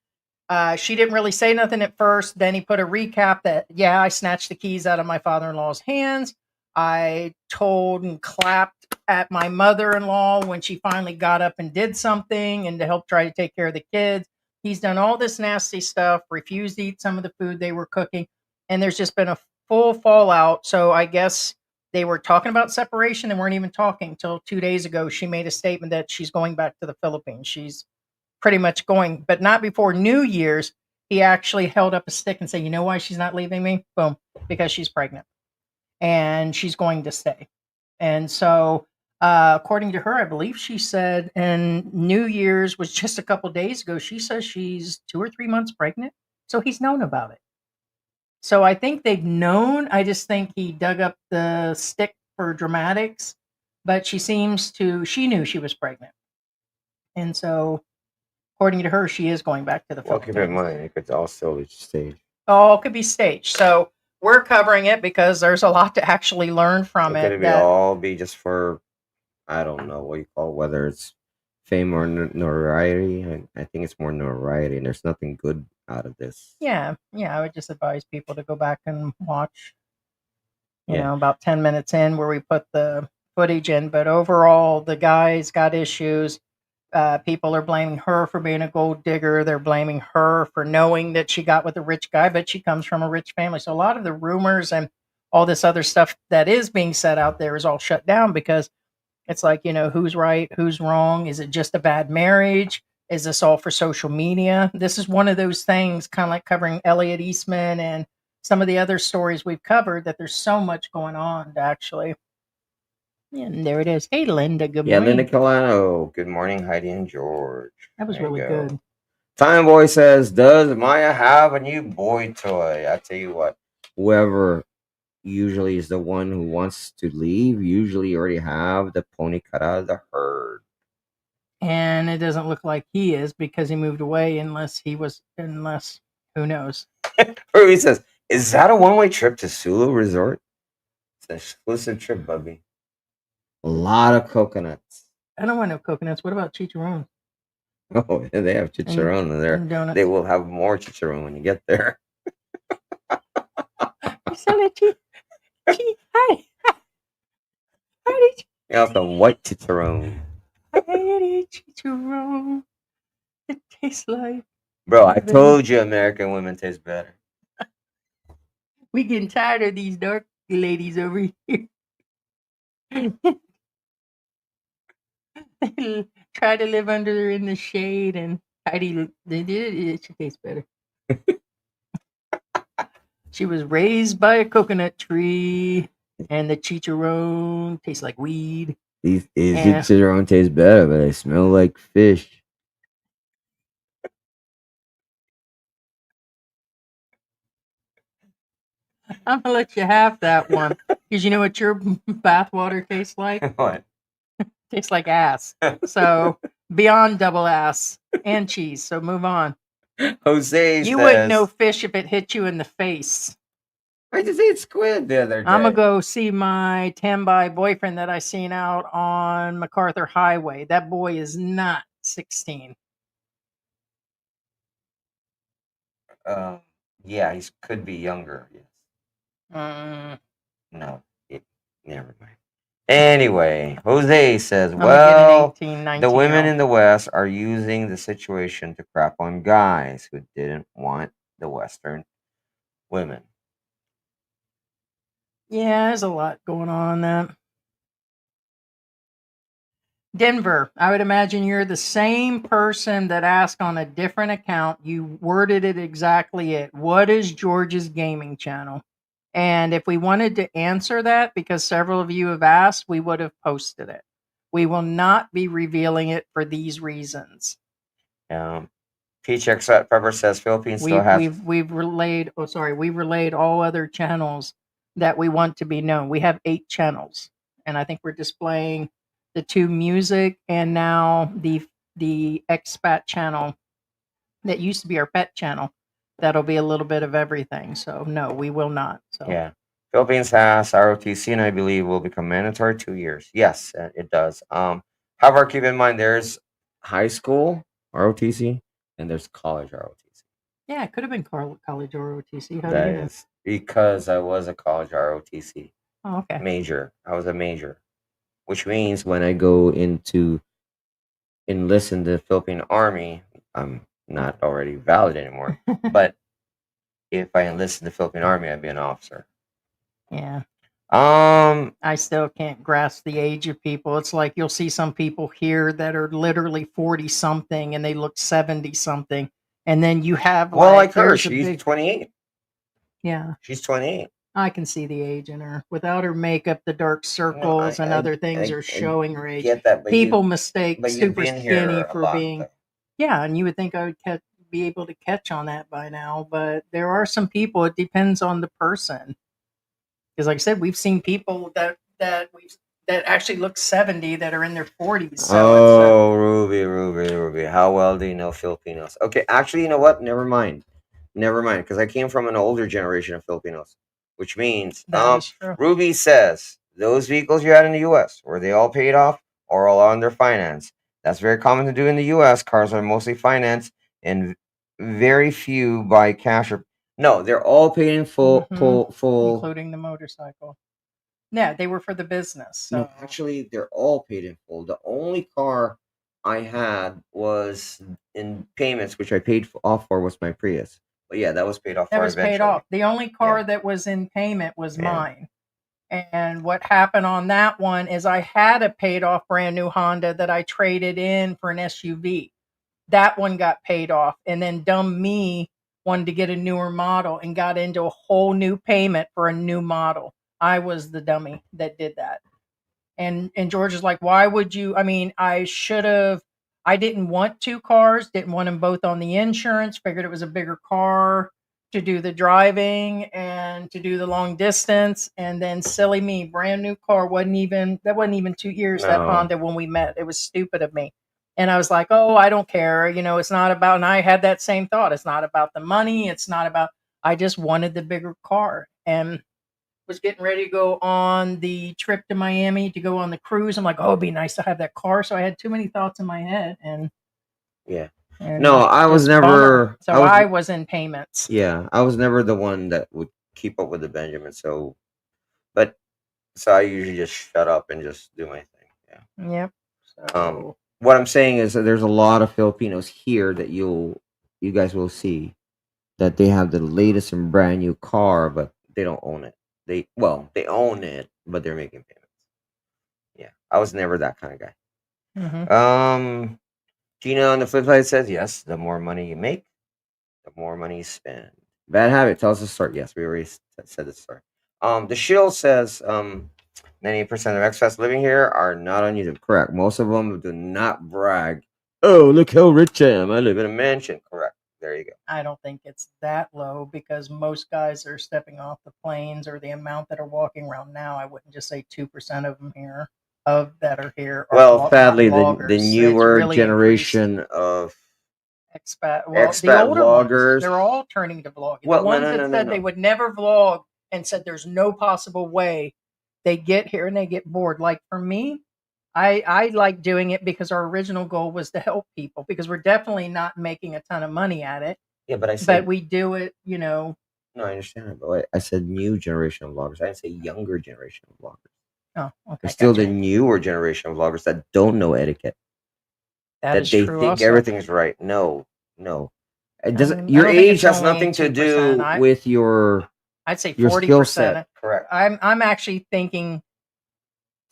she didn't really say nothing at first. Then he put a recap that, yeah, I snatched the keys out of my father-in-law's hands. I told and clapped at my mother-in-law when she finally got up and did something and to help try to take care of the kids. He's done all this nasty stuff, refused to eat some of the food they were cooking. And there's just been a full fallout. So I guess they were talking about separation and weren't even talking until 2 days ago. She made a statement that she's going back to the Philippines. She's pretty much going, but not before New Year's. He actually held up a stick and said, "You know why she's not leaving me? Boom, because she's pregnant and she's going to stay." And so, according to her, I believe she said, and New Year's was just a couple days ago. She says she's 2 or 3 months pregnant. So he's known about it. So I think they've known. I just think he dug up the stick for dramatics, but she knew she was pregnant. And so, according to her, she is going back to the Well, keep Philippines. in mind, it could also be staged. All could be staged. So we're covering it because there's a lot to actually learn from Could it. it all be just for, I don't know what you call, whether it's fame or notoriety? I think it's more notoriety, and there's nothing good out of this. Yeah, I would just advise people to go back and watch, Yeah. about 10 minutes in where we put the footage in. But overall, the guy's got issues. People are blaming her for being a gold digger. They're blaming her for knowing that she got with a rich guy, but she comes from a rich family. So a lot of the rumors and all this other stuff that is being said out there is all shut down because it's like, who's right, who's wrong? Is it just a bad marriage? Is this all for social media? This is one of those things, kind of like covering Elliot Eastman and some of the other stories we've covered, that there's so much going on, actually. And there it is. Hey, Linda. Good Yeah, morning. Linda Colano. Good morning, Heidi and George. That was There you really go. good. Time Boy says, "Does Maya have a new boy toy?" I tell you what, whoever usually is the one who wants to leave usually already have the pony cut out of the herd. And it doesn't look like he is because he moved away, unless who knows? Ruby says, "Is that a one-way trip to Sulu Resort?" It's an exclusive trip, Bubby. A lot of coconuts. I don't want no coconuts. What about chicharron? Oh, they have chicharron in there. And donuts. They will have more chicharron when you get there. You saw that Heidi. They also white chicharron. Heidi chicharron. It tastes like Bro, I told you American women taste better. We getting tired of these dark ladies over here. Try to live under in the shade, and Heidi, she tastes better. She was raised by a coconut tree, and the chicharron tastes like weed. These Yeah. chicharron taste better, but they smell like fish. I'm gonna let you have that one because you know what your bathwater tastes like? What? Tastes like ass. So beyond double ass and cheese. So move on. Jose You wouldn't know says, fish if it hit you in the face. I just ate squid the other day. I'm gonna go see my Tambai boyfriend that I seen out on MacArthur Highway. That boy is not 16. Yeah, he could be younger. Yes. Mm, No, never mind. Anyway, Jose says, I'm gonna well, get an 18, 19 the women year in old. the West are using the situation to crap on guys who didn't want the Western women. Yeah, there's a lot going on that. Denver, I would imagine you're the same person that asked on a different account. You worded it exactly it. What is George's gaming channel? And if we wanted to answer that, because several of you have asked, we would have posted it. We will not be revealing it for these reasons. Peach Expat Pepper says Philippines still has. We've relayed. Oh, sorry, we've relayed all other channels that we want to be known. We have 8 channels, and I think we're displaying the 2 music and now the expat channel that used to be our pet channel. That'll be a little bit of everything. So no, we will not. So Yeah. Philippines has ROTC, and I believe will become mandatory 2 years. Yes, it does. However, keep in mind there's high school ROTC and there's college ROTC. yeah, it could have been college or OTC. How do That you know? is because I was a college ROTC Oh, okay. major. I was a major, which means when I go into enlist in the Philippine Army, I'm not already valid anymore. But if I enlist in the Philippine Army, I'd be an officer. Yeah. Um, I still can't grasp the age of people. It's like you'll see some people here that are literally 40 something and they look 70 something. And then you have well, like her, there's a she's big, 28. yeah, She's 28. I can see the age in her. Without her makeup, the dark No, circles and other things are I showing her age. get that, but People mistake but you've super been skinny here a for lot. being, Though. yeah, and you would think I would be able to catch on that by now. But there are some people, it depends on the person. Because, like I said, we've seen people that actually look 70 that are in their 40s. So Oh, Ruby. How well do you know Filipinos? Okay, actually, you know what? Never mind. Because I came from an older generation of Filipinos, which means, that is true. Ruby says those vehicles you had in the U.S. were they all paid off or all under finance? That's very common to do in the U.S. Cars are mostly financed, and very few buy cash or no. They're all paid in full, full. Including the motorcycle. Yeah, they were for the business. So. No, actually, they're all paid in full. The only car I had was in payments, which I paid off for, was my Prius. But yeah, that was paid off. That for was eventually. paid off. The only car Yeah. that was in payment was Yeah. mine. And what happened on that one is I had a paid off brand new Honda that I traded in for an SUV. That one got paid off. And then dumb me wanted to get a newer model and got into a whole new payment for a new model. I was the dummy that did that. And George is like, why would you? I mean, I should have. I didn't want 2 cars, didn't want them both on the insurance, figured it was a bigger car to do the driving and to do the long distance. And then silly me, brand new car, wasn't even 2 years, that No. Honda when we met. It was stupid of me. And I was like, oh, I don't care. It's not about, and I had that same thought. It's not about the money. It's not about, I just wanted the bigger car. And was getting ready to go on the trip to Miami to go on the cruise. I'm like, oh, it'd be nice to have that car. So I had too many thoughts in my head, and Yeah. and No, I was just never. bummer. So I was in payments. Yeah, I was never the one that would keep up with the Benjamin. So I usually just shut up and just do my thing. Yeah. Yep. So What I'm saying is that there's a lot of Filipinos here that you'll you guys will see that they have the latest and brand new car, but they don't own it. They own it, but they're making payments. Yeah, I was never that kind of guy. Mm-hmm. Gina on the flip side says, yes, the more money you make, the more money you spend. Bad habit tells us start. Yes, we already said the story. The shill says 90% of expats living here are not on YouTube. Correct. Most of them do not brag. Oh, look how rich I am. I live in a mansion. Correct. There you go. I don't think it's that low because most guys are stepping off the planes, or the amount that are walking around now. I wouldn't just say 2% of them here that are here are Well, not sadly, the vloggers. It's newer really increased. generation of Expat. Well, the expat older ones, vloggers. they're all turning to vlogging. Well, The ones no, that said they would never vlog and said there's no possible way, they get here and they get bored. Like for me, I like doing it because our original goal was to help people, because we're definitely not making a ton of money at it, Yeah, but I but said we do it, no. I understand that, but I said new generation of vloggers. I didn't say younger generation of vloggers. Oh, okay. There's still the Gotcha. newer generation of vloggers that don't know etiquette. That That is they true think also. everything's right. No, no. It I doesn't. don't Your think age it's has only nothing to 2%. do with your I'd say skill 40%. set. Correct. I'm actually thinking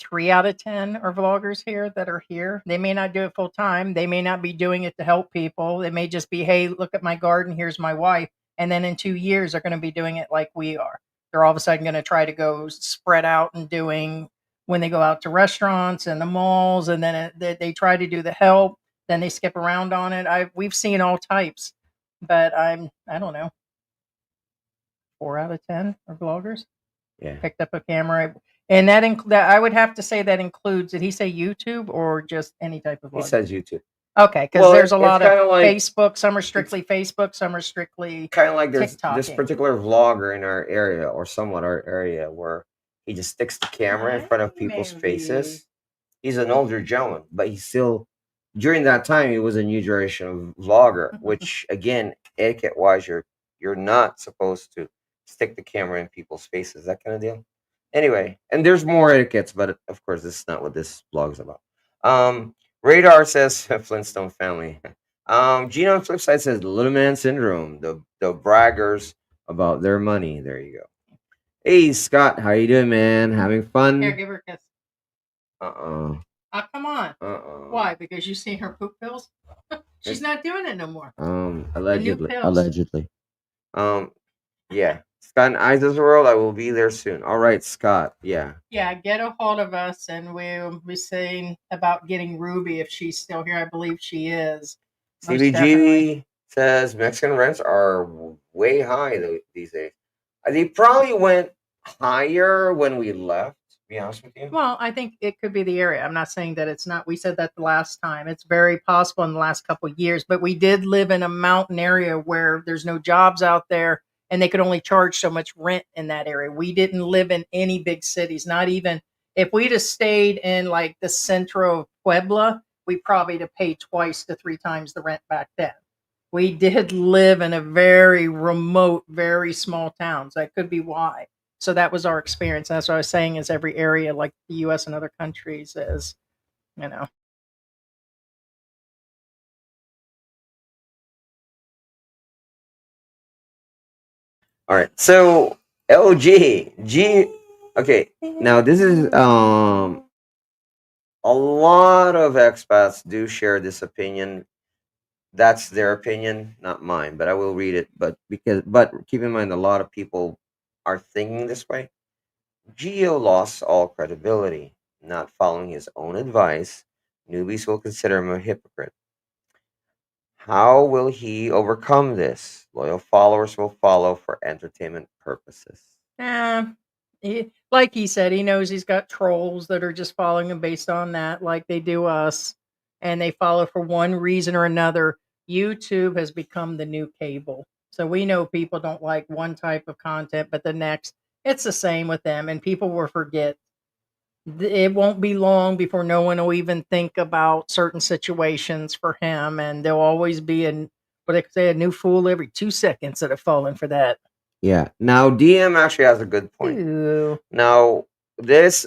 3 out of 10 are vloggers here that are here. They may not do it full time. They may not be doing it to help people. They may just be, hey, look at my garden. Here's my wife. And then in 2 years, they're going to be doing it like we are. They're all of a sudden going to try to go spread out and doing when they go out to restaurants and the malls, and then they try to do the help. Then they skip around on it. We've seen all types, but I don't know. 4 out of 10 are vloggers. Yeah. Picked up a camera, and that I would have to say that includes. Did he say YouTube or just any type of vlog? He says YouTube. Okay, because Well, there's a it's lot of kinda like- Facebook. Some are strictly Facebook. Some are strictly Kind of like there's this TikToking. particular vlogger in our area, or somewhat our area, where he just sticks the camera in front of people's Maybe. faces. He's an older gentleman, but he's still, during that time, he was a new generation of vlogger, which again, etiquette wise, you're not supposed to stick the camera in people's faces, that kind of deal. Anyway, and there's more etiquettes, but of course, this is not what this blog is about. Radar says Flintstone family. Gino on flip side says little man syndrome, the braggers about their money. There you go. Hey Scott, how you doing, man? Having fun? Here, give her a kiss. Oh, come on. Why? Because you see her poop pills? She's not doing it no more. Allegedly. pills. Allegedly. Yeah. Scott and Isaac's world, I will be there soon. All right, Scott. Yeah. Yeah, get a hold of us, and we'll be saying about getting Ruby if she's still here. I believe she is. Most definitely. CBG says Mexican rents are way high these days. They probably went higher when we left, to be honest with you. Well, I think it could be the area. I'm not saying that it's not. We said that the last time. It's very possible in the last couple of years, but we did live in a mountain area where there's no jobs out there, and they could only charge so much rent in that area. We didn't live in any big cities, not even if we'd have stayed in like the centro of Puebla, we probably would have paid 2 to 3 times the rent back then. We did live in a very remote, very small towns. That could be why. So that was our experience. That's what I was saying, is every area like the US and other countries is, you know. All right. So LG G. Okay. Now this is a lot of expats do share this opinion. That's their opinion, not mine, but I will read it. But keep in mind, a lot of people are thinking this way. Gio lost all credibility, not following his own advice. Newbies will consider him a hypocrite. How will he overcome this? Loyal followers will follow for entertainment purposes. Like he said, he knows he's got trolls that are just following him based on that, like they do us, and they follow for one reason or another. YouTube has become the new cable. So we know people don't like one type of content, but the next, it's the same with them, and people will forget. It won't be long before no one will even think about certain situations for him, and there'll always be what they say, a new fool every 2 seconds that have fallen for that. Yeah. Now DM actually has a good point. Ew. Now this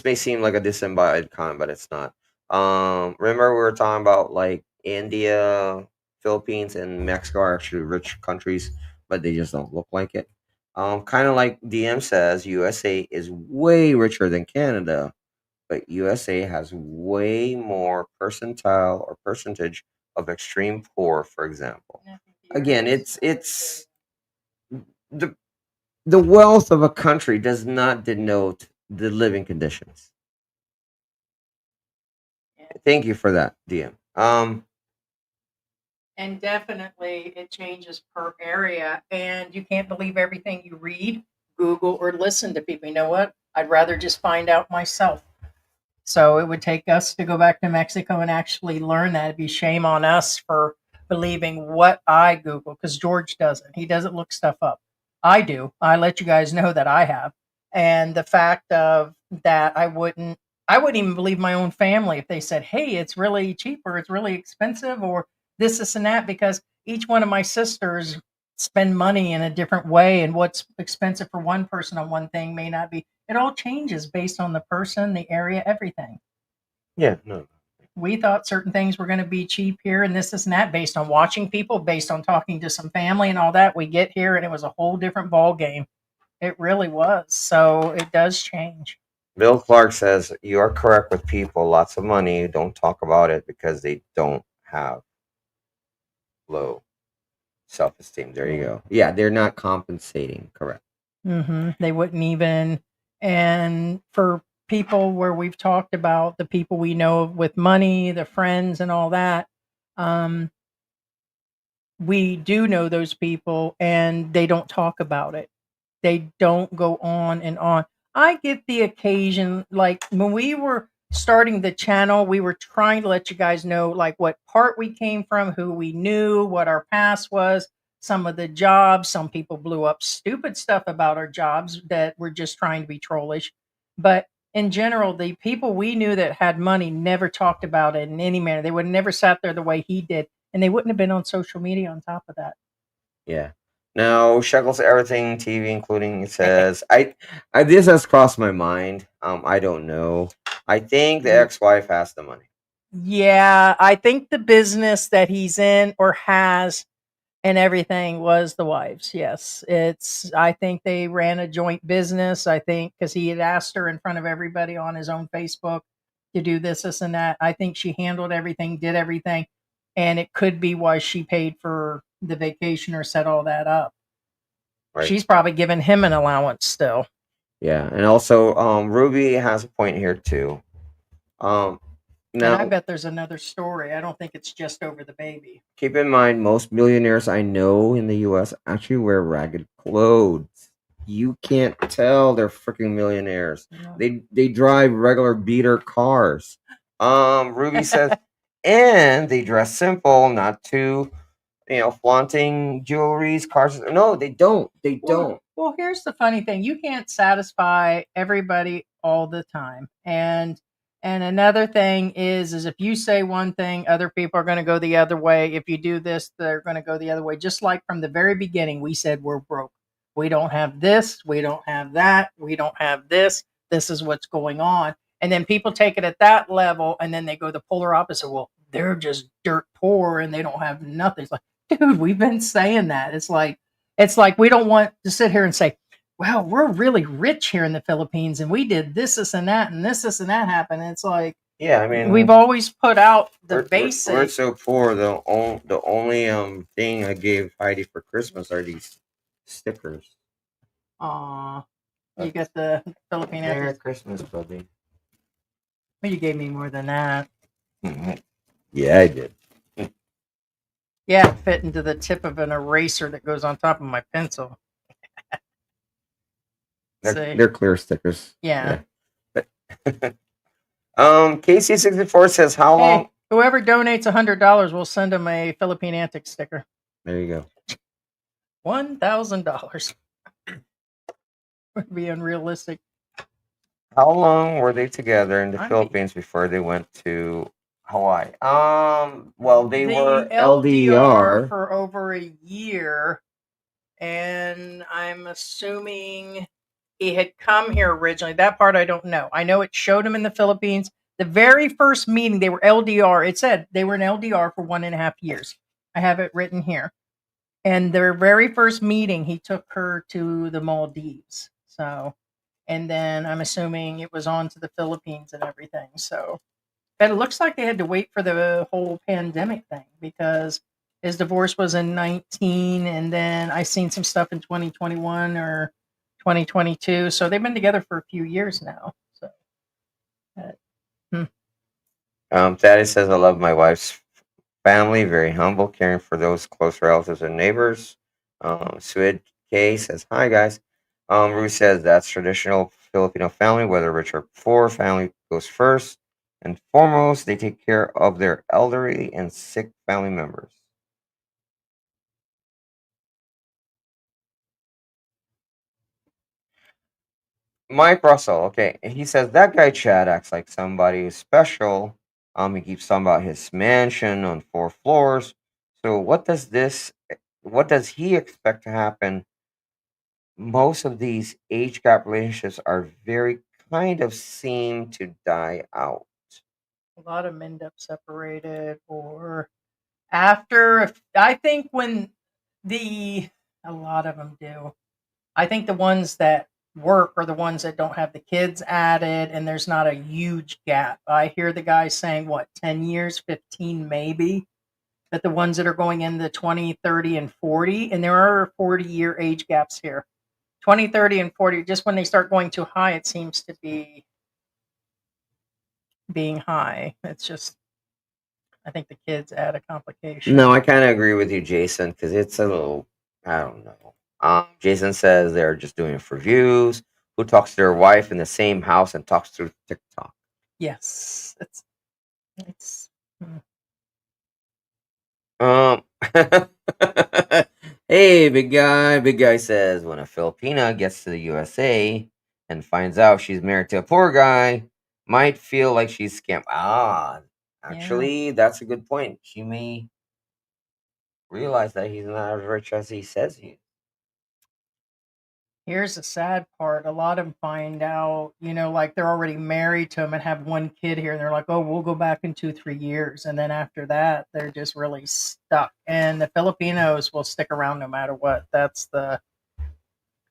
may seem like a disembodied comment, but it's not. Remember we were talking about like India Philippines and Mexico are actually rich countries, but they just don't look like it. Kind of like DM says, USA is way richer than Canada, but USA has way more percentile or percentage of extreme poor, for example. Again, it's the the wealth of a country does not denote the living conditions. Thank you for that, DM. And definitely it changes per area. And you can't believe everything you read, Google, or listen to people. You know what? I'd rather just find out myself. So it would take us to go back to Mexico and actually learn that. It'd be shame on us for believing what I Google, because George doesn't. He doesn't look stuff up. I do. I let you guys know that I have. And the fact of that, I wouldn't even believe my own family if they said, "Hey, it's really cheap or it's really expensive or this and that," because each one of my sisters spend money in a different way, and what's expensive for one person on one thing may not be. It all changes based on the person, the area, everything. Yeah, no. We thought certain things were going to be cheap here and this and that based on watching people, based on talking to some family and all that. We get here and it was a whole different ball game. It really was. So it does change. Bill Clark says you are correct with people. Lots of money. Don't talk about it because they don't have low self-esteem. There you go. Yeah, they're not compensating. Correct. They wouldn't even. And for people where we've talked about the people we know with money, the friends and all that, we do know those people and they don't talk about it. They don't go on and on. I get the occasion, like when we were starting the channel, we were trying to let you guys know like what part we came from, who we knew, what our past was, some of the jobs. Some people blew up stupid stuff about our jobs that were just trying to be trollish. But in general, the people we knew that had money never talked about it in any manner. They would have never sat there the way he did, and they wouldn't have been on social media on top of that. Yeah. Now, Shekels Everything TV, including it says, I this has crossed my mind. I don't know. I think the ex-wife has the money. Yeah, I think the business that he's in or has and everything was the wife's. Yes, I think they ran a joint business. I think because he had asked her in front of everybody on his own Facebook to do this, and that. I think she handled everything, did everything, and it could be why she paid for the vacation or set all that up. Right. She's probably giving him an allowance still. Yeah, and also Ruby has a point here too. And I Now, bet there's another story. I don't think it's just over the baby. keep in mind, most millionaires I know in the U.S. actually wear ragged clothes. You can't tell they're freaking millionaires. Yeah. They drive regular beater cars. Ruby says, and they dress simple, not too, flaunting jewelries, cars. No, they don't. They don't. Well, here's the funny thing. You can't satisfy everybody all the time. And another thing is if you say one thing, other people are going to go the other way. If you do this, they're going to go the other way. Just like from the very beginning, we said we're broke. We don't have this, we don't have that, we don't have this. This is what's going on. And then people take it at that level and then they go the polar opposite. Well, they're just dirt poor and they don't have nothing. It's like, dude, we've been saying that. It's like we don't want to sit here and say, well, we're really rich here in the Philippines and we did this, and that, and this, and that happened. And it's like, Yeah, I mean, we've always put out the we're basic. so poor. The only thing I gave Heidi for Christmas are these stickers. Aw, you got the Philippine Merry address. Christmas, buddy. Well, you gave me more than that. Yeah, I did. Yeah, it fit into the tip of an eraser that goes on top of my pencil. They're clear stickers. Yeah. KC64 says, how long? Hey, whoever donates $100, we'll send them a Philippine Antics sticker. There you go. $1,000. Would be unrealistic. How long were they together in the I Philippines before they went to Hawaii? Well, they were LDR LDR. for over a year, and I'm assuming he had come here originally. That part I don't know. I know it showed him in the Philippines. The very first meeting, they were LDR. It said they were in LDR for 1.5 years. I have it written here. And their very first meeting, he took her to the Maldives. So, and then I'm assuming it was on to the Philippines and everything. So, but it looks like they had to wait for the whole pandemic thing because his divorce was in 19, and then I seen some stuff in 2021 or 2022. So they've been together for a few years now. So, uh, hmm. Thaddeus says, I love my wife's family, very humble, caring for those close relatives and neighbors. Sued K says, hi guys. Ruth says, that's traditional Filipino family, whether rich or poor, family goes first and foremost. They take care of their elderly and sick family members. Mike Russell, okay. He says that guy Chad acts like somebody who's special. He keeps talking about his mansion on 4 floors. So what does he expect to happen? Most of these age gap relationships are very kind of seem to die out. A lot of them end up separated or after. I think when the a lot of them do. I think the ones that work are the ones that don't have the kids added and there's not a huge gap. I hear the guys saying, what, 10 years, 15 maybe, but the ones that are going in the 20, 30, and 40, and there are 40-year age gaps here. 20, 30, and 40, just when they start going too high, it seems to be being high. It's just, I think the kids add a complication. No, I kind of agree with you, Jason, because it's a little, I don't know. Jason says they're just doing it for views. Who talks to their wife in the same house and talks through TikTok? Yes, it's Um, hey, big guy. Big guy says when a Filipina gets to the USA and finds out she's married to a poor guy, might feel like she's scammed. Actually, that's a good point. She may realize that he's not as rich as he says he is. Here's the sad part. A lot of them find out, like they're already married to him and have one kid here. And they're like, oh, we'll go back in 2, 3 years. And then after that, they're just really stuck. And the Filipinos will stick around no matter what. Yeah,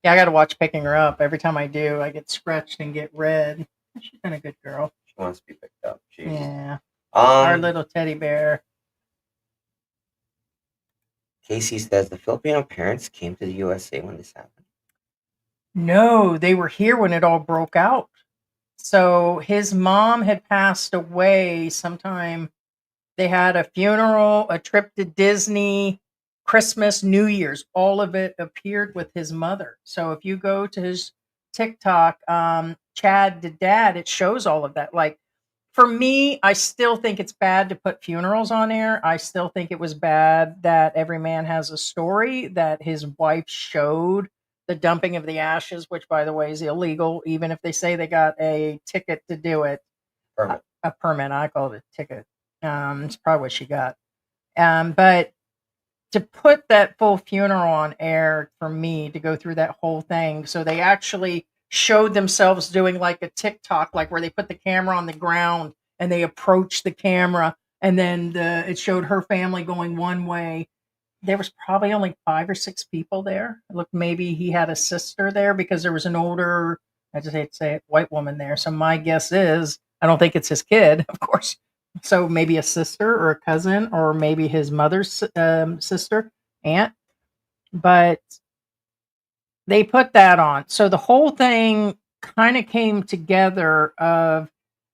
I got to watch picking her up. Every time I do, I get scratched and get red. She's been a good girl. She wants to be picked up. Jeez. Yeah. Our Um, little teddy bear. Casey says the Filipino parents came to the USA when this happened. No, they were here when it all broke out. So his mom had passed away sometime. They had a funeral, a trip to Disney, Christmas, New Year's. All of it appeared with his mother. So if you go to his TikTok, Chad2Dad, it shows all of that. Like for me, I still think it's bad to put funerals on air. I still think it was bad that Every Man Has a Story, that his wife showed the dumping of the ashes, which by the way is illegal, even if they say they got a ticket to do it. Permit. A permit. I call it a ticket. It's probably what she got. But to put that full funeral on air for me to go through that whole thing, so they actually showed themselves doing like a TikTok, like where they put the camera on the ground and they approach the camera, and then it showed her family going one way. There was probably only 5 or 6 people there. Look, maybe he had a sister there because there was an older, I just hate to say it, white woman there. So my guess is, I don't think it's his kid, of course. So maybe a sister or a cousin or maybe his mother's sister, aunt. But they put that on. So the whole thing kind of came together of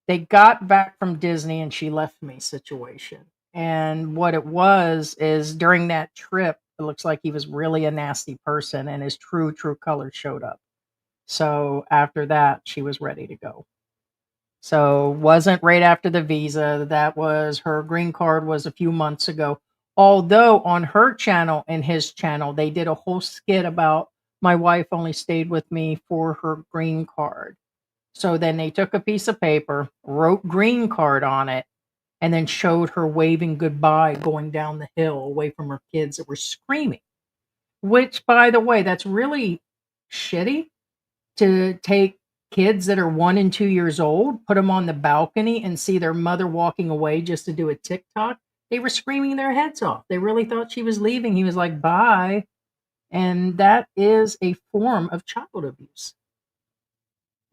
they got back from Disney and she left me situation. And what it was is during that trip, it looks like he was really a nasty person and his true colors showed up. So after that, she was ready to go. So wasn't right after the visa. That was her green card was a few months ago. Although on her channel and his channel, they did a whole skit about my wife only stayed with me for her green card. So then they took a piece of paper, wrote green card on it, and then showed her waving goodbye going down the hill away from her kids that were screaming. Which, by the way, that's really shitty to take kids that are 1 and 2 years old, put them on the balcony and see their mother walking away just to do a TikTok. They were screaming their heads off. They really thought she was leaving. He was like, bye. And that is a form of child abuse.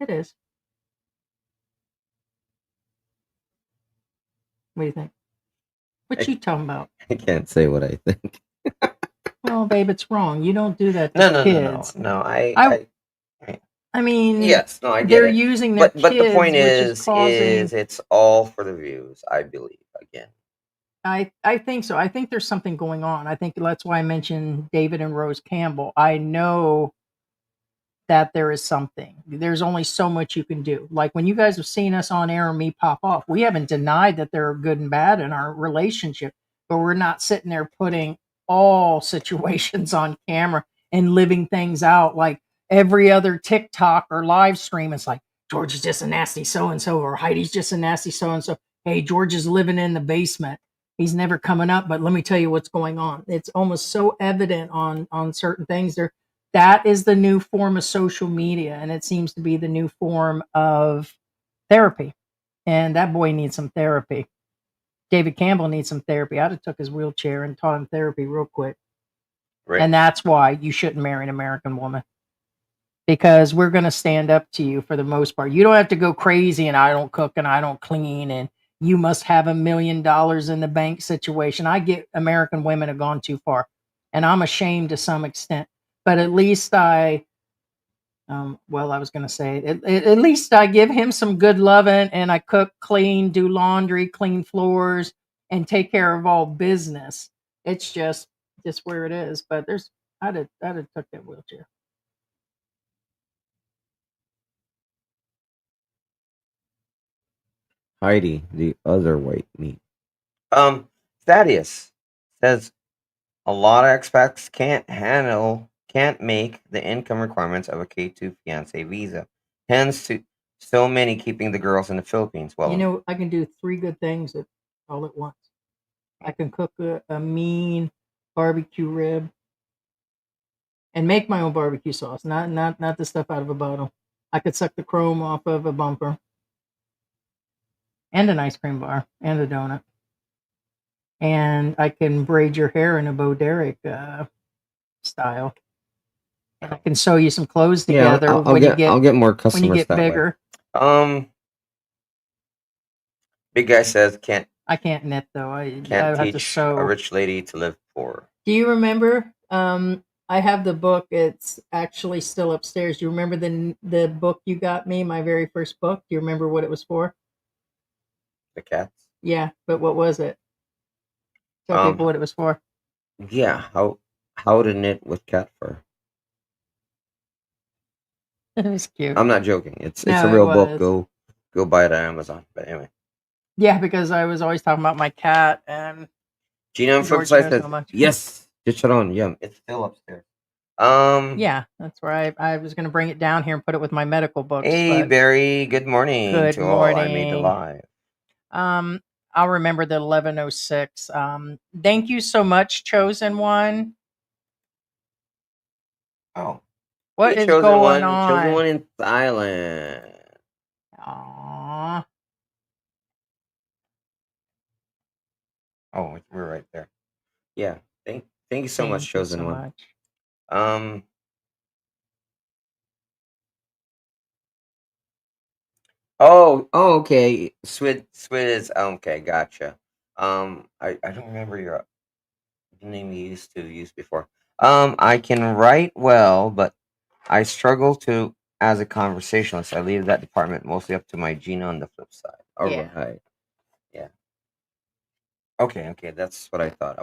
It is. What do you think? What you talking about? I can't say what I think. Well, babe, it's wrong. You don't do that to No, kids. no. I mean, Yes, no, I get they're it. using their But the point kids, which is causing. it's all for the views, I believe. Again, I think so. I think there's something going on. I think that's why I mentioned David and Rose Campbell. I know that there is something. There's only so much you can do. Like when you guys have seen us on air and me pop off, we haven't denied that there are good and bad in our relationship, but we're not sitting there putting all situations on camera and living things out like every other TikTok or live stream. It's like, George is just a nasty so-and-so, or Heidi's just a nasty so-and-so. Hey, George is living in the basement. He's never coming up, but let me tell you what's going on. It's almost so evident on certain things. That is the new form of social media, and it seems to be the new form of therapy. And that boy needs some therapy. David Campbell needs some therapy. I'd have took his wheelchair and taught him therapy real quick. right? And that's why you shouldn't marry an American woman, because we're going to stand up to you for the most part. You don't have to go crazy and I don't cook and I don't clean and you must have $1 million in the bank situation. I get American women have gone too far, and I'm ashamed to some extent. But at least I was going to say, at least I give him some good loving, and I cook, clean, do laundry, clean floors, and take care of all business. It's just where it is. But I'd have took that wheelchair. Heidi, the other white meat. Thaddeus says a lot of expats can't make the income requirements of a K2 fiance visa. Hence, to so many keeping the girls in the Philippines. Well, I can do 3 good things all at once. I can cook a mean barbecue rib and make my own barbecue sauce, not the stuff out of a bottle. I could suck the chrome off of a bumper, and an ice cream bar, and a donut. And I can braid your hair in a Bo Derek style. And I can sew you some clothes yeah, together I'll get more when you customers get that bigger. way. Big guy says I can't knit though. I can't have to teach a sew. rich lady to live poor. Do you remember? I have the book. It's actually still upstairs. Do you remember the book you got me? My very first book. Do you remember what it was for? The cats. Yeah, but what was it? Tell people what it was for. Yeah, how to knit with cat fur. It was cute. I'm not joking. It's No, a it real book. was. Go buy it on Amazon. But anyway, Yeah, because I was always talking about my cat, and Gina on George Flipside knows says how much. yes. Chicharon, yum. It's still upstairs. Yeah, that's where I was going to bring it down here and put it with my medical books. Hey But Barry, good morning good to all. I made the morning. live. I'll remember the 1106. Thank you so much, Chosen One. Oh, What hey, is going Chosen on? one in Thailand. Aww. Oh, we're right there. Yeah. Thank you so Thank much, you Chosen so one. much. Okay. Swid is okay. Gotcha. I don't remember your name you used to use before. I can write well, but I struggle to as a conversationalist. I leave that department mostly up to my Gina on the flip side. All Yeah. right. Yeah. Okay. That's what I thought.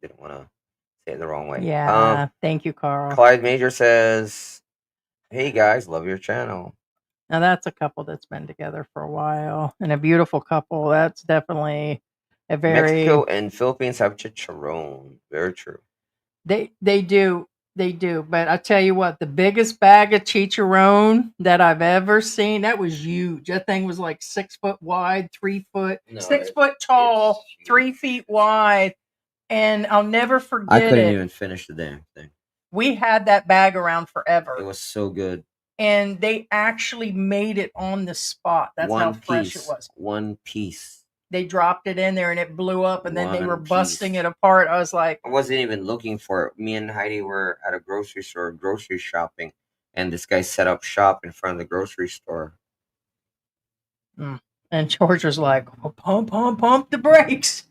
Didn't want to say it the wrong way. Yeah. Thank you, Carl. Clyde Major says, "Hey guys, love your channel." Now that's a couple that's been together for a while, and a beautiful couple. That's definitely a very Mexico and Philippines have chicharron. Very true. They do. But I tell you what, the biggest bag of chicharron that I've ever seen, that was huge. That thing was like 6 foot wide, 3 foot, No, 6 foot tall, it's 3 feet wide. And I'll never I forget couldn't it. even finish the damn thing. We had that bag around It forever. was so good. And they actually made it on the spot. That's how fresh it was. One piece. they dropped it in there and it blew up, and then they were One busting piece. it apart. I was like, I wasn't even looking for it. Me and Heidi were at a grocery store, grocery shopping, and this guy set up shop in front of the grocery store. and George was like, well, pump the brakes.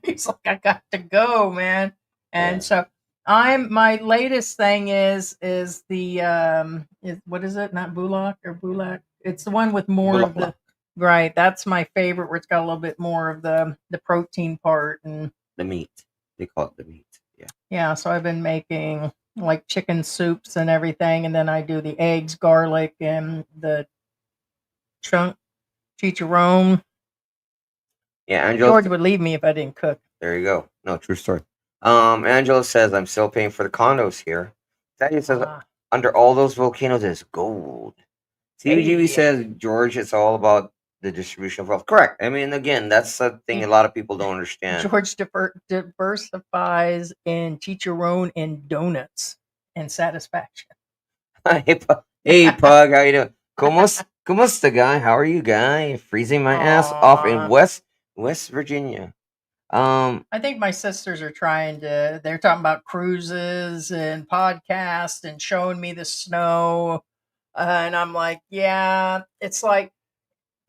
He's like, I got to go, man. And Yeah. so my latest thing is the what is it? Not Bulak or Bulak. It's the one with more of the right. That's my favorite, where it's got a little bit more of the protein part and The meat. They call it the meat. Yeah. yeah. So I've been making like chicken soups and everything, and then I do the eggs, garlic, and the chunk chicharron. Yeah, Angela. George would leave me if I didn't cook. There you go. No, true story. Angela says I'm still paying for the condos here. Thaddeus says Ah, under all those volcanoes is gold. CBGB hey. says George, it's all about the distribution of wealth. Correct. I mean, again, that's a thing a lot of people don't understand. George diversifies in chicharron and donuts and satisfaction. Hey, Pug, how you doing? Kumusta, guy? How are you, guy? Freezing my ass off in Aw. West Virginia. I think my sisters are they're talking about cruises and podcasts and showing me the snow. And I'm like, yeah, it's like,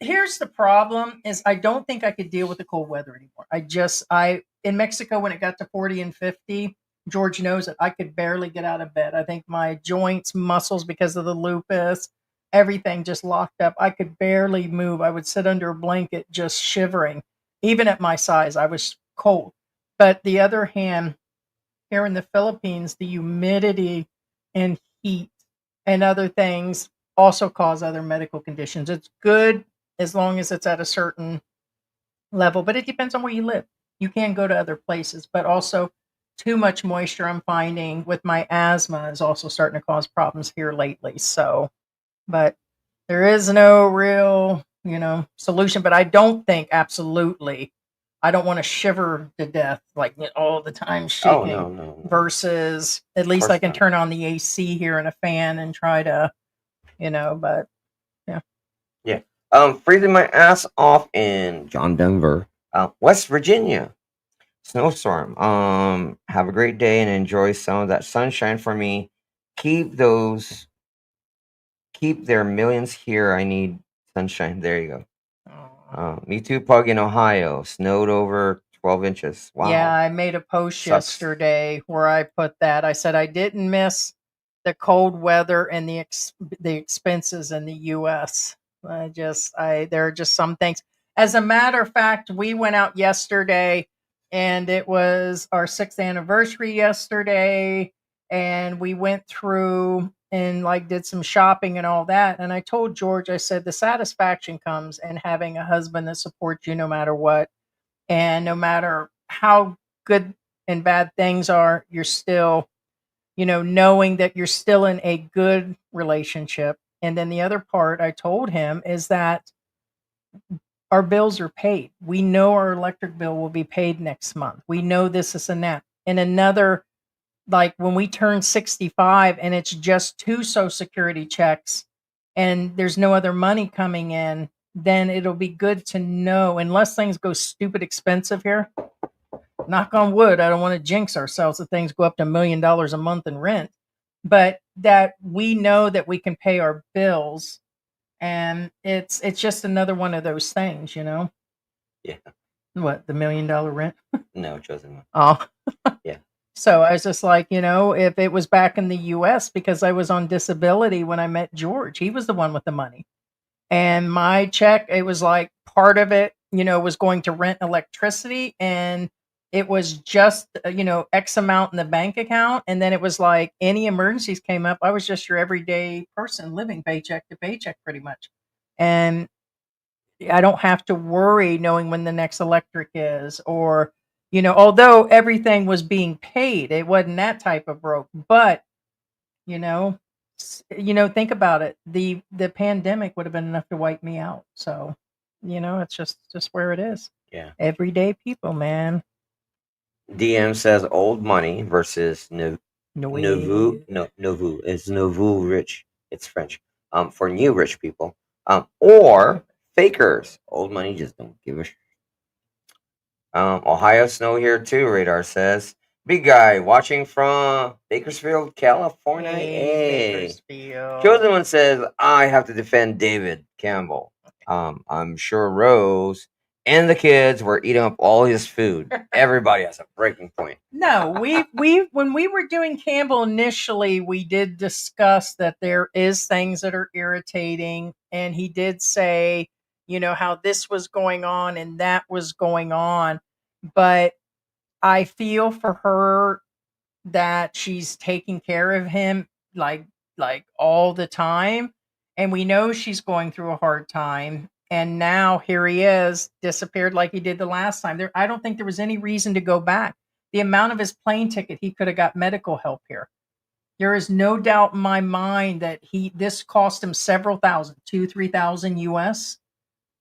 here's the problem is I don't think I could deal with the cold weather anymore. In Mexico, when it got to 40 and 50, George knows that I could barely get out of bed. I think my joints, muscles, because of the lupus, everything just locked up. I could barely move. I would sit under a blanket just shivering. Even at my size, I was cold. But the other hand, here in the Philippines, the humidity and heat and other things also cause other medical conditions. It's good as long as it's at a certain level, but it depends on where you live. You can go to other places, but also too much moisture, I'm finding with my asthma, is also starting to cause problems here lately. So, but there is no real, solution. But I don't think absolutely, I don't want to shiver to death like all the time Oh shaking. no. Versus at least course I can not. turn on the AC here and a fan and try to, but yeah. Yeah. Freezing my ass off in John Denver, West Virginia. Snowstorm. Have a great day and enjoy some of that sunshine for me. Keep their millions here. I need sunshine. There you go. Aw. Me too, Pug in Ohio. Snowed over 12 inches. Wow. Yeah, I made a post Sucks. yesterday where I put that. I said I didn't miss the cold weather and the expenses in the U.S. There are just some things. As a matter of fact, we went out yesterday, and it was our 6th anniversary yesterday, and we went through and like did some shopping and all that. And I told George, I said the satisfaction comes in having a husband that supports you no matter what. And no matter how good and bad things are, you're still, knowing that you're still in a good relationship. And then the other part I told him is that our bills are paid. We know our electric bill will be paid next month. We know this and that. And another, like when we turn 65 and it's just 2 Social Security checks and there's no other money coming in, then it'll be good to know, unless things go stupid expensive here. Knock on wood, I don't want to jinx ourselves if things go up to $1 million a month in rent, but that we know that we can pay our bills, and it's just another one of those things, Yeah. What, the $1 million rent? No, chosen. Oh, Yeah. So I was just like, if it was back in the U.S., because I was on disability when I met George, he was the one with the money. And my check, it was like part of it, was going to rent electricity, and it was just, X amount in the bank account. And then it was like any emergencies came up, I was just your everyday person living paycheck to paycheck pretty much. And I don't have to worry knowing when the next electric is, or, although everything was being paid, it wasn't that type of broke, but, think about it. The pandemic would have been enough to wipe me out. So, it's just where it is. Yeah. Everyday people, man. DM says old money versus nouveau. No, Nouveau. It's nouveau rich. It's French. For new rich people. Or fakers. Old money just don't give a Ohio snow here too, Radar says. Big guy watching from Bakersfield, California. Hey. Bakersfield. Chosen One says, I have to defend David Campbell. I'm sure Rose and the kids were eating up all his food. Everybody has a breaking point. No, we when we were doing Campbell initially, we did discuss that there is things that are irritating, and he did say, how this was going on and that was going on, but I feel for her that she's taking care of him like all the time, and we know she's going through a hard time, and now here he is disappeared like he did the last time. I don't think there was any reason to go back. The amount of his plane ticket, he could have got medical help here. There is no doubt in my mind that this cost him several thousand, 2,000-3,000 US.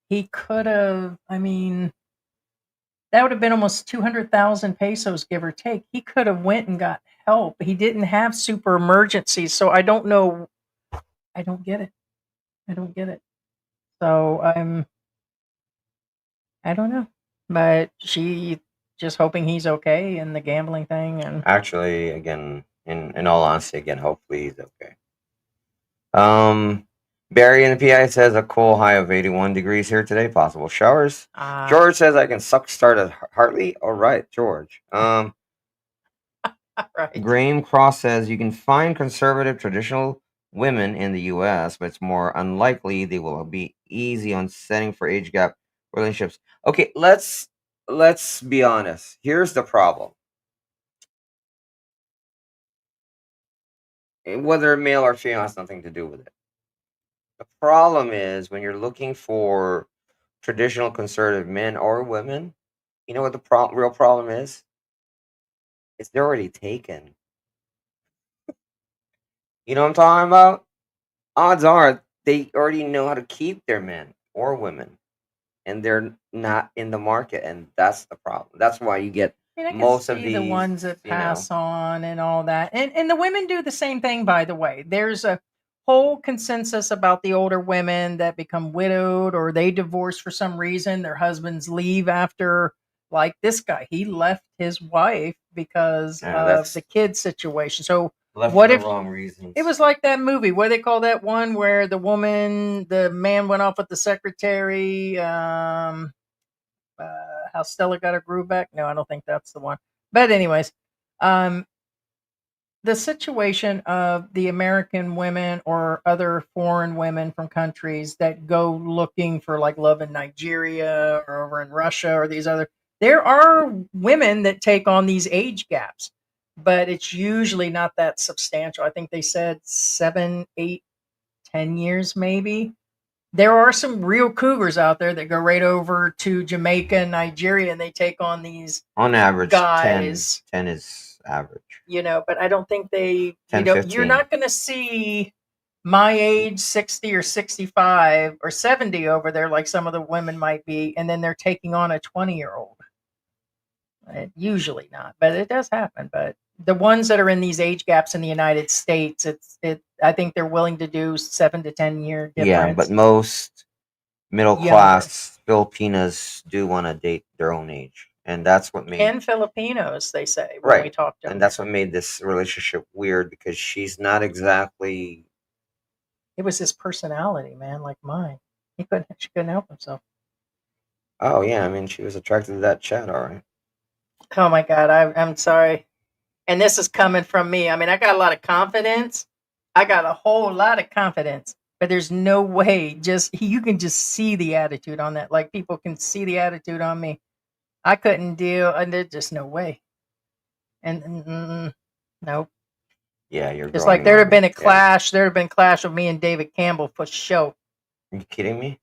He could have, that would have been almost 200,000 pesos, give or take. He could have went and got help. He didn't have super emergencies, so I don't know. I don't get it. I don't get it. So I don't know. But she just hoping he's okay and the gambling thing. And actually, again, in all honesty, again, hopefully he's okay. Barry in the PI says a cool high of 81 degrees here today. Possible showers. George says I can start at Hartley. All right, George. right. Graham Cross says you can find conservative traditional women in the U.S., but it's more unlikely they will be easy on setting for age gap relationships. Okay, let's be honest. Here's the problem. Whether male or female has nothing to do with it. The problem is when you're looking for traditional conservative men or women, you know what the real problem is? It's they're already taken. You know what I'm talking about? Odds are they already know how to keep their men or women, and they're not in the market, and that's the problem. That's why you get I can most of see these the ones that pass on and all that, and the women do the same thing. By the way, there's a whole consensus about the older women that become widowed or they divorce for some reason. Their husbands leave after, like this guy. He left his wife because of the kid situation. So left what for if the wrong reasons? it was like that movie? What do they call that one where the man went off with the secretary? How Stella got her groove back? No, I don't think that's the one. But anyways, um, the situation of the American women or other foreign women from countries that go looking for like love in Nigeria or over in Russia or these other, there are women that take on these age gaps, but it's usually not that substantial. I think they said 7, 8, 10 years maybe. There are some real cougars out there that go right over to Jamaica and Nigeria, and they take on these on average guys. 10 is average. But I don't think they. 10, You're not going to see my age, 60 or 65 or 70 over there like some of the women might be, and then they're taking on a 20-year-old. Usually not, but it does happen. But the ones that are in these age gaps in the United States, I think they're willing to do 7 to 10 year difference. Yeah, but most middle class Filipinas do want to date their own age, and that's what made and Filipinos, they say, when we talk to them. And that's what made this relationship weird because she's not exactly. It was his personality, man, like mine. She couldn't help himself. Oh yeah, I mean, she was attracted to that Chad, all right. Oh my God, I'm sorry. And this is coming from me. I mean, I got a lot of confidence. I got a whole lot of confidence, but there's no way you can just see the attitude on that. Like people can see the attitude on me. I couldn't deal, and there's just no way. And nope. Yeah, you're just like there'd have been a clash. There'd have been a clash of me and David Campbell for sure. Are you kidding me?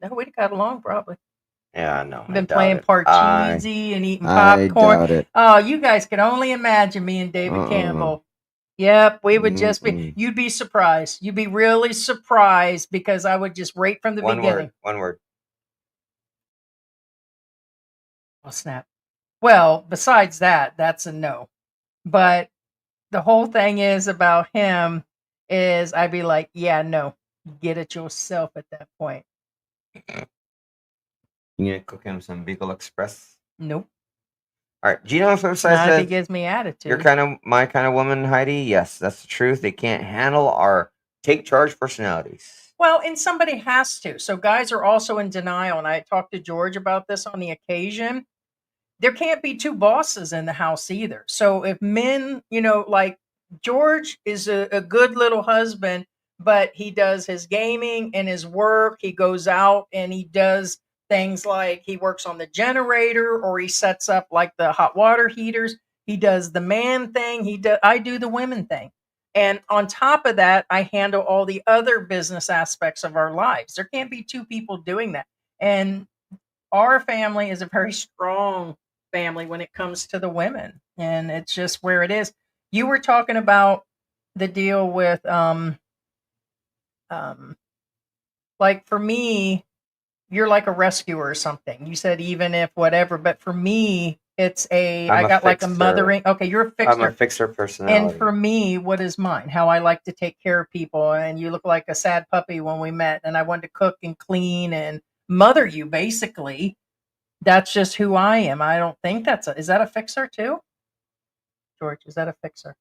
No, we'd have got along probably. Yeah, no. Been playing Parcheesi and eating popcorn. I doubt it. Oh, you guys can only imagine me and David Campbell. Yep, we would just be. You'd be surprised. You'd be really surprised because I would just right from the beginning. One word. Oh snap! Well, besides that, that's a no. But the whole thing is about him is I'd be like, yeah, no, get it yourself at that point. You gonna cook him some Bicol Express? Nope. All right. Gino flip side Not if he says, gives me "You're attitude. kind of my kind of woman, Heidi." Yes, that's the truth. They can't handle our take charge personalities. Well, and somebody has to. So guys are also in denial. And I talked to George about this on the occasion. There can't be two bosses in the house either. So if men, like George is a good little husband, but he does his gaming and his work. He goes out and he does things like he works on the generator or he sets up like the hot water heaters. He does the man thing. I do the women thing. And on top of that, I handle all the other business aspects of our lives. There can't be two people doing that. And our family is a very strong family when it comes to the women, and it's just where it is. You were talking about the deal with um like for me, you're like a rescuer or something. You said even if whatever, but for me it's I'm I a got like a fixer. mothering. Okay, you're a I'm a fixer. fixer And personality. for me, what is mine? How I like to take care of people. And you look like a sad puppy when we met, and I wanted to cook and clean and mother you basically. That's just who I am. I don't think is that a fixer too? George, is that a fixer?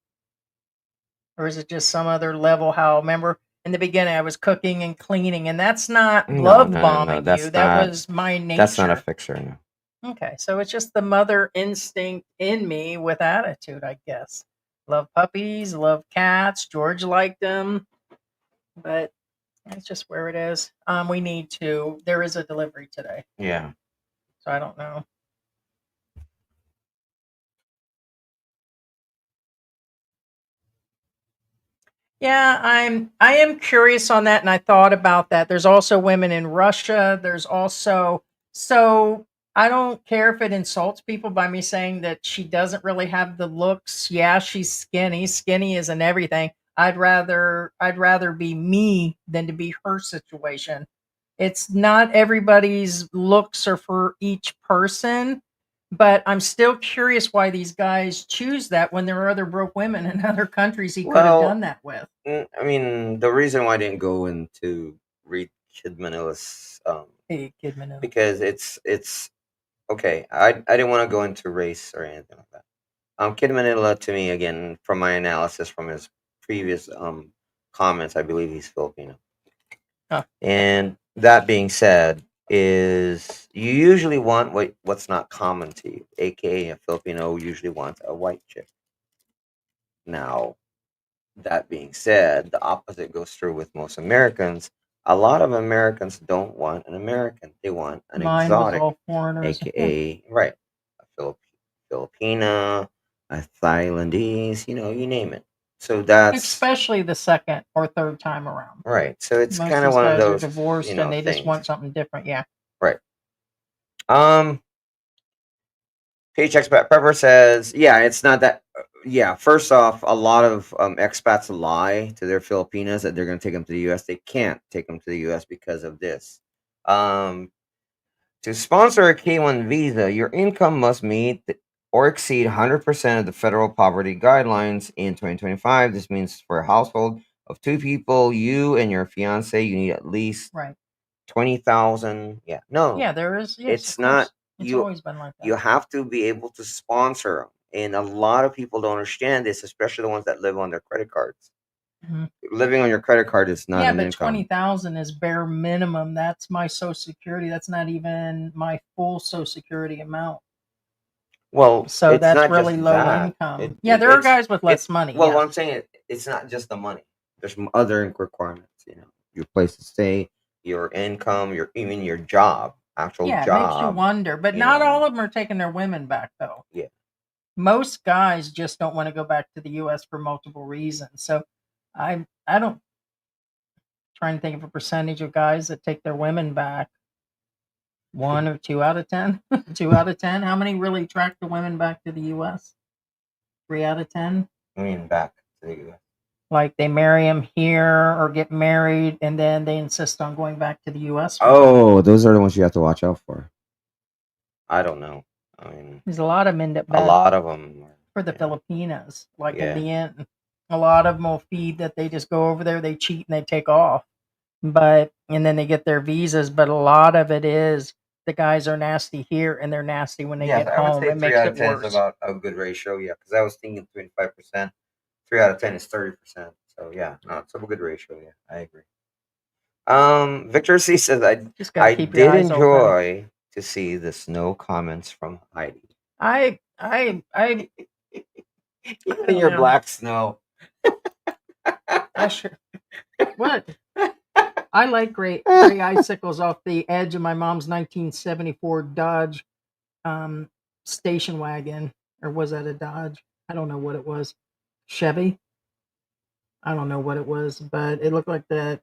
Or is it just some other level? How, remember in the beginning I was cooking and cleaning, and that's not No, love no, no, no. bombing That's you. That not. was my That's not a nature. fixer. No. Okay, so it's just the mother instinct in me with attitude, I guess. Love puppies, love cats. George liked them, but that's just where it is. There is a delivery today, Yeah. so I don't know. Yeah, I am curious on that, and I thought about that. There's also women in Russia. There's also, so I don't care if it insults people by me saying that she doesn't really have the looks. Yeah, she's skinny. Skinny isn't everything. I'd rather be me than to be her situation. It's not everybody's looks are for each person, but I'm still curious why these guys choose that when there are other broke women in other countries he could have Well, done that with. I mean, the reason why I didn't go into read Kid Manila's Hey, Kid Manila. because it's okay. I didn't want to go into race or anything like that. Kid Manila to me again from my analysis from his previous comments, I believe he's Filipino. Huh. And that being said, is you usually want what's not common to you, aka a Filipino usually wants a white chick. Now, that being said, the opposite goes true with most Americans. A lot of Americans don't want an American; they want an Mine was exotic, all foreigners. aka right, a Filipina, a Thailandese, you name it. So that's Especially the second or third time around. right. So it's Most kind of of these one of guys are those, divorced and they just things. want something different. Yeah. Right. Page Expert Pepper says, yeah, it's not that. Yeah, first off, a lot of expats lie to their Filipinas that they're going to take them to the U.S. They can't take them to the U.S. because of this. Um, to sponsor a K1 visa, your income must meet or exceed 100% of the federal poverty guidelines in 2025. This means for a household of two people, you and your fiance, you need at least Right. 20,000. Yeah, no, Yeah, there is. Yes, it's of course. not. It's You always been like that. you have to be able to sponsor them, and a lot of people don't understand this, especially the ones that live on their credit cards. Mhm. Living on your credit card is not Yeah, an but income. 20,000 is bare minimum. That's my Social Security. That's not even my full Social Security amount. Well, So it's that's not really just low that. income. Yeah, there are guys with less money. Well, Yes. what I'm saying it's not just the money. There's other requirements. Your place to stay, your income, even your job, actual Yeah, it job. makes you wonder. But not all of them are taking their women back, though. Yeah. Most guys just don't want to go back to the U.S. for multiple reasons. So I don't trying to think of a percentage of guys that take their women back. 1 or 2 out of 10. 2 out of 10. How many really track the women back to the U.S.? 3 out of 10. I mean, back to the U.S. Like they marry him here or get married, and then they insist on going back to the U.S. Oh, those are the ones you have to watch out for. I don't know. I mean, There's a lot of men that a lot of them for the Filipinas, like Yeah. in the end, a lot of them will feed that they just go over there, they cheat, and they take off. And then they get their visas. But a lot of it is the guys are nasty here and they're nasty when they Yes, get I would home. say It 3 makes out it of 10 is worse. about a good ratio. Yeah, because I was thinking 25%. 3 out of 10 is 30%. So yeah, no, it's a good ratio. Yeah, I agree. Victor C says Just gotta I keep your did eyes open. enjoy to see the snow comments from Heidi. I You don't and your know. black snow. I sure what? I like gray icicles off the edge of my mom's 1974 Dodge station wagon, or was that a Dodge? I don't know what it was. Chevy. I don't know what it was, but it looked like that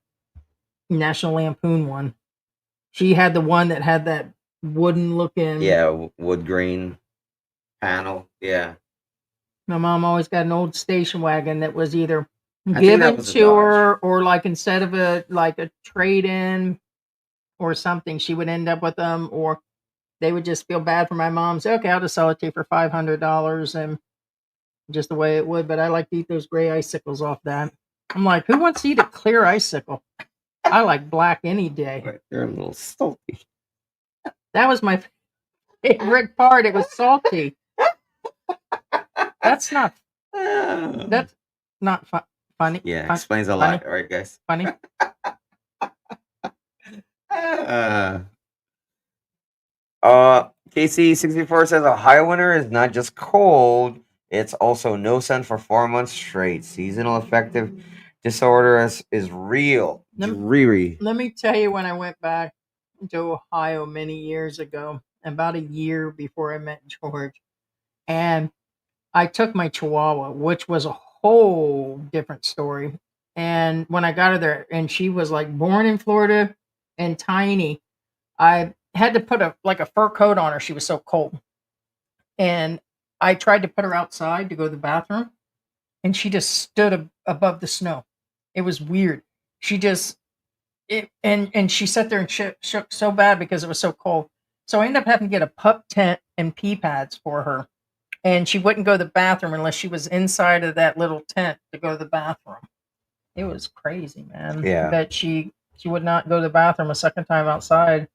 National Lampoon one. She had the one that had that wooden looking. Yeah, wood grain panel. Yeah, My mom always got an old station wagon that was either I think that given was a to Dodge. her or like instead of a trade in or something, she would end up with them, or they would just feel bad for my mom. Say, okay, I'll just sell it to you for $500, and just the way it would. But I like to eat those gray icicles off that. I'm like, who wants to eat a clear icicle? I like black any day. But they're a little salty. That was my favorite part. It was salty. That's not funny. Yeah, explains a funny. lot, right, guys? Funny. KC64 says a high winter is not just cold, it's also no sun for 4 months straight. Seasonal affective disorder is real. Dreary. Let me tell you, when I went back to Ohio many years ago, about a year before I met George, and I took my Chihuahua, which was a whole different story. And when I got her there, and she was like born in Florida and tiny, I had to put a fur coat on her. She was so cold. And I tried to put her outside to go to the bathroom, and she just stood above the snow. It was weird. She just and she sat there and shook so bad because it was so cold. So I ended up having to get a pup tent and pee pads for her. And she wouldn't go to the bathroom unless she was inside of that little tent to go to the bathroom. It was crazy, man. Yeah. That she would not go to the bathroom a second time outside.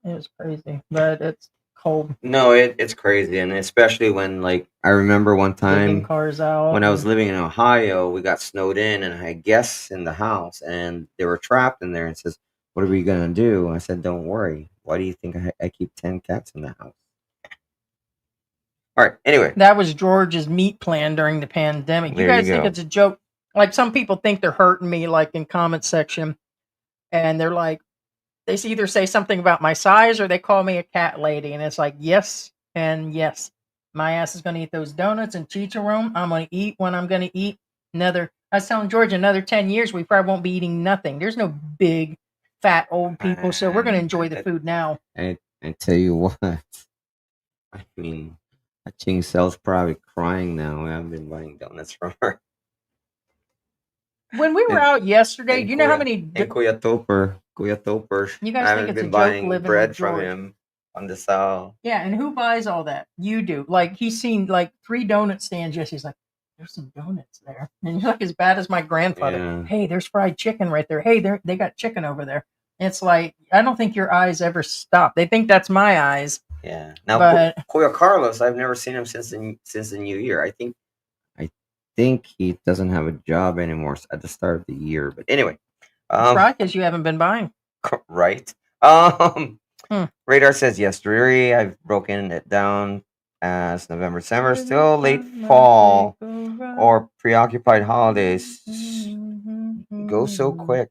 It was crazy, but it's cold. No, it's crazy, and especially when, like, I remember one Taking time cars out. when I was living in Ohio, we got snowed in, and I had guests in the house, and they were trapped in there. And says, "What are we gonna do?" I said, "Don't worry. Why do you think I keep 10 cats in the house?" All right. Anyway, That was George's meat plan during the pandemic. You There guys you think go. it's a joke? Like, some people think they're hurting me, like in comment section, and they're like, they either say something about my size or they call me a cat lady, and it's like, yes and yes. My ass is going to eat those donuts and chicharron. I'm going to eat when I'm going to eat. I was telling George, another 10 years, we probably won't be eating nothing. There's no big, fat old people, so we're going to enjoy the food now. I tell you what. I mean, Ching Cell's probably crying now. I've been buying donuts from her. When we were out yesterday, do you know how many? And Kuya Topper. You guys I think haven't it's a been joke buying living bread with from George? him on the sale. Yeah, and who buys all that? You do. Like, he's seen like 3 donut stands. Yes, he's like, there's some donuts there, and he's like as bad as my grandfather. Yeah. Hey, there's fried chicken right there. Hey, they got chicken over there. It's like, I don't think your eyes ever stop. They think that's my eyes. Yeah. Now, But Kuya Carlos, I've never seen him since the new year. I think he doesn't have a job anymore at the start of the year. But anyway, that's right, because you haven't been buying. right. Radar says yes, dreary. I've broken it down as November, December, still late fall or preoccupied holidays. Go so quick.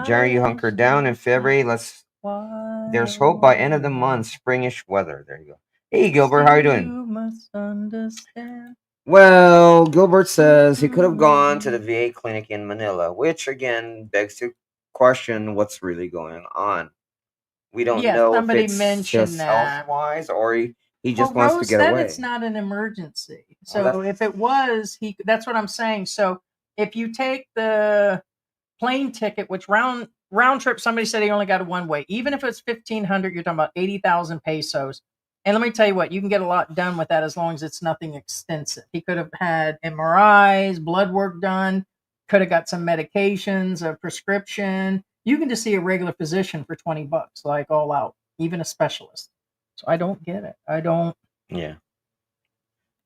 Jerry, you hunker down in February. There's hope by end of the month. Springish weather. There you go. Hey, Gilbert, how you doing? You must understand. Well, Gilbert says he could have gone to the VA clinic in Manila, which again begs to question what's really going on. We don't know if somebody it's mentioned just that. health-wise or he just Well, wants Rose to get said away. it's not an emergency. Oh, So if it was, that's what I'm saying. So if you take the plane ticket, which round trip, somebody said he only got a one way. Even if it's 1,500, you're talking about 80,000 pesos. And let me tell you what, you can get a lot done with that as long as it's nothing extensive. He could have had MRIs, blood work done, could have got some medications, a prescription. You can just see a regular physician for $20, like all out. even a specialist. So I don't get it. I don't. Yeah.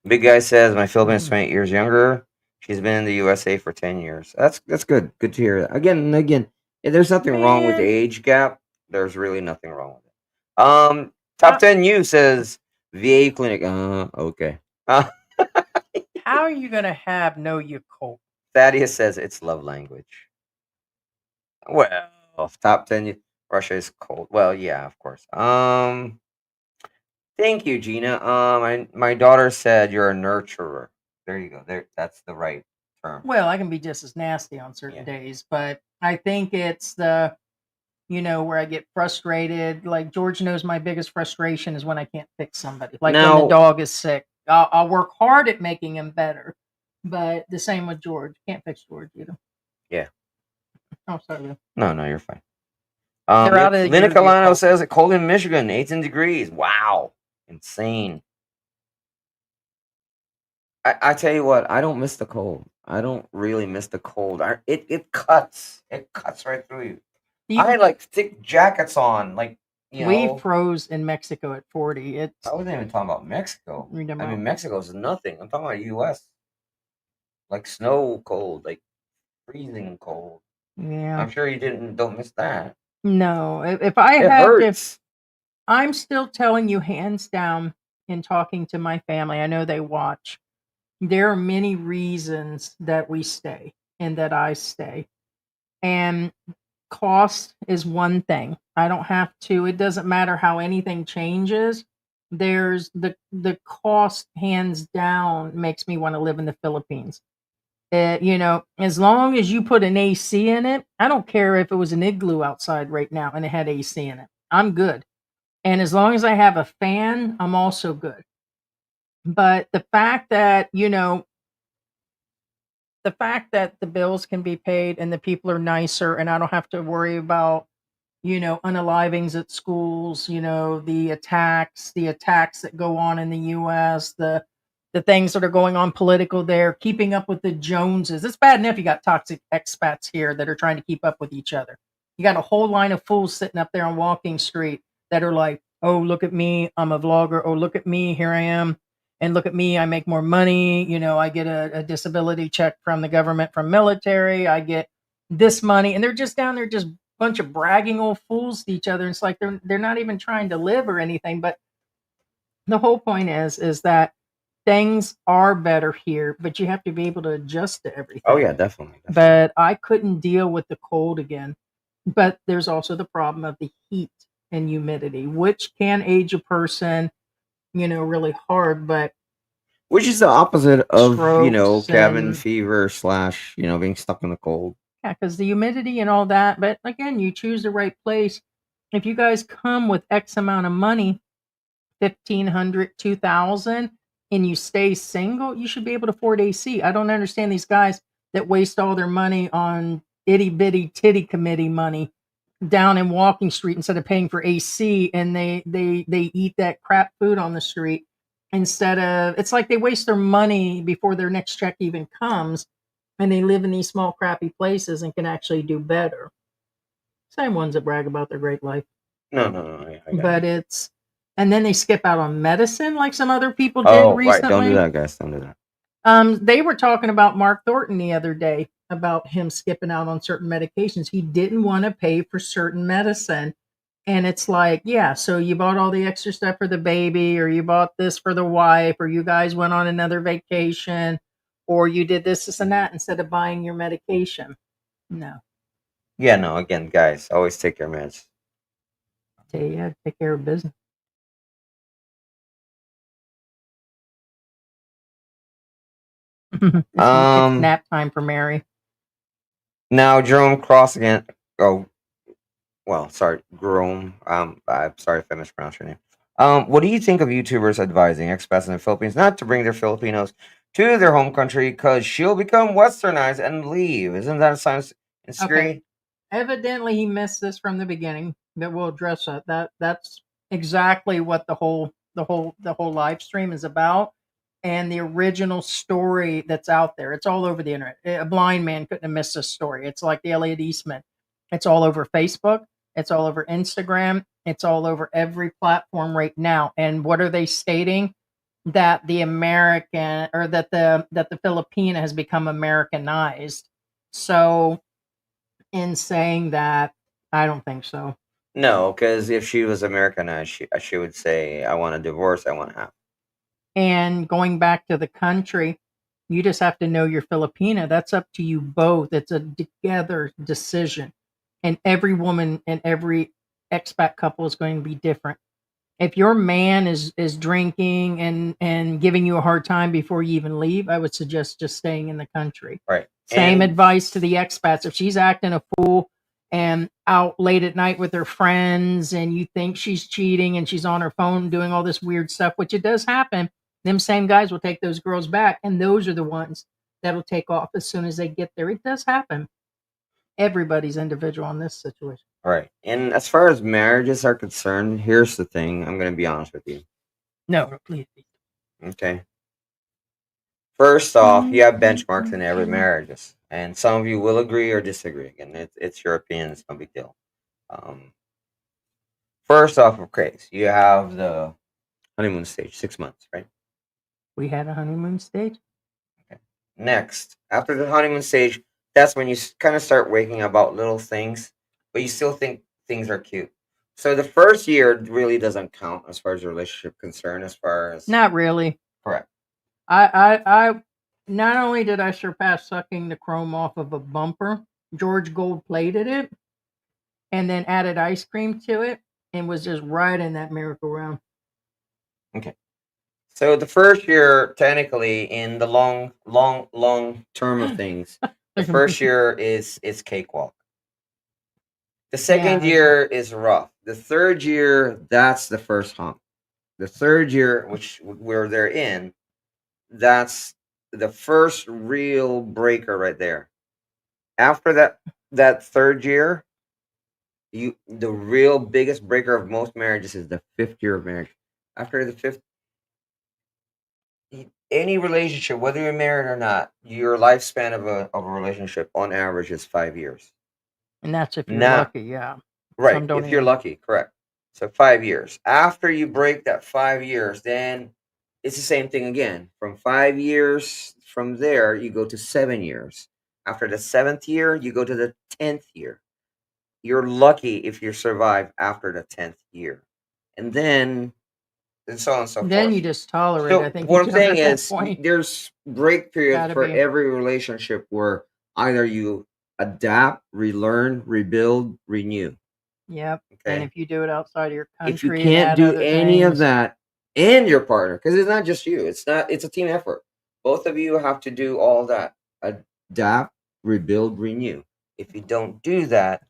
Big guy says my Philippine is 28 years younger. She's been in the USA for 10 years. That's good. Good to hear that. Again and again, if there's nothing wrong with the Man, age gap. There's really nothing wrong with it. Top how, 10 U says VA clinic. Okay. how are you gonna have know you cold? Thaddeus says it's love language. Well, top 10 Russia is cold. Well, yeah, of course. Thank you, Gina. My daughter said you're a nurturer. There you go. There, that's the right term. Well, I can be just as nasty on certain Yeah. days, but I think it's the, where I get frustrated. Like George knows my biggest frustration is when I can't fix somebody. Like when the Now, dog is sick. I'll work hard at making him better. But the same with George. Can't fix George either. yeah. Oh, sorry. No, you're fine. They're out of Lina your Calano vehicle. says it cold in Michigan, 18 degrees. Wow, insane. I tell you what, I don't miss the cold. I don't really miss the cold. It cuts. It cuts right through you. I had like thick jackets on, like We froze in Mexico at 40. I wasn't even talking about Mexico. I mean, Mexico's nothing. I'm talking about U.S. Like snow cold, like freezing cold. Yeah. I'm sure you don't miss that. No, if I It have to, hurts. I'm still telling you hands down in talking to my family. I know they watch. There are many reasons that we stay and that I stay. And cost is one thing. I don't have to, it doesn't matter how anything changes. There's the cost hands down makes me want to live in the Philippines. As long as you put an AC in it, I don't care if it was an igloo outside right now and it had AC in it. I'm good. And as long as I have a fan, I'm also good. But the fact that the bills can be paid and the people are nicer and I don't have to worry about, unalivings at schools, the attacks that go on in the US, the things that are going on political there, keeping up with the Joneses. It's bad enough you got toxic expats here that are trying to keep up with each other. You got a whole line of fools sitting up there on Walking Street that are like, oh, look at me, I'm a vlogger. Oh, look at me, here I am. And look at me, I make more money. I get a disability check from the government, from military. I get this money. And they're just down there, just bunch of bragging old fools to each other. It's like they're not even trying to live or anything. But the whole point is that things are better here, but you have to be able to adjust to everything. Oh yeah, definitely. But I couldn't deal with the cold again. But there's also the problem of the heat and humidity, which can age a person, really hard. But which is the opposite of strokes cabin and fever / being stuck in the cold. yeah, because the humidity and all that. But again, you choose the right place. If you guys come with X amount of money, 1,500, 2,000, and you stay single, you should be able to afford AC. I don't understand these guys that waste all their money on itty bitty titty committee money down in Walking Street instead of paying for AC, and they eat that crap food on the street instead of. It's like they waste their money before their next check even comes, and they live in these small crappy places and can actually do better. Same ones that brag about their great life. No. I got But it. and then they skip out on medicine like some other people did Oh, right. recently. Don't do that, guys. Don't do that. They were talking about Mark Thornton the other day about him skipping out on certain medications. He didn't want to pay for certain medicine. And it's like, yeah, so you bought all the extra stuff for the baby, or you bought this for the wife, or you guys went on another vacation, or you did this, and that instead of buying your medication. No. Yeah, no. Again, guys, always take your meds. Take care of business. It's nap time for Mary. Now Jerome Cross again. Oh, well, sorry, Jerome. I'm sorry if I mispronounced your name. What do you think of YouTubers advising expats in the Philippines not to bring their Filipinos to their home country because she'll become westernized and leave? Isn't that a sign of insecurity? Okay. Evidently, he missed this from the beginning, but we'll address that. That's exactly what the whole live stream is about, and the original story that's out there. It's all over the internet. A blind man couldn't have missed this story. It's like the Elliot Eastman. It's all over Facebook. It's all over Instagram, It's all over every platform right now. And what are they stating? That the American or that the Filipina has become Americanized. So in saying that, I don't think so. No, because if she was Americanized, she would say, "I want a divorce. I want half." And going back to the country, you just have to know you're Filipina. That's up to you both. It's a together decision. And every woman and every expat couple is going to be different. If your man is drinking and giving you a hard time before you even leave, I would suggest just staying in the country. Right. Same And advice to the expats. If she's acting a fool and out late at night with her friends and you think she's cheating and she's on her phone doing all this weird stuff, which it does happen, them same guys will take those girls back, and those are the ones that'll take off as soon as they get there. It does happen. Everybody's individual in this situation. right. And as far as marriages are concerned, here's the thing. I'm going to be honest with you. No, please. Okay. First off, you have benchmarks in every marriages, and some of you will agree or disagree. Again, it's your opinion. It's no big deal. First off, okay, so you have the honeymoon stage, 6 months, right? We had a honeymoon stage. Next, after the honeymoon stage, that's when you kind of start waking up about little things, but you still think things are cute. So the first year really doesn't count as far as your relationship concerned, as far as Not really. correct. I not only did I surpass sucking the chrome off of a bumper, George gold plated it and then added ice cream to it and was just riding that merry-go-round. Okay. So the first year, technically, in the long term of things, the first year is cakewalk. The second Yeah. year is rough. The third year, that's the first hump. The third year, which where they're in, that's the first real breaker right there. After that third year, the real biggest breaker of most marriages is the fifth year of marriage. After the fifth, any relationship, whether you're married or not, your lifespan of a relationship on average is 5 years. And that's if you're Now, lucky, yeah. right, Some don't if you're even. lucky, correct. So 5 years. After you break that 5 years, then it's the same thing again. From 5 years from there, you go to 7 years. After the seventh year, you go to the 10th year. You're lucky if you survive after the 10th year. And then, and so on and so Then forth. you just tolerate, So I think, what each I'm other saying at that is, point. there's break periods Gotta for be. every relationship where either you adapt, relearn, rebuild, renew. Yep. And Okay. if you do it outside of your If you country and can't add do other any of things, that and your partner, because it's not just you, it's a team effort. Both of you have to do all that. Adapt, rebuild, renew. If you don't do that,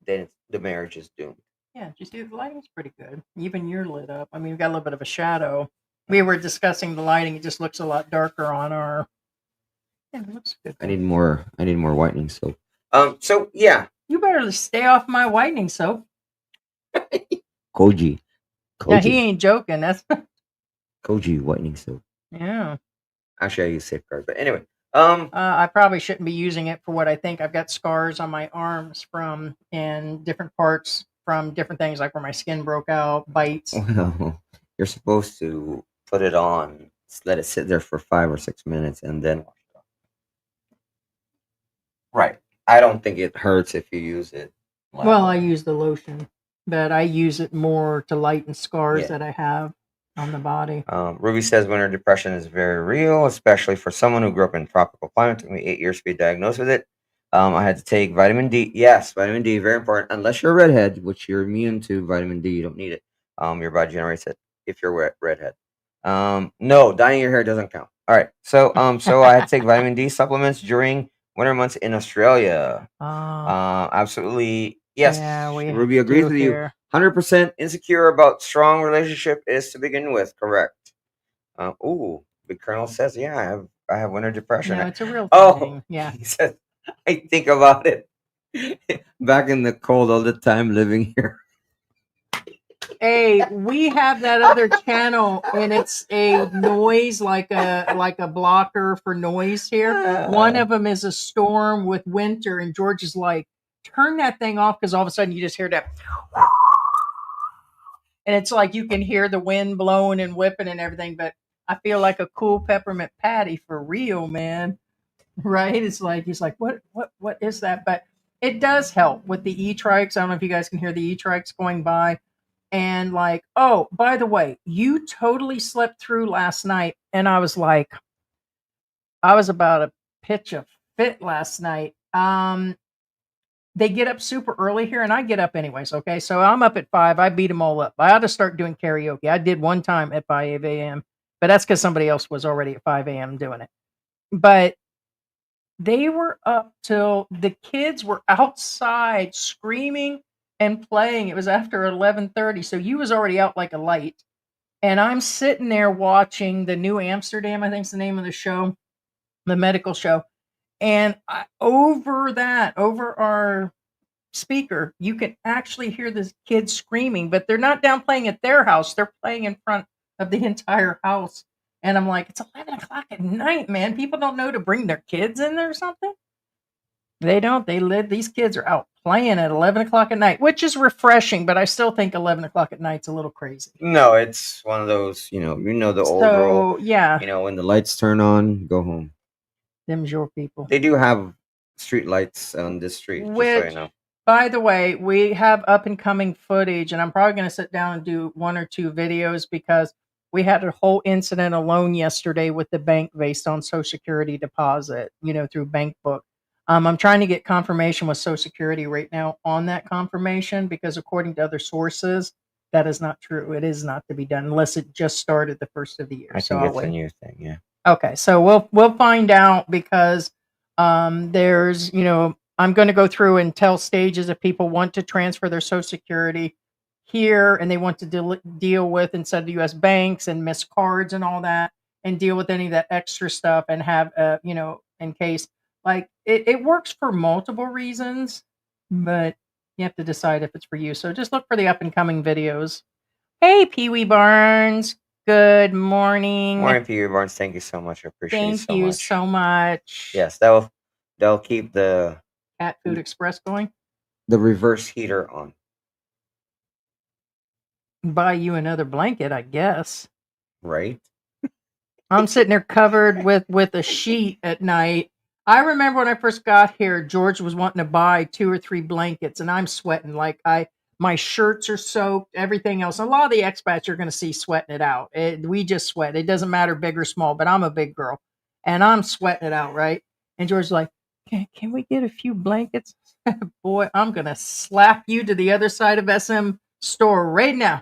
then the marriage is doomed. yeah, you see the lighting's pretty good. Even you're lit up. I mean, we've got a little bit of a shadow. We were discussing the lighting. It just looks a lot darker on our. Yeah, it looks good. I need more whitening soap. So yeah, You better stay off my whitening soap. Koji. Now he ain't joking. That's Koji whitening soap. yeah. Actually, I use Safeguard, but anyway. I probably shouldn't be using it for what I think. I've got scars on my arms from and different parts from different things, like where my skin broke out, bites. Well, you're supposed to put it on, let it sit there for 5 or 6 minutes, and then wash it off. Right. I don't think it hurts if you use it. Well, I use the lotion, but I use it more to lighten scars that I have on the body. Ruby says winter depression is very real, especially for someone who grew up in tropical climate. It took me 8 years to be diagnosed with it. I had to take vitamin D. Yes, vitamin D, very important. Unless you're a redhead, which you're immune to vitamin D, you don't need it. Your body generates it if you're a redhead. No, dyeing your hair doesn't count. All right. So I had to take vitamin D supplements during winter months in Australia. Absolutely. Yes. Yeah, Ruby agrees with you. 100% insecure about strong relationship is to begin with. Correct. Big Colonel says, yeah, I have winter depression. No, it's a real thing. Yeah. He says, I think about it. Back in the cold all the time living here. Hey, we have that other channel, and it's a noise like a blocker for noise here. One of them is a storm with winter, and George is like, turn that thing off, because all of a sudden you just hear that. and it's like you can hear the wind blowing and whipping and everything. But I feel like a cool peppermint patty for real, man. Right? It's like he's like, what is that? But it does help with the e-trikes. I don't know if you guys can hear the e-trikes going by. And like, oh, by the way, you totally slept through last night. And I was like, I was about to pitch a fit last night. They get up super early here, and I get up anyways. Okay, so I'm up at 5. I beat them all up. I ought to start doing karaoke. I did one time at 5 a.m., but that's because somebody else was already at 5 a.m. doing it. But they were up till the kids were outside screaming and playing. It was after 11:30, so you was already out like a light. And I'm sitting there watching the New Amsterdam, I think's the name of the show, the medical show. And over our speaker, you can actually hear the kids screaming, but they're not down playing at their house. They're playing in front of the entire house. And I'm like, it's 11 o'clock at night, man. People don't know to bring their kids in there or something. They don't. These kids are out playing at 11 o'clock at night, which is refreshing, but I still think 11 o'clock at night's a little crazy. No, it's one of those, the old rule. So, yeah, When the lights turn on, go home. them's your people. They do have street lights on this street, just so you Which, know. by the way, we have up and coming footage, and I'm probably going to sit down and do 1 or 2 videos because we had a whole incident alone yesterday with the bank based on Social Security deposit, through bank book. I'm trying to get confirmation with Social Security right now on that confirmation because according to other sources, that is not true. It is not to be done unless it just started the first of the year. I So think I'll it's a wait. new thing, yeah. Okay, so we'll find out because there's I'm going to go through and tell stages if people want to transfer their Social Security here and they want to deal with instead of U.S. banks and miss cards and all that and deal with any of that extra stuff and have in case like it works for multiple reasons, but you have to decide if it's for you. So just look for the up and coming videos. Hey, Pee Wee Barnes. Good morning. Morning, Peter Barnes. Thank you so much. I appreciate it Thank so you much. so much. Yes, that'll keep the Cat Food Express going. reverse heater on. Buy you another blanket, I guess. Right? I'm sitting there covered with a sheet at night. I remember when I first got here, George was wanting to buy 2 or 3 blankets, and I'm sweating like my shirts are soaked, everything else. A lot of the expats you're going to see sweating it out. We just sweat. It doesn't matter big or small, but I'm a big girl, and I'm sweating it out, right? And George's like, can we get a few blankets? Boy, I'm going to slap you to the other side of SM store right now.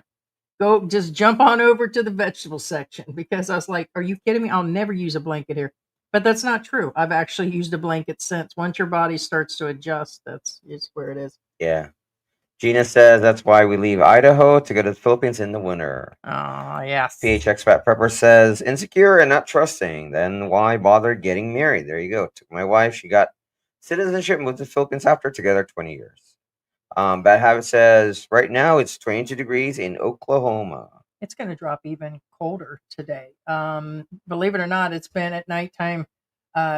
Go just jump on over to the vegetable section because I was like, are you kidding me? I'll never use a blanket here. But that's not true. I've actually used a blanket since. Once your body starts to adjust, it's where it is. Yeah. Gina says that's why we leave Idaho to go to the Philippines in the winter. Oh, yes. PH Expat Prepper says insecure and not trusting. Then why bother getting married? There you go. Took my wife. She got citizenship, moved to the Philippines after together 20 years. Bad Habit says right now it's 22 degrees in Oklahoma. It's going to drop even colder today. Believe it or not, it's been at nighttime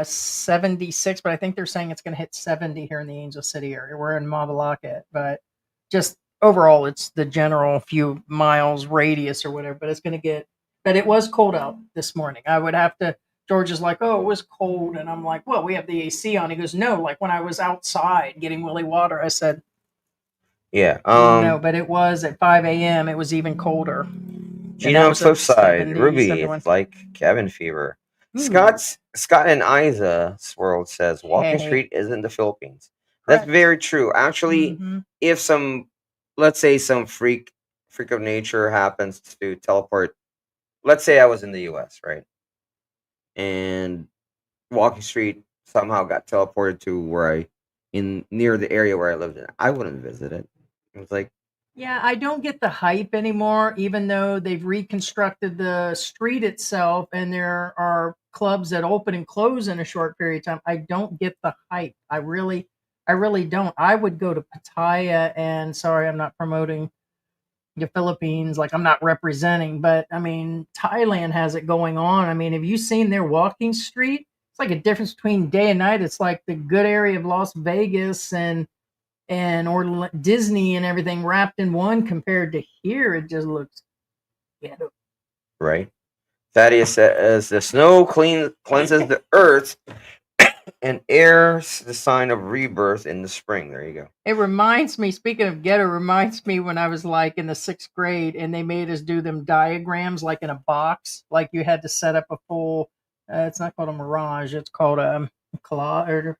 76, but I think they're saying it's going to hit 70 here in the Angel City area. We're in Mavalacat, but just overall, it's the general few miles radius or whatever. But it's going to get. But it was cold out this morning. I would have to. George is like, oh, it was cold, and I'm like, well, we have the AC on. He goes, no, like when I was outside getting Willy water, I said, yeah. No, but it was at 5 a.m. It was even colder. Gina on flip side, Ruby, it's like cabin fever. Scott and Isa Swirled says Walking Street isn't the Philippines. That's very true. Actually, if let's say some freak of nature happens to teleport, let's say I was in the US, right? And Walking Street somehow got teleported to near the area where I lived in, I wouldn't visit it. It was like, yeah, I don't get the hype anymore, even though they've reconstructed the street itself and there are clubs that open and close in a short period of time. I don't get the hype. I really don't. I would go to Pattaya, and sorry, I'm not promoting the Philippines, like I'm not representing, but I mean, Thailand has it going on. I mean, have you seen their walking street? It's like a difference between day and night. It's like the good area of Las Vegas and and Disney and everything wrapped in one compared to here. It just looks ghetto. Right. Thaddeus says the snow cleanses the earth, and air's the sign of rebirth in the spring. There you go. It reminds me, speaking of ghetto, reminds me when I was like in the 6th grade and they made us do them diagrams like in a box. Like you had to set up a full, it's not called a mirage, it's called a collage. Or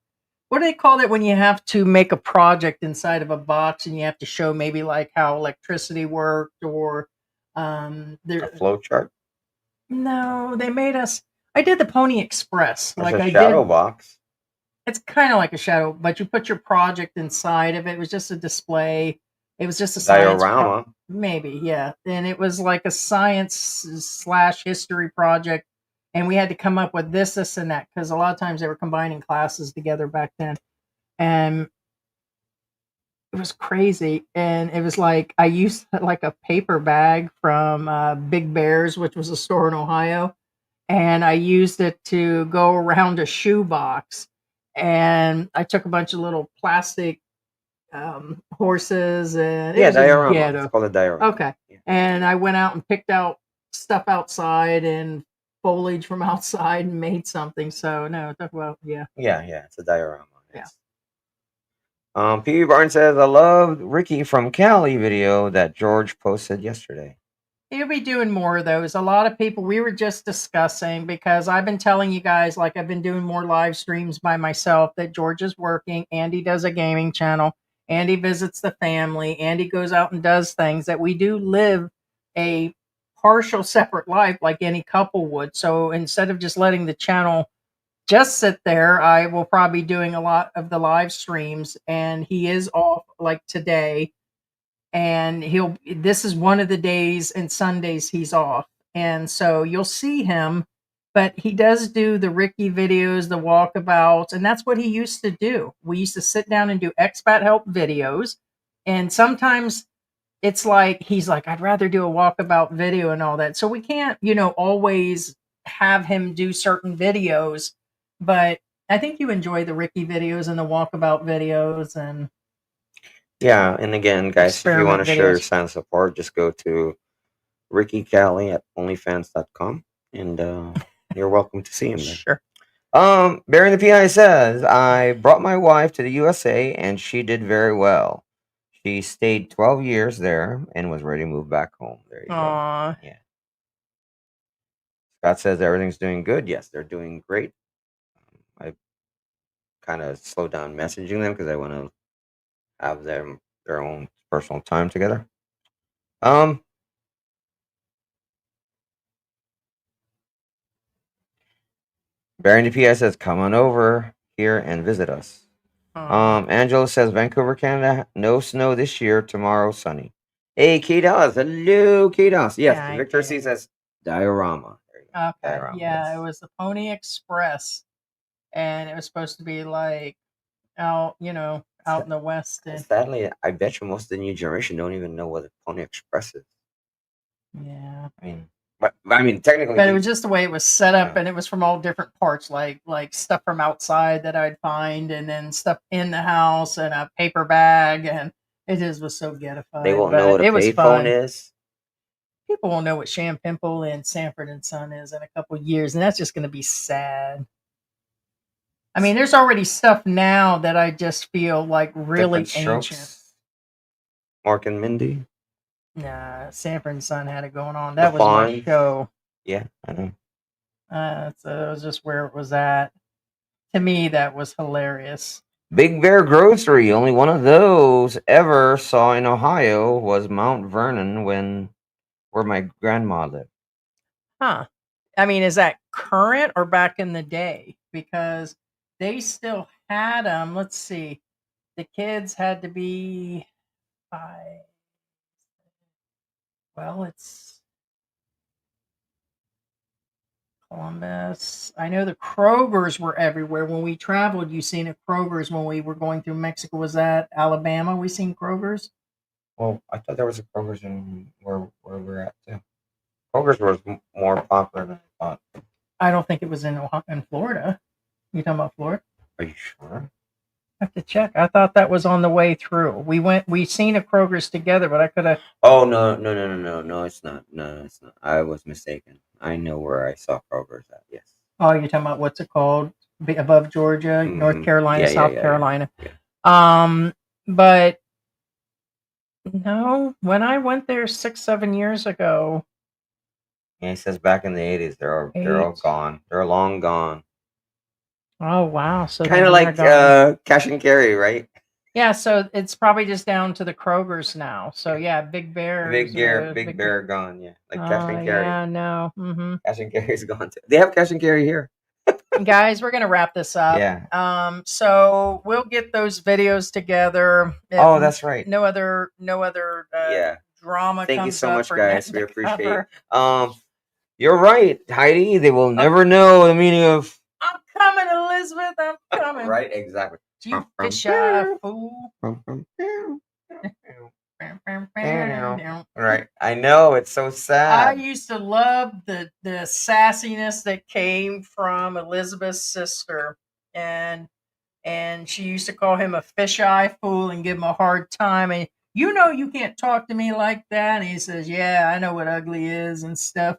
what do they call it when you have to make a project inside of a box and you have to show maybe like how electricity worked or A there. flow chart. No, they made us. I did the Pony Express. There's Like a I shadow did. box. It's kind of like a shadow, but you put your project inside of it. It was just a display. It was just a science Diorama. maybe, yeah. And it was like a science/history project, and we had to come up with this, and that because a lot of times they were combining classes together back then, and it was crazy. And it was like I used like a paper bag from Big Bears, which was a store in Ohio, and I used it to go around a shoebox. And I took a bunch of little plastic horses, and it Yeah, was just diorama. It's ghetto. called a diorama. Okay. Yeah. And I went out and picked out stuff outside and foliage from outside and made something. So no, talk about Yeah, it's a diorama. Yeah. P. Barnes says, I loved Ricky from Cali video that George posted yesterday. He'll be doing more of those. A lot of people, we were just discussing because I've been telling you guys, like I've been doing more live streams by myself that George is working. Andy does a gaming channel. Andy visits the family. Andy goes out and does things that we do live a partial separate life like any couple would. So instead of just letting the channel just sit there, I will probably be doing a lot of the live streams, and he is off like today. And this is one of the days and Sundays he's off. And so you'll see him, but he does do the Ricky videos, the walkabouts, and that's what he used to do. We used to sit down and do expat help videos. And sometimes it's like he's like, I'd rather do a walkabout video and all that. So we can't, always have him do certain videos, but I think you enjoy the Ricky videos and the walkabout videos and Yeah, and again, guys, if you want to experiment show your videos. sign of support, just go to Ricky Cali at onlyfans.com, and you're welcome to see him there. Sure. Barry the PI says, I brought my wife to the USA and she did very well. She stayed 12 years there and was ready to move back home. There you go. Aw. Yeah. Scott says everything's doing good. Yes, they're doing great. I kind of slowed down messaging them because I want to have their own personal time together. Barry the PI says, come on over here and visit us. Angela says, Vancouver, Canada, no snow this year. Tomorrow, sunny. Hey, K-Dos. Hello, K-Dos. Yes, Yeah, Victor C says, diorama. There you go. Okay. Diorama, Yeah, yes. it was the Pony Express, and it was supposed to be like out, out in the West. And Sadly, I bet you most of the new generation don't even know what a Pony Express is. yeah, I mean, technically, but it was just the way it was set up, Yeah. and it was from all different parts, like stuff from outside that I'd find, and then stuff in the house, and a paper bag, and it just was so ghettified. they won't but know what a it was payphone fun. is. People won't know what Sham Pimple and Sanford and Son is in a couple of years, and that's just going to be sad. I mean, there's already stuff now that I just feel like really Different ancient. Strokes. Mark and Mindy. Nah, Sanford and Son had it going on. The That was my Fonz. show. Yeah, I know. So it was just where it was at. To me, that was hilarious. Big Bear Grocery. Only one of those ever saw in Ohio was Mount Vernon where my grandma lived. Huh. I mean, is that current or back in the day? Because they still had them. Let's see. The kids had to be 5. Well, it's Columbus. I know the Krogers were everywhere. When we traveled, you seen a Krogers when we were going through Mexico. Was that Alabama? We seen Krogers? Well, I thought there was a Kroger's in where we're at too. Kroger's was more popular than I thought. I don't think it was in Florida. You talking about Florida? Are you sure? have to check. I thought that was on the way through. We seen a Kroger's together, but I could have. Oh no! It's not. No, it's not. I was mistaken. I know where I saw Kroger's at. Yes. Oh, you're talking about what's it called? Above Georgia, North Mhm. Carolina, Yeah, South yeah. Carolina. Yeah. But no, when I went there 6, 7 years ago. Yeah, he says back in the 80s, they're all Eight. gone. They're long gone. Oh wow! So Kind then of they're like gone. cash and carry, right? Yeah, so it's probably just down to the Kroger's now. So yeah, Big Bear's. Big Bear gone. Yeah, like cash Oh and carry. yeah, no. Cash and carry's gone too. They have cash and carry here. Guys, we're gonna wrap this up. Yeah. So we'll get those videos together. If Oh, that's right. no other Yeah. drama Thank you comes so up much, for guys. Ned We to appreciate. cover. You're right, Heidi. They will never know the meaning of. I'm coming, Elizabeth. I'm coming. Right, exactly. You fish eye fool. Right. I know, it's so I sad. used to love the sassiness that came from Elizabeth's sister, and she used to call him a fisheye fool and give him a hard time. And you can't talk to me like that. And he says, "Yeah, I know what ugly is and stuff."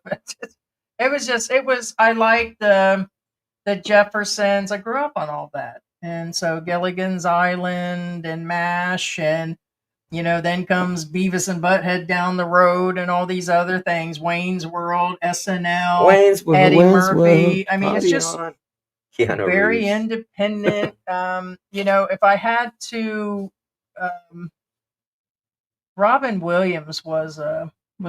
It was. I liked the Jeffersons. I grew up on all that, and so Gilligan's Island and MASH, and then comes Beavis and Butthead down the road, and all these other things. Wayne's World, SNL, Eddie Murphy. I mean, it's just Keanu very Reeves. independent. If I had to, Robin Williams was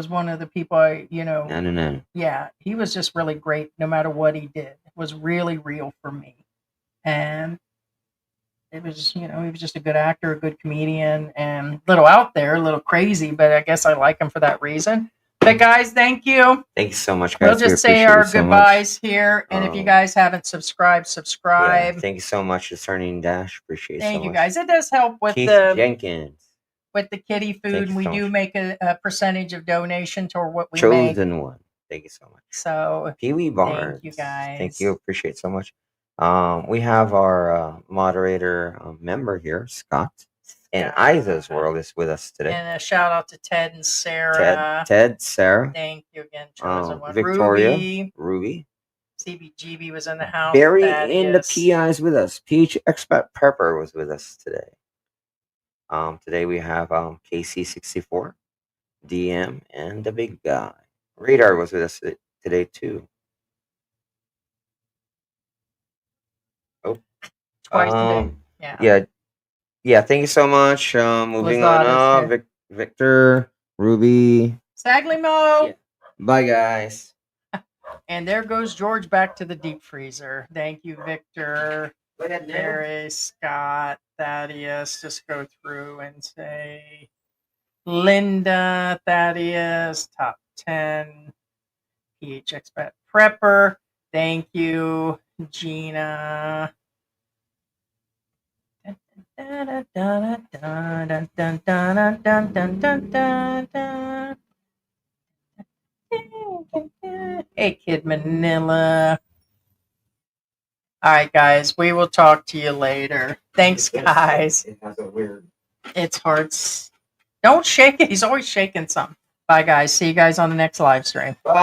one of the people No. yeah, he was just really great no matter what he did. It was really real for me. And it was, he was just a good actor, a good comedian, and a little out there, a little crazy, but I guess I like him for that reason. But guys, thank you. Thank you so much, guys. We'll just say our goodbyes here. And if you guys haven't subscribed, subscribe. Yeah, thank you so much, Discerning Dash. Appreciate it so much. Thank you, guys. It does help with Keith the Jenkins. With the kitty food, and we do make a percentage of donation to what we Chosen make. one. Thank you so much. So Pee Wee Barnes. thank you, guys. Thank you. Appreciate it so much. We have our moderator member here, Scott. And Isa's World is with us today. And a shout out to Ted and Sarah. Ted, Sarah. Thank you again, chosen one. Victoria, Ruby. CBGB was in the house. Barry in the PIs with us. Peach Expat Prepper was with us today. Today we have KC64, DM, and the big guy. Radar was with us today too. Oh, twice today. Yeah. Thank you so much. Moving on up, Victor, Ruby, Saglimo. Yeah. Bye, guys. And there goes George back to the deep freezer. Thank you, Victor. Mary, Scott, Thaddeus. Just go through and say Linda, Thaddeus, top 10, PH Expat Prepper. Thank you, Gina. Hey, Kid Manila. All right, guys. We will talk to you later. Thanks, guys. It has a weird. It's hard. Don't shake it. He's always shaking something. Bye, guys. See you guys on the next live stream. Bye.